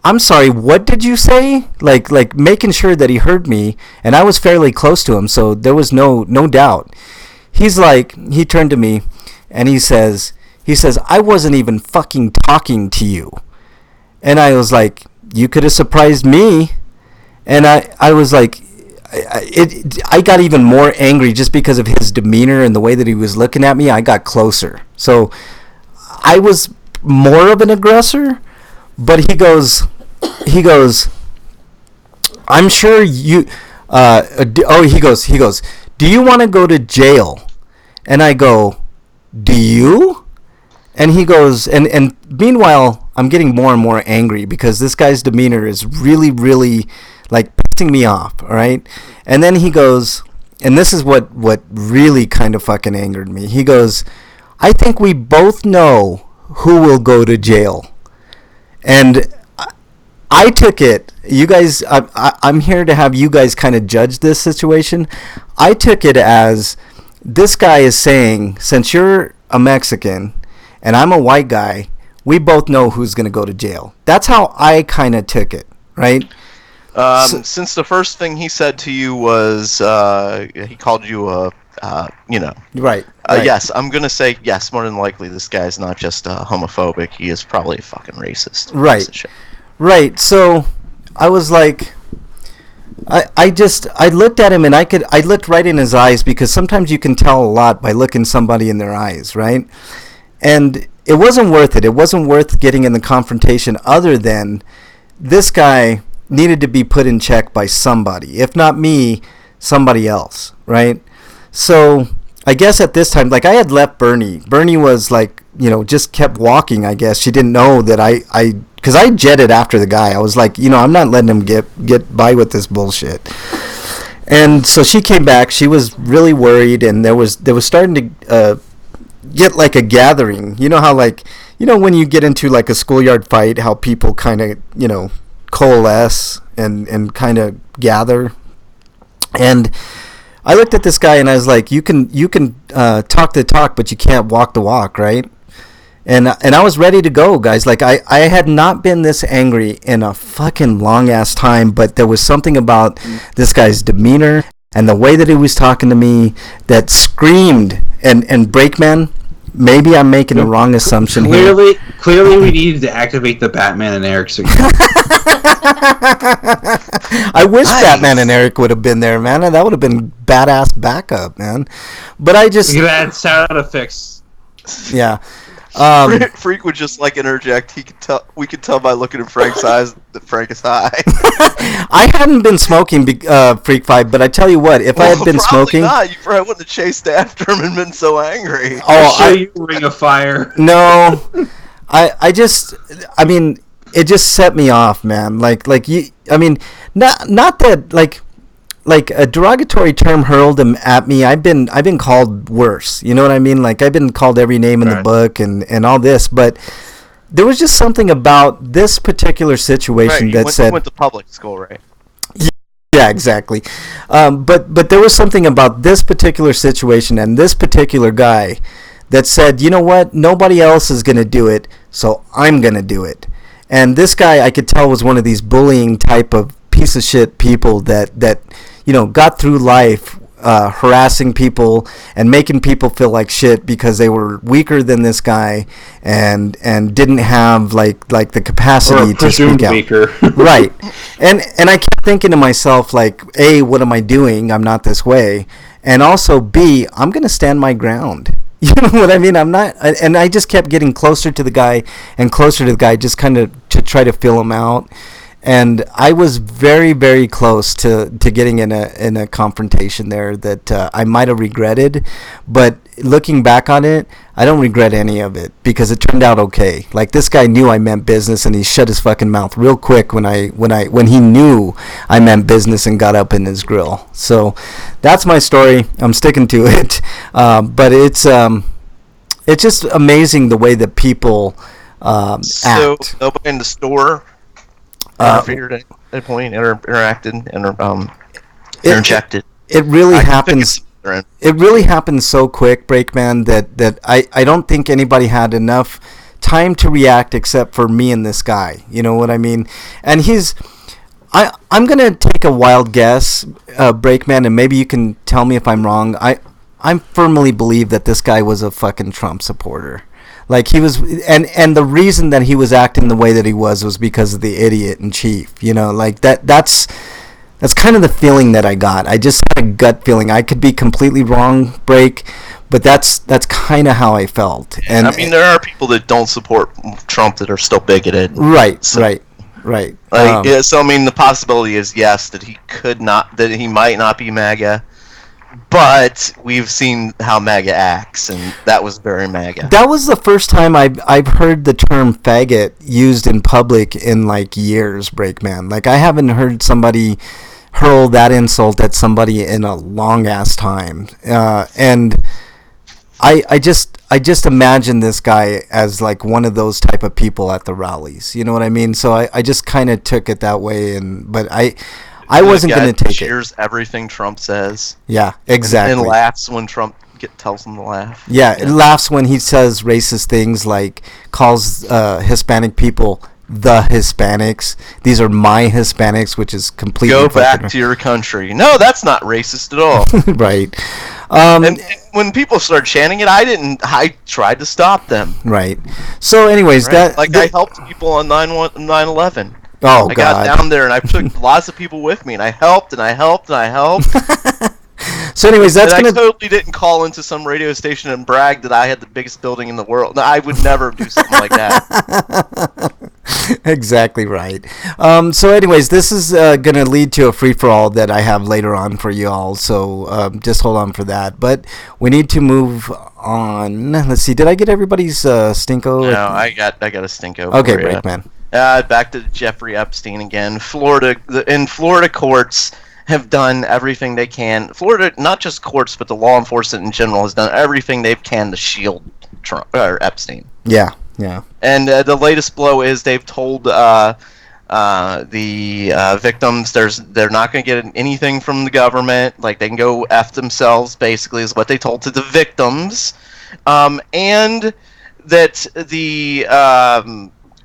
I'm sorry, what did you say? Like making sure that he heard me, and I was fairly close to him, so there was no doubt. He's like, he turned to me and he says, I wasn't even fucking talking to you. And I was like, you could have surprised me. And I was like, I got even more angry just because of his demeanor and the way that he was looking at me. I got closer. So I was more of an aggressor, but he goes, I'm sure you, he goes, do you want to go to jail? And I go, do you? And he goes, and meanwhile, I'm getting more and more angry because this guy's demeanor is really, really, like, pissing me off, all right? And then he goes, and this is what really kind of fucking angered me. He goes, I think we both know who will go to jail. And I took it, you guys, I'm here to have you guys kind of judge this situation. I took it as this guy is saying, since you're a Mexican and I'm a white guy, we both know who's going to go to jail. That's how I kind of took it, right? Since the first thing he said to you was he called you a, Right. Yes, I'm going to say yes, more than likely this guy's not just homophobic. He is probably a fucking racist. Right. Right. So I was like, I looked at him and I looked right in his eyes, because sometimes you can tell a lot by looking somebody in their eyes, right? And it wasn't worth it. It wasn't worth getting in the confrontation, other than this guy needed to be put in check by somebody. If not me, somebody else, right? So I guess at this time, like, I had left Bernie. Bernie was like, just kept walking, I guess. She didn't know that because I jetted after the guy. I was like, I'm not letting him get by with this bullshit. And so she came back. She was really worried, and there was starting to get like a gathering. You know how, like, when you get into like a schoolyard fight, how people kind of, coalesce and kind of gather. And I looked at this guy and I was like, you can talk the talk, but you can't walk the walk, right? And I was ready to go, guys. Like, I had not been this angry in a fucking long ass time, but there was something about this guy's demeanor and the way that he was talking to me that screamed. And Brakeman, maybe I'm making a wrong assumption here. Clearly, we needed to activate the Batman and Eric signal. I wish Batman and Eric would have been there, man. That would have been badass backup, man. But I just... We could add sound effects. Yeah. Freak would just like interject. We could tell by looking in Frank's eyes that Frank is high. I hadn't been smoking, Freak Fight, but I tell you what, if I had been smoking, not. You probably wouldn't have chased after him and been so angry. Oh, I'll show you Ring of Fire. No, I mean, it just set me off, man. Like you, I mean, not that like a derogatory term hurled at me. I've been called worse. You know what I mean? Like, I've been called every name in the book and all this, but there was just something about this particular situation that said... You went to public school, right? Yeah, exactly. But there was something about this particular situation and this particular guy that said, you know what? Nobody else is going to do it, so I'm going to do it. And this guy, I could tell, was one of these bullying type of piece of shit people that got through life harassing people and making people feel like shit because they were weaker than this guy and didn't have like the capacity to speak out. Weaker. Right. And I kept thinking to myself, like, A, what am I doing? I'm not this way. And also, B, I'm going to stand my ground. You know what I mean? I'm not, and I just kept getting closer to the guy and closer to the guy, just kind of to try to feel him out. And I was very, very close to getting in a confrontation there that I might have regretted, but looking back on it, I don't regret any of it because it turned out okay. Like, this guy knew I meant business, and he shut his fucking mouth real quick when he knew I meant business and got up in his grill. So that's my story. I'm sticking to it, but it's just amazing the way that people act. So nobody in the store. interfered at a point, interacted, interjected. It really happens. It really happens so quick, Breakman, that I don't think anybody had enough time to react except for me and this guy. You know what I mean? And I'm gonna take a wild guess, Breakman, and maybe you can tell me if I'm wrong. I firmly believe that this guy was a fucking Trump supporter. Like he was, and the reason that he was acting the way that he was because of the idiot in chief. You know, like that's kind of the feeling that I got. I just had a gut feeling. I could be completely wrong, Break, but that's kind of how I felt. And I mean, there are people that don't support Trump that are still bigoted. Right, so, right. Like, so I mean, the possibility is yes that he might not be MAGA. But we've seen how MAGA acts, and that was very MAGA. That was the first time I've heard the term faggot used in public in like years, Breakman. Like I haven't heard somebody hurl that insult at somebody in a long ass time. And I just imagine this guy as like one of those type of people at the rallies. You know what I mean? So I just kind of took it that way, but I wasn't going to take it. Cheers everything Trump says. Yeah, exactly. And laughs when Trump tells him to laugh. Yeah, it laughs when he says racist things like calls Hispanic people the Hispanics. These are my Hispanics, which is completely... Go back to your country. No, that's not racist at all. Right. And when people started chanting it, I tried to stop them. Right. So anyways, right? I helped people on 9/11. Oh, I got down there and I took lots of people with me, and I helped and I helped and I helped. So, anyways, I totally didn't call into some radio station and brag that I had the biggest building in the world. I would never do something like that. Exactly right. So, anyways, this is going to lead to a free-for-all that I have later on for you all. So, just hold on for that. But we need to move on. Let's see. Did I get everybody's stinko? No, I got a stinko. Okay, great, man. Back to Jeffrey Epstein again. Florida courts have done everything they can. Florida, not just courts, but the law enforcement in general, has done everything they can to shield Trump or Epstein. Yeah. And the latest blow is they've told the victims they're not going to get anything from the government. Like they can go F themselves, basically, is what they told to the victims. And that the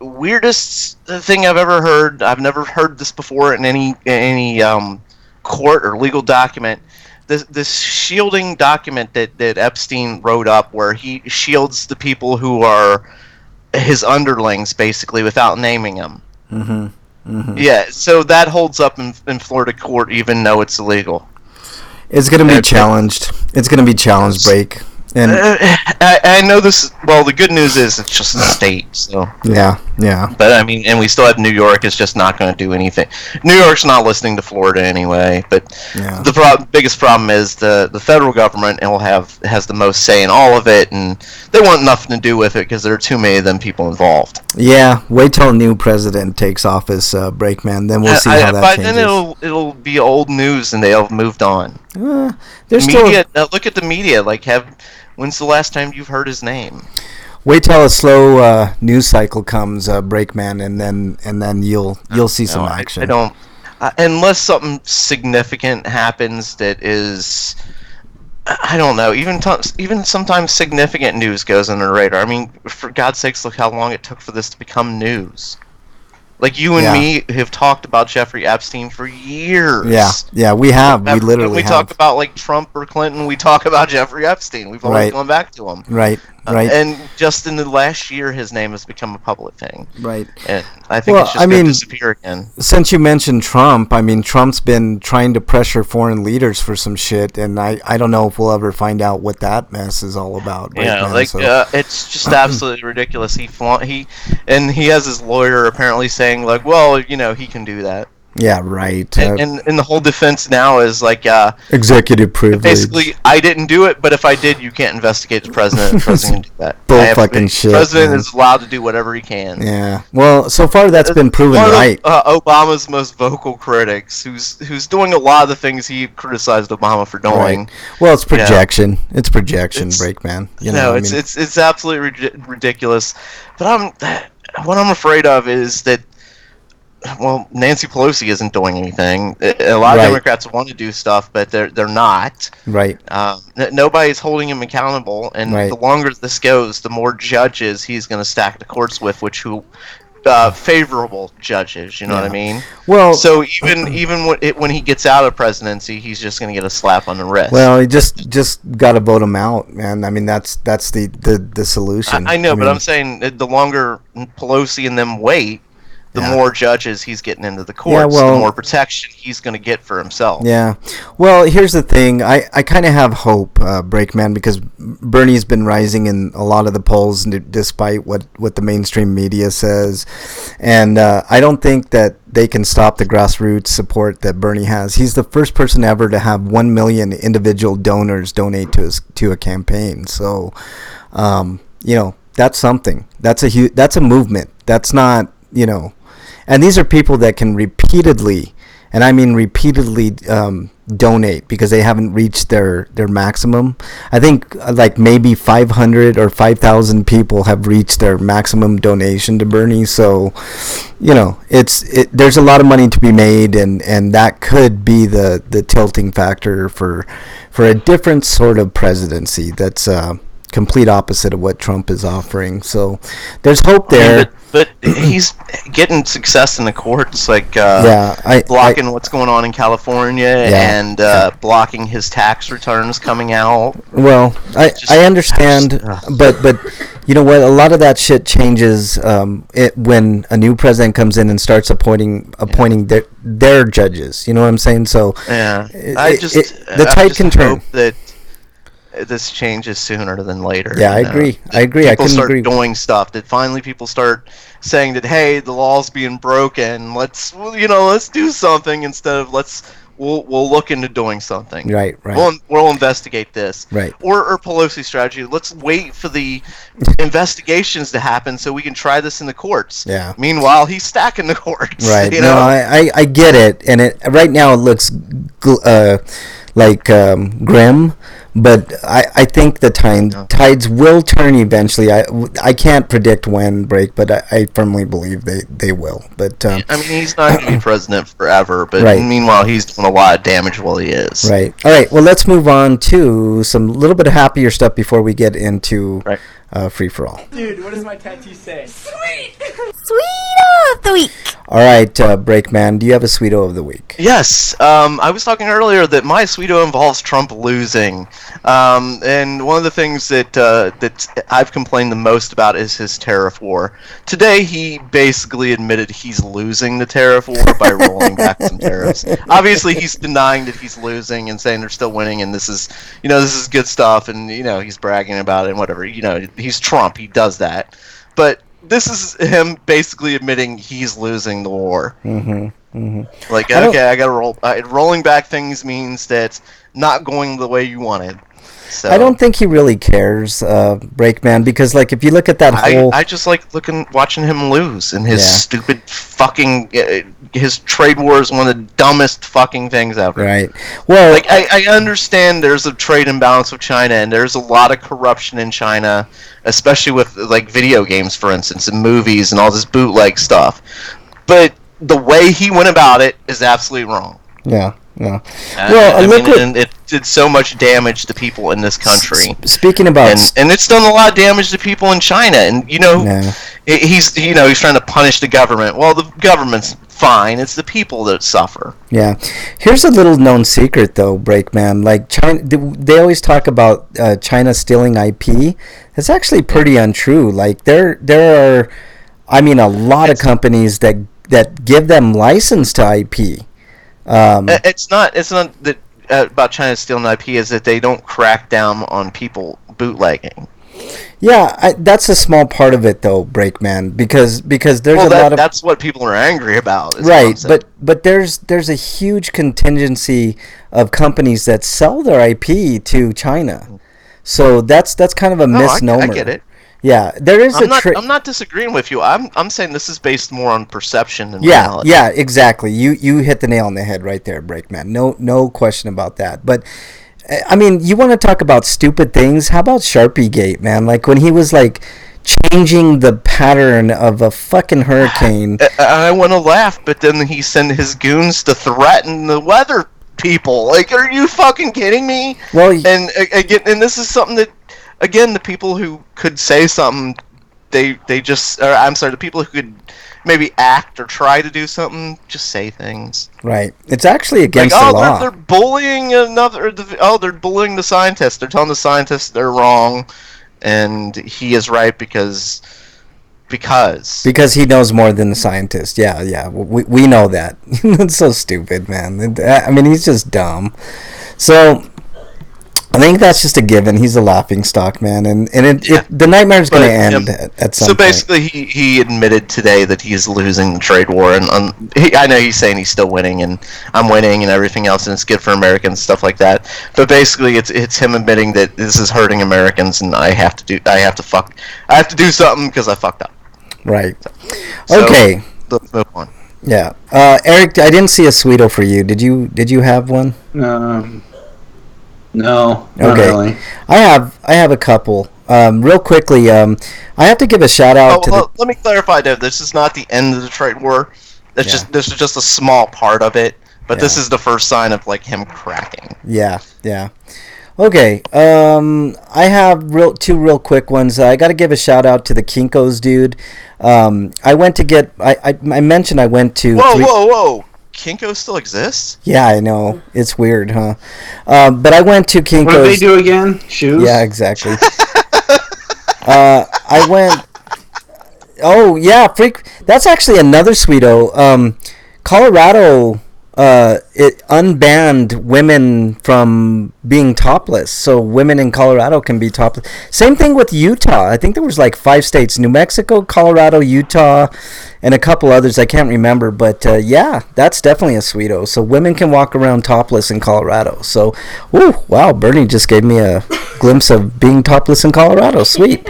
weirdest thing I've ever heard. I've never heard this before in any court or legal document. This shielding document that Epstein wrote up, where he shields the people who are his underlings, basically, without naming them. Mm-hmm. Yeah, so that holds up in Florida court, even though it's illegal. It's going to be challenged. It's going to be challenged, Break. And I know this. Well, the good news is it's just a state. So yeah. But I mean, and we still have New York. It's just not going to do anything. New York's not listening to Florida anyway. But the biggest problem is the federal government has the most say in all of it, and they want nothing to do with it because there are too many of them people involved. Yeah, wait till a new president takes office, Breakman. Then we'll see how that changes. Then it'll be old news, and they'll have moved on. There's media. Look at the media. When's the last time you've heard his name? Wait till a slow news cycle comes, Breakman, and then you'll see some action. I don't, unless something significant happens that is, I don't know. Even sometimes significant news goes under the radar. I mean, for God's sakes, look how long it took for this to become news. Like you and me have talked about Jeffrey Epstein for years. Yeah, we have. We literally when we talk about like Trump or Clinton, we talk about Jeffrey Epstein. We've always gone back to him. Right. And just in the last year, his name has become a public thing. Right. And I think it's just going to disappear again. Since you mentioned Trump, I mean, Trump's been trying to pressure foreign leaders for some shit, and I don't know if we'll ever find out what that mess is all about. It's just absolutely ridiculous. He has his lawyer apparently saying like, well, he can do that. Yeah, right. And the whole defense now is like executive privilege. Basically, I didn't do it, but if I did, you can't investigate the president. The president can do that. Bull fucking shit. The president is allowed to do whatever he can. Yeah. Well, so far that's been proven right. Obama's most vocal critics, who's doing a lot of the things he criticized Obama for doing. Right. Well, it's projection. It's projection, Breakman. It's absolutely ridiculous. But what I'm afraid of is that well, Nancy Pelosi isn't doing anything. A lot of Right. Democrats want to do stuff, but they're not. Right. Nobody's holding him accountable, and Right. the longer this goes, the more judges he's going to stack the courts with, favorable judges. You know what I mean? Well, So even when he gets out of presidency, he's just going to get a slap on the wrist. well, you just got to vote him out, man. I mean, that's the solution. I know, but mean, I'm saying the longer Pelosi and them wait, the Yeah. more judges he's getting into the courts, well- the more protection he's going to get for himself. Yeah. Well, here's the thing. I kind of have hope, Breakman, because Bernie's been rising in a lot of the polls despite what the mainstream media says. And I don't think that they can stop the grassroots support that Bernie has. He's the first person ever to have 1 million individual donors donate to a campaign. So, that's something. That's a movement. That's not, and these are people that can repeatedly, and I mean repeatedly, donate because they haven't reached their maximum. I think like maybe 500 or 5,000 people have reached their maximum donation to Bernie. So, there's a lot of money to be made, and that could be the tilting factor for a different sort of presidency. That's complete opposite of what Trump is offering. So there's hope there. But he's getting success in the courts, like blocking what's going on in California and blocking his tax returns coming out. Well, I understand, but you know what? A lot of that shit changes when a new president comes in and starts appointing their judges. You know what I'm saying? So the tide can turn. Hope that this changes sooner than later. Yeah, I agree. People start doing stuff. That finally people start saying that, hey, the law's being broken. Let's do something instead of we'll look into doing something. Right. We'll investigate this. Right. Or Pelosi's strategy. Let's wait for the investigations to happen so we can try this in the courts. Yeah. Meanwhile, he's stacking the courts. Right. No, I get it, and right now it looks grim. But I think the tides will turn eventually. I can't predict when, but I firmly believe they will. But I mean, he's not going to be president forever. But meanwhile, he's doing a lot of damage while he is. Right. All right. Well, let's move on to some little bit of happier stuff before we get into free for all. Dude, what does my tattoo say? Sweet. Sweeto of the week. All right, Breakman, do you have a Sweeto of the week? Yes. I was talking earlier that my Sweeto involves Trump losing. And one of the things that I've complained the most about is his tariff war. Today, he basically admitted he's losing the tariff war by rolling back some tariffs. Obviously, he's denying that he's losing and saying they're still winning, and this is good stuff, and he's bragging about it and whatever. He's Trump. He does that. But this is him basically admitting he's losing the war. Mm-hmm. Mm-hmm. Like, okay, I got to roll. Rolling back things means that not going the way you wanted. So I don't think he really cares, Breakman, because like if you look at that whole, I just like watching him lose and his stupid fucking his trade war is one of the dumbest fucking things ever. Right. Well, like I understand there's a trade imbalance with China and there's a lot of corruption in China, especially with like video games, for instance, and movies and all this bootleg stuff. But the way he went about it is absolutely wrong. Yeah. Well, and it did so much damage to people in this country. Speaking about, and it's done a lot of damage to people in China. And he's trying to punish the government. Well, the government's fine. It's the people that suffer. Yeah. Here's a little known secret, though, Breakman. Like China, they always talk about China stealing IP. It's actually pretty untrue. Like there are, a lot of companies that give them license to IP. It's not that about China stealing IP is that they don't crack down on people bootlegging. Yeah, that's a small part of it though, Breakman, because there's a lot of that's what people are angry about. Right, but there's a huge contingency of companies that sell their IP to China, so that's kind of a misnomer. I get it. Yeah, there is I'm not disagreeing with you. I'm saying this is based more on perception than reality. Yeah, exactly. You hit the nail on the head right there, Breakman. No question about that. But you want to talk about stupid things? How about Sharpie Gate, man? Like when he was like changing the pattern of a fucking hurricane. I want to laugh, but then he sent his goons to threaten the weather people. Like, are you fucking kidding me? Well, and again, and this is something that, again, the people who could say something, they just, or I'm sorry, the people who could maybe act or try to do something, just say things. Right. It's actually against like, the law. They're bullying they're bullying the scientists. They're telling the scientists they're wrong, and he is right because he knows more than the scientist. Yeah. We know that. It's so stupid, man. I mean, he's just dumb. So I think that's just a given. He's a laughing stock, man, and the nightmare's going to end at some point. So basically, he admitted today that he's losing the trade war, and I know he's saying he's still winning, and I'm winning, and everything else, and it's good for Americans and stuff like that. But basically, it's him admitting that this is hurting Americans, and I have to do something because I fucked up. Right. So, okay. Let's move on. Yeah. Eric, I didn't see a Sweeto for you. Did you have one? No, okay. Not really. I have a couple. Real quickly, I have to give a shout out let me clarify though. This is not the end of the trade war. This is just a small part of it. But this is the first sign of like him cracking. Yeah. Okay. I have two real quick ones. I got to give a shout out to the Kinko's dude. I went to get. I mentioned I went to. Whoa! Kinko still exists? Yeah, I know. It's weird, huh? But I went to Kinko's. What do they do again? Shoes? Yeah, exactly. I went. Oh yeah, freak! That's actually another Sweeto. Colorado. It unbanned women from being topless, so women in Colorado can be topless. Same thing with Utah. I think there was like 5 states: New Mexico, Colorado, Utah, and a couple others I can't remember. But yeah, that's definitely a Sweeto. So women can walk around topless in Colorado. So, wow, Bernie just gave me a glimpse of being topless in Colorado. Sweet,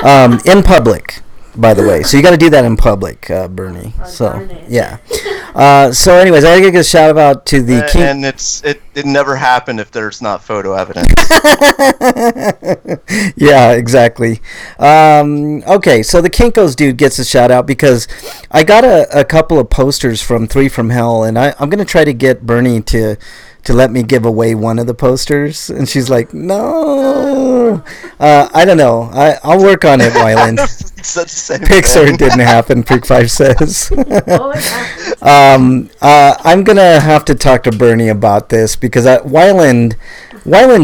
in public. By the way, so you got to do that in public, Bernie. So yeah. So anyways, I gotta give a shout out to the and it never happened if there's not photo evidence. Yeah, exactly. Okay, so the Kinko's dude gets a shout out because I got a couple of posters from 3 from Hell, and I'm gonna try to get Bernie to let me give away one of the posters, and she's like, no. I don't know. I'll work on it, Wyland. Pixar didn't happen, Freak5 says. I'm gonna have to talk to Bernie about this because Wyland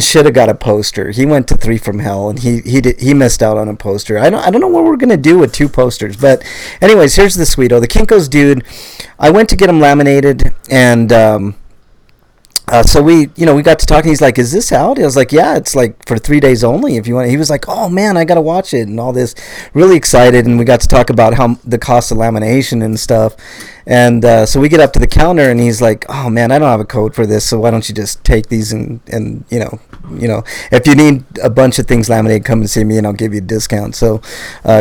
should have got a poster. He went to 3 from Hell and he missed out on a poster. I don't know what we're gonna do with 2 posters, but anyways, here's the Sweeto. The Kinko's dude. I went to get him laminated, and so we got to talking. He's like, "Is this out?" I was like, "Yeah, it's like for 3 days only. If you want." He was like, "Oh man, I gotta watch it," and all this. Really excited, and we got to talk about how the cost of lamination and stuff. And so we get up to the counter, and he's like, "Oh man, I don't have a code for this, so why don't you just take these and if you need a bunch of things laminated, come and see me, and I'll give you a discount." So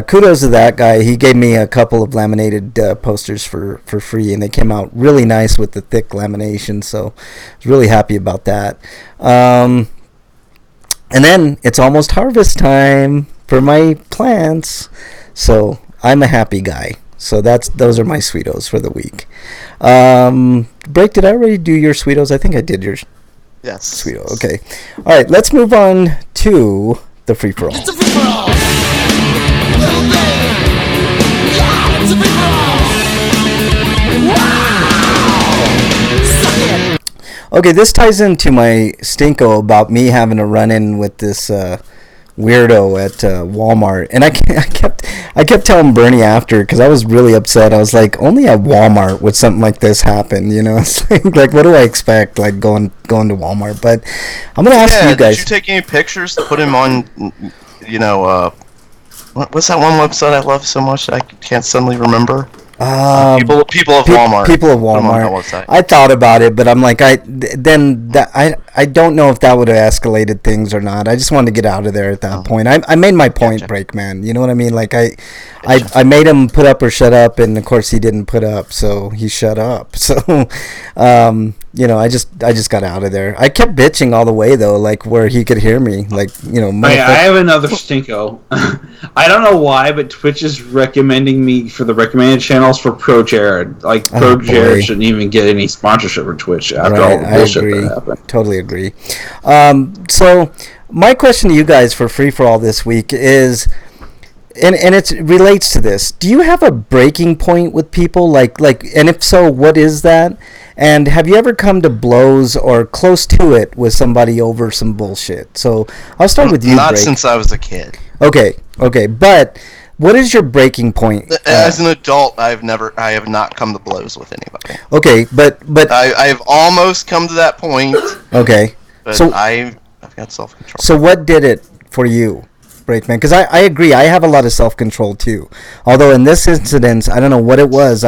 kudos to that guy. He gave me a couple of laminated posters for free, and they came out really nice with the thick lamination. So I was really happy about that. And then it's almost harvest time for my plants, so I'm a happy guy. So those are my Sweetos for the week. Break, did I already do your Sweetos? I think I did yours. Yes. Sweeto, okay. All right, let's move on to the free-for-all. It's a free-for-all! Little baby! Yeah, it's a free-for-all! Wow! Suck it! Okay, this ties into my stinko about me having a run-in with this weirdo at Walmart, and I kept telling Bernie after, because I was really upset. I was like, only at Walmart would something like this happen, It's like what do I expect, like going to Walmart? But I'm gonna ask you guys. Did you take any pictures to put him on? What's that one website I love so much that I can't suddenly remember? People of Walmart. People of Walmart. I thought about it, but I'm like, I don't know if that would have escalated things or not. I just wanted to get out of there at that point. I made my point, Break Man. You know what I mean? Like I made him put up or shut up, and of course he didn't put up, so he shut up. So I just got out of there. I kept bitching all the way though, like where he could hear me, like I have another stinko. I don't know why, but Twitch is recommending me for the recommended channels for Pro Jared. Like Pro Jared shouldn't even get any sponsorship for Twitch after all the bullshit that happened. Totally agree. So my question to you guys for free for all this week is, and it relates to this. Do you have a breaking point with people? Like, and if so, what is that? And have you ever come to blows or close to it with somebody over some bullshit? So I'll start with you. Not since I was a kid. Okay. But what is your breaking point? As an adult, I have not come to blows with anybody. Okay, but I've almost come to that point. Okay. But so I've got self-control. So what did it for you, Breakman? Because I agree, I have a lot of self-control too. Although in this incident, I don't know what it was.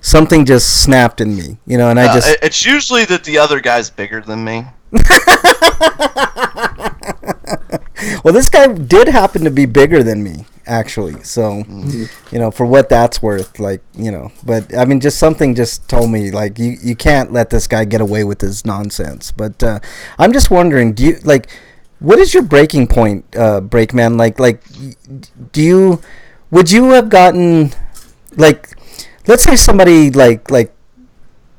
Something just snapped in me, and it's usually that the other guy's bigger than me. Well, this guy did happen to be bigger than me, actually. So, for what that's worth, But I mean, just something just told me, like, you can't let this guy get away with this nonsense. But I'm just wondering, what is your breaking point, Breakman? Would you have gotten, let's say somebody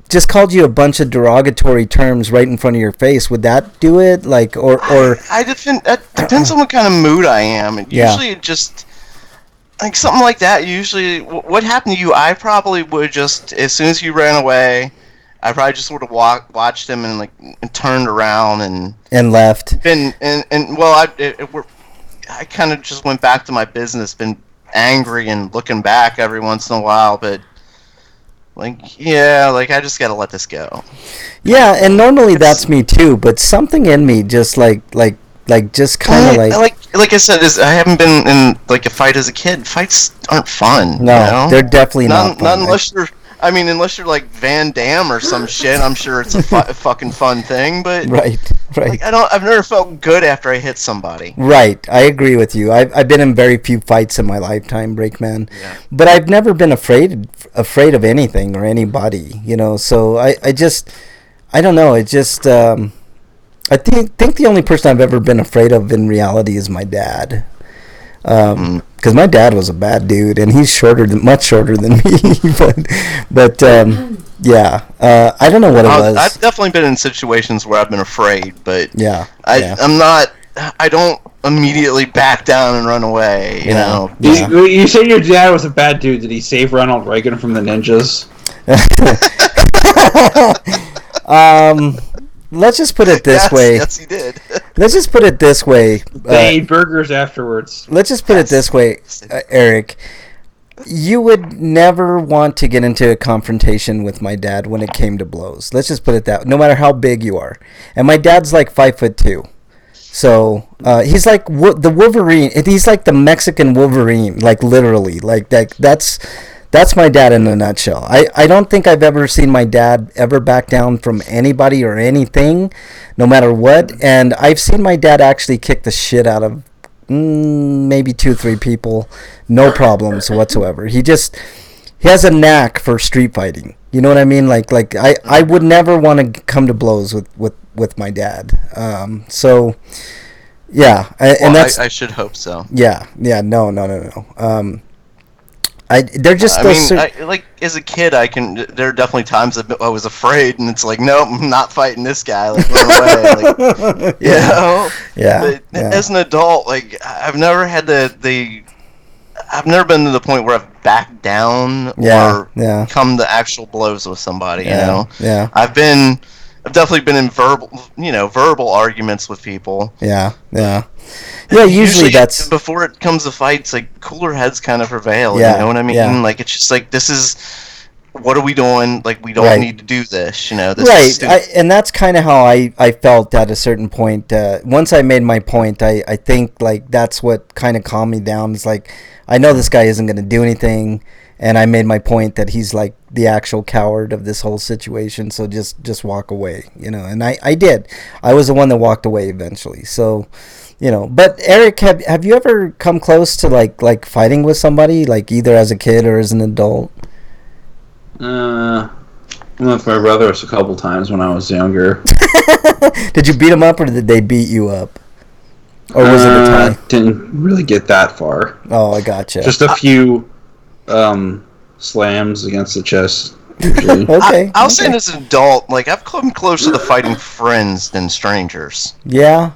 just called you a bunch of derogatory terms right in front of your face, would that do it? It depends on what kind of mood I am. And usually it just, something like that, usually, what happened to you, I probably would just, as soon as you ran away, I probably just sort of watched him and turned around and left. I kind of just went back to my business, been angry and looking back every once in a while, but I just gotta let this go. Yeah, and normally that's me too, but something in me just just kind of like I said, I haven't been in a fight as a kid. Fights aren't fun. No, they're definitely not fun. Not unless you're. Unless you're like Van Damme or some shit, I'm sure it's a fucking fun thing. But right. I've never felt good after I hit somebody. Right, I agree with you. I've been in very few fights in my lifetime, Breakman. Yeah. But I've never been afraid of anything or anybody. So I don't know. It just I think the only person I've ever been afraid of in reality is my dad. Because my dad was a bad dude, and he's much shorter than me. but yeah, I don't know what it was. I've definitely been in situations where I've been afraid, but I'm not. I don't immediately back down and run away. You know. You say your dad was a bad dude. Did he save Ronald Reagan from the ninjas? Let's just put it this way. Yes, he did. Let's just put it this way. They ate burgers afterwards. Let's just put it this way, Eric. You would never want to get into a confrontation with my dad when it came to blows. Let's just put it that way, no matter how big you are. And my dad's like 5'2". So he's like the Wolverine. He's like the Mexican Wolverine, like literally. Like that's my dad in a nutshell. I don't think I've ever seen my dad ever back down from anybody or anything, no matter what. And I've seen my dad actually kick the shit out of maybe 2-3 people, no problems whatsoever. He has a knack for street fighting. You know what I mean? Like I would never want to come to blows with my dad. So yeah, and that's I should hope so. Yeah, no. They're just as a kid, there are definitely times that I was afraid, and it's like, nope, I'm not fighting this guy. Like, run away. Yeah. But as an adult, I've never had I've never been to the point where I've backed down or come to actual blows with somebody. Yeah. Yeah. I've definitely been in verbal arguments with people. Yeah. Usually that's before it comes to fights. Like, cooler heads kind of prevail. Yeah, you know what I mean? yeah. Like, it's just like, this is, what are we doing? Like, we don't need to do this. This right. is stupid. And that's kind of how I felt at a certain point. Once I made my point, I think that's what kind of calmed me down. It's like, I know this guy isn't going to do anything. And I made my point that he's like the actual coward of this whole situation. So just walk away, and I did. I was the one that walked away eventually. So, but Eric, have you ever come close to like fighting with somebody, like either as a kid or as an adult? Well, with my brothers a couple times when I was younger. Did you beat them up, or did they beat you up? Or was it a tie? Didn't really get that far. Oh, I gotcha. Just a few slams against the chest. Okay. I was saying as an adult, like, I've come closer to fighting friends than strangers. Yeah.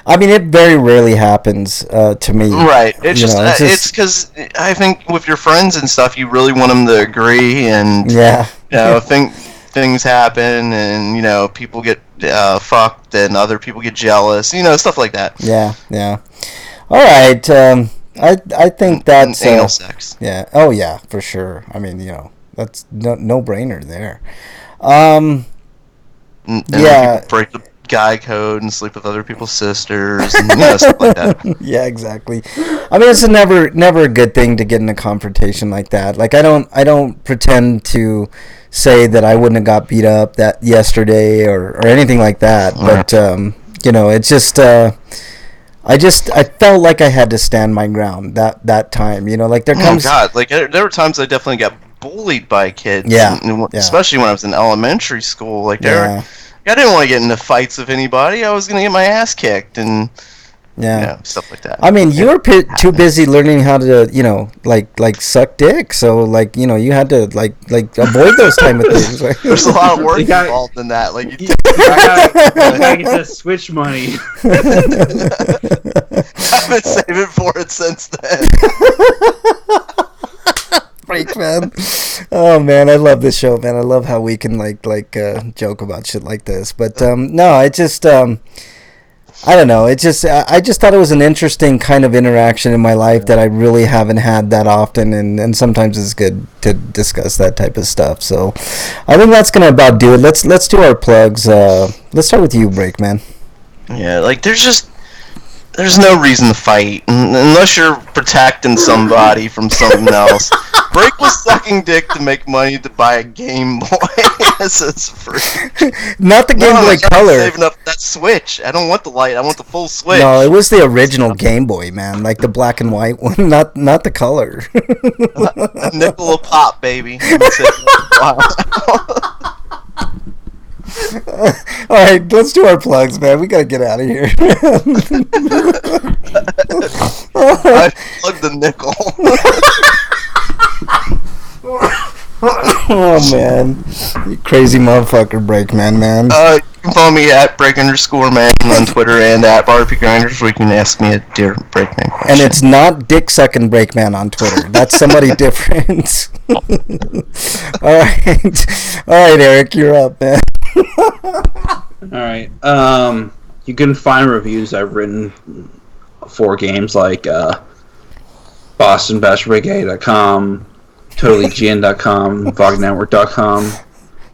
I mean, it very rarely happens to me. Right. It's because I think with your friends and stuff, you really want them to agree, and things happen, and people get fucked, and other people get jealous, stuff like that. Yeah. All right. I think that's anal sex. Yeah. Oh yeah, for sure. I mean, that's no brainer there. Yeah. Break the guy code and sleep with other people's sisters and stuff like that. Yeah, exactly. I mean, it's never a good thing to get in a confrontation like that. Like, I don't pretend to say that I wouldn't have got beat up that yesterday or anything like that. But it's just I felt like I had to stand my ground that time. Like there comes. Oh God! Like there were times I definitely got bullied by kids. Yeah. Especially when I was in elementary school. Like I didn't want to get into fights with anybody. I was gonna get my ass kicked and stuff like that. I mean, you were too busy learning how to like suck dick. So you had to like avoid those type of things. Right? There's a lot of work involved in that. Like you gotta get that Switch money. I've been saving for it since then. Freak, man. Oh man, I love this show, man. I love how we can joke about shit like this. But no, I just I don't know. I just thought it was an interesting kind of interaction in my life that I really haven't had that often, and sometimes it's good to discuss that type of stuff. So I think that's gonna about do it. Let's do our plugs. Let's start with you, Break, man. Yeah, like there's no reason to fight unless you're protecting somebody from something else. Break was sucking dick to make money to buy a Game Boy. This is free. Not the Game Boy Color. Saving up that Switch. I don't want the light. I want the full Switch. No, it was the original Game Boy, man. Like the black and white one, not the color. A nickel a pop, baby. That's it. All right, let's do our plugs, man. We gotta get out of here. I plugged the nickel. Oh man, you crazy motherfucker, Break man. You can follow me at break_man on Twitter and at RPGrinders, where you can ask me a dear Breakman question. And it's not dick sucking Breakman on Twitter. That's somebody different. All right, Eric, you're up, man. Alright, you can find reviews I've written for games like BostonBashBrigade.com, TotallyGN.com, VogNetwork.com,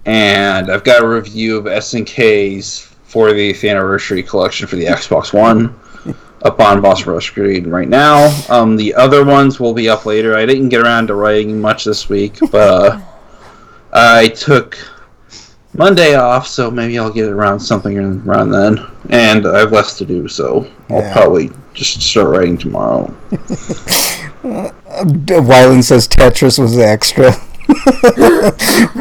and I've got a review of SNKs for the 8th anniversary collection for the Xbox One up on Boston Bash Brigade right now. The other ones will be up later. I didn't get around to writing much this week, but I took Monday off, so maybe I'll get around something around then. And I have less to do, so I'll probably just start writing tomorrow. Wyland says Tetris was extra.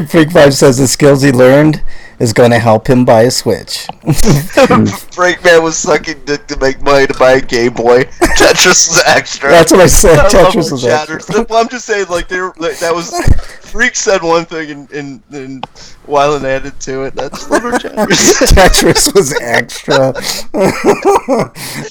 Freak 5 says the skills he learned is going to help him buy a Switch. Breakman was sucking dick to make money to buy a Game Boy. Tetris was extra. That's what I said. Tetris was extra. Well, I'm just saying, that was Freak said one thing and Wyland added to it. That's what Tetris was extra.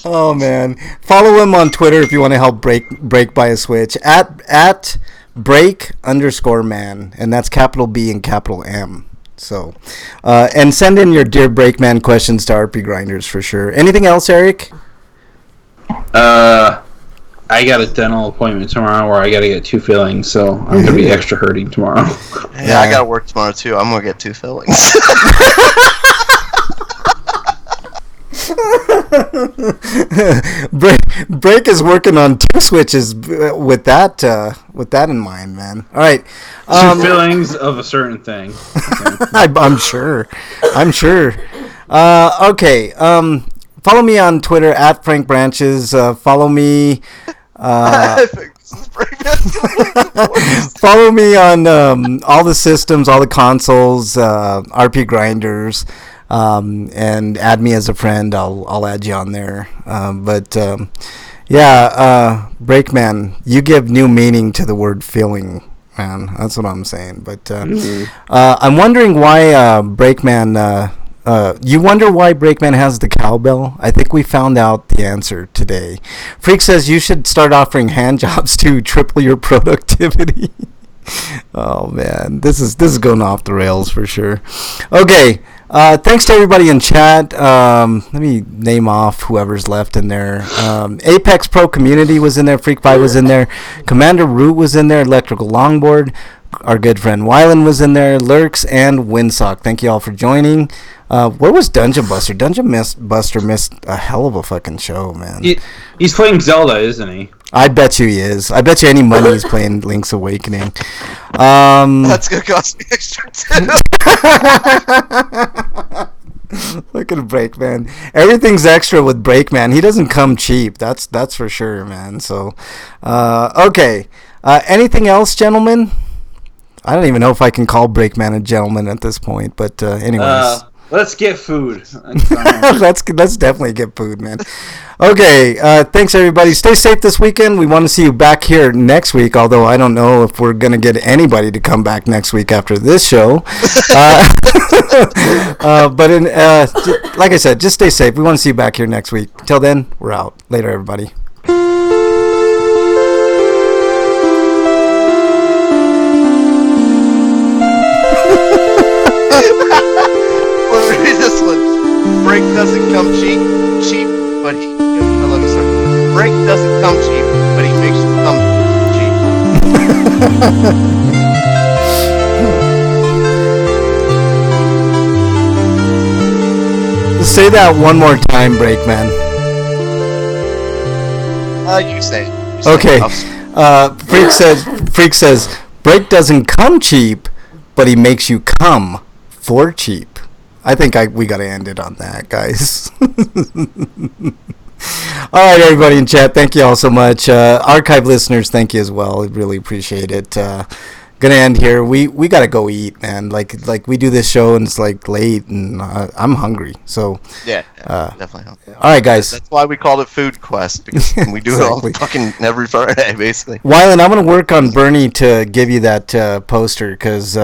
Oh man, follow him on Twitter if you want to help Break buy a Switch at break_man, and that's capital B and capital M. So, and send in your Dear Breakman questions to RPGrinders for sure. Anything else, Eric? I got a dental appointment tomorrow where I got to get 2 fillings, so I'm going to be extra hurting tomorrow. Yeah, I got to work tomorrow too. I'm going to get 2 fillings. Break is working on 2 switches with that in mind, man. All right, 2 fillings of a certain thing. I'm sure. Okay. Follow me on Twitter at Frank Branches. Follow me. Follow me on all the systems, all the consoles, RPGrinders, and add me as a friend. I'll add you on there. Breakman, you give new meaning to the word feeling, man. That's what I'm saying. But I'm wondering why Breakman. You wonder why Breakman has the cowbell? I think we found out the answer today. Freak says you should start offering hand jobs to triple your productivity. Oh man, this is going off the rails for sure. Okay, thanks to everybody in chat. Let me name off whoever's left in there. Apex Pro Community was in there. Freak5 was in there. Commander Root was in there. Electrical Longboard. Our good friend Wyland was in there. Lurks and Windsock. Thank you all for joining. Where was Dungeon Buster? Buster missed a hell of a fucking show, man. He's playing Zelda, isn't he? I bet you he is. I bet you any money he's playing Link's Awakening. That's gonna cost me extra too. Look at Breakman. Everything's extra with Breakman. He doesn't come cheap. That's for sure, man. So, okay. Anything else, gentlemen? I don't even know if I can call Breakman a gentleman at this point, but anyways. Let's get food. let's definitely get food, man. Okay, thanks everybody. Stay safe this weekend. We want to see you back here next week, although I don't know if we're going to get anybody to come back next week after this show. Like I said, just stay safe. We want to see you back here next week. Till then, we're out. Later, everybody. This one. Break doesn't come cheap, but he. Let me start. Break doesn't come cheap, but he makes you come cheap. Say that one more time, Breakman. You say it. Okay. Freak says, Break doesn't come cheap, but he makes you come for cheap. I think we got to end it on that, guys. All right, everybody in chat, thank you all so much. Archive listeners, thank you as well. I really appreciate it. Gonna end here. We got to go eat, man. Like we do this show and it's like late and I'm hungry. So yeah, definitely. All right, guys. That's why we called it Food Quest, because we do Exactly. it all fucking every Friday, basically. Wyland, I'm gonna work on Bernie to give you that poster because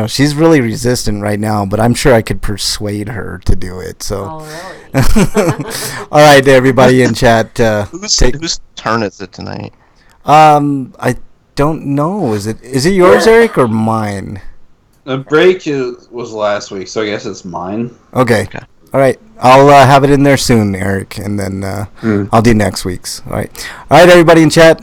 she's really resistant right now, but I'm sure I could persuade her to do it. So, Oh, really? all right, everybody in chat. Whose turn is it tonight? I don't know. Is it yours, Eric, or mine? The break was last week, so I guess it's mine. Okay. All right. I'll have it in there soon, Eric, and then I'll do next week's. All right. All right, everybody in chat.